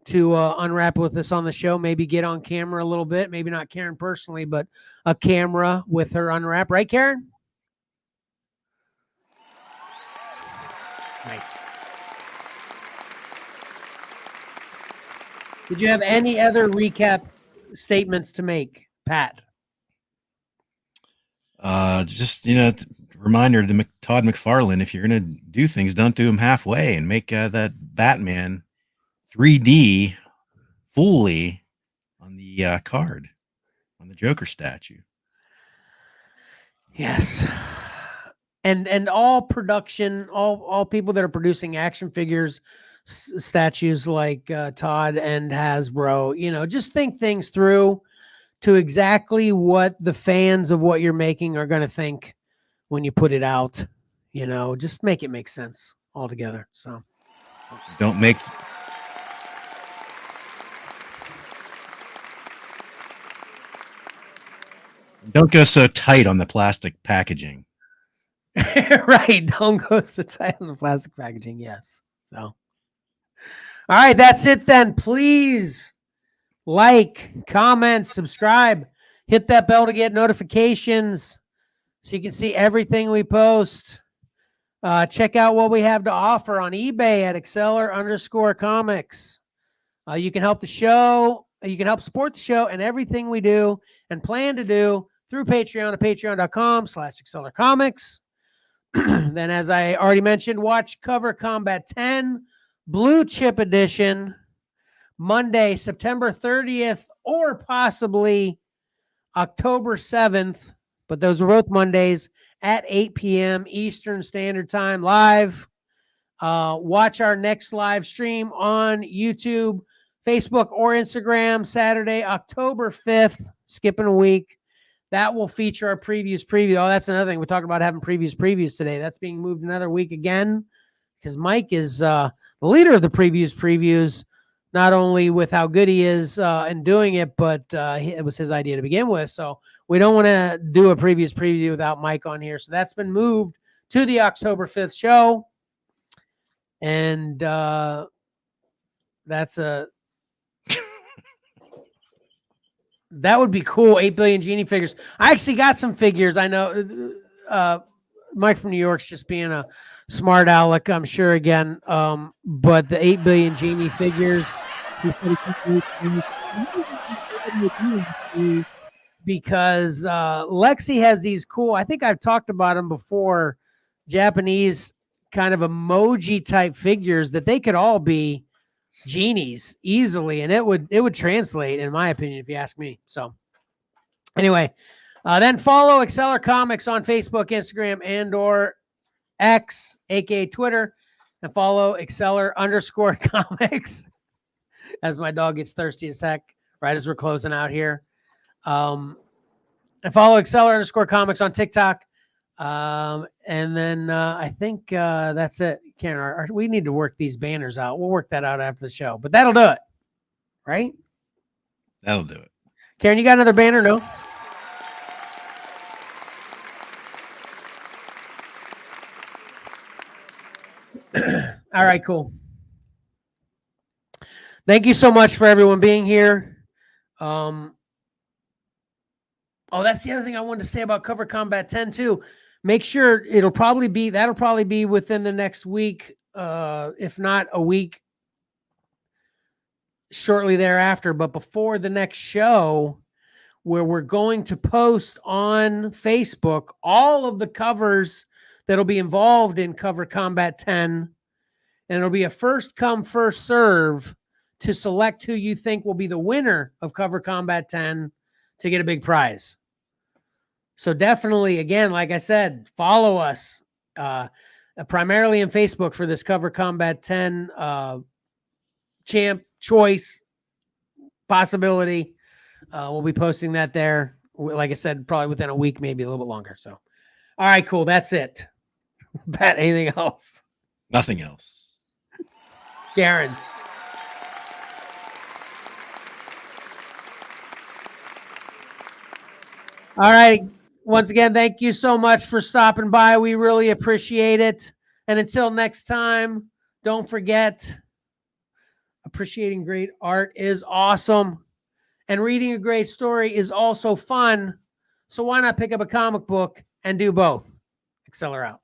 A: to unwrap with us on the show. Maybe get on camera a little bit. Maybe not Karen personally, but a camera with her unwrap. Right, Karen? Nice. Did you have any other recap statements to make, Pat?
B: Just, reminder to Todd McFarlane, if you're going to do things, don't do them halfway, and make that Batman 3D fully on the card, on the Joker statue.
A: Yes. And all production, all people that are producing action figures, statues like Todd and Hasbro, just think things through to exactly what the fans of what you're making are going to think when you put it out. Just make it make sense altogether. So
B: Don't go so tight on the plastic packaging.
A: Right. Don't go so tight on the plastic packaging. Yes. So, all right. That's it then. Please like, comment, subscribe, hit that bell to get notifications so you can see everything we post. Check out what we have to offer on eBay at Xcellar_comics. You can help the show. You can help support the show and everything we do and plan to do through Patreon at patreon.com/XcellarComics. Then, as I already mentioned, watch Cover Combat 10 Blue Chip Edition Monday, September 30th, or possibly October 7th. But those are both Mondays at 8 p.m. Eastern Standard Time live. Watch our next live stream on YouTube, Facebook, or Instagram Saturday, October 5th, skipping a week. That will feature our previews preview. Oh, that's another thing. We talked about having previews today. That's being moved another week again because Mike is the leader of the previews. not only with how good he is in doing it, but it was his idea to begin with. So we don't want to do a previous preview without Mike on here. So that's been moved to the October 5th show. And that's a... That would be cool. 8 billion Genie figures. I actually got some figures. I know Mike from New York's just being a smart aleck, I'm sure, again. But the 8 billion Genie figures, because Lexi has these cool, I think I've talked about them before, Japanese kind of emoji type figures that they could all be genies easily, and it would translate, in my opinion, if you ask me. So anyway, then follow Xcellar Comics on Facebook, Instagram, and or X, aka Twitter, and follow Xcellar_comics as my dog gets thirsty as heck right as we're closing out here. And follow Xcellar_comics on TikTok. And then I think that's it. Karen, we need to work these banners out. We'll work that out after the show, but that'll do it, right?
B: That'll do it.
A: Karen, you got another banner? No? All right, cool. Thank you so much for everyone being here. Oh, that's the other thing I wanted to say about Cover Combat 10 too. Make sure that'll probably be within the next week, if not a week shortly thereafter, but before the next show, where we're going to post on Facebook all of the covers that'll be involved in Cover Combat 10. And it'll be a first come, first serve to select who you think will be the winner of Cover Combat 10 to get a big prize. So definitely, again, like I said, follow us primarily in Facebook for this Cover Combat 10 champ choice possibility. We'll be posting that there. Like I said, probably within a week, maybe a little bit longer. So, all right, cool. That's it. Pat, anything else?
B: Nothing else.
A: Karen. All right. Once again, thank you so much for stopping by. We really appreciate it. And until next time, don't forget, appreciating great art is awesome. And reading a great story is also fun. So why not pick up a comic book and do both? Xcellar out.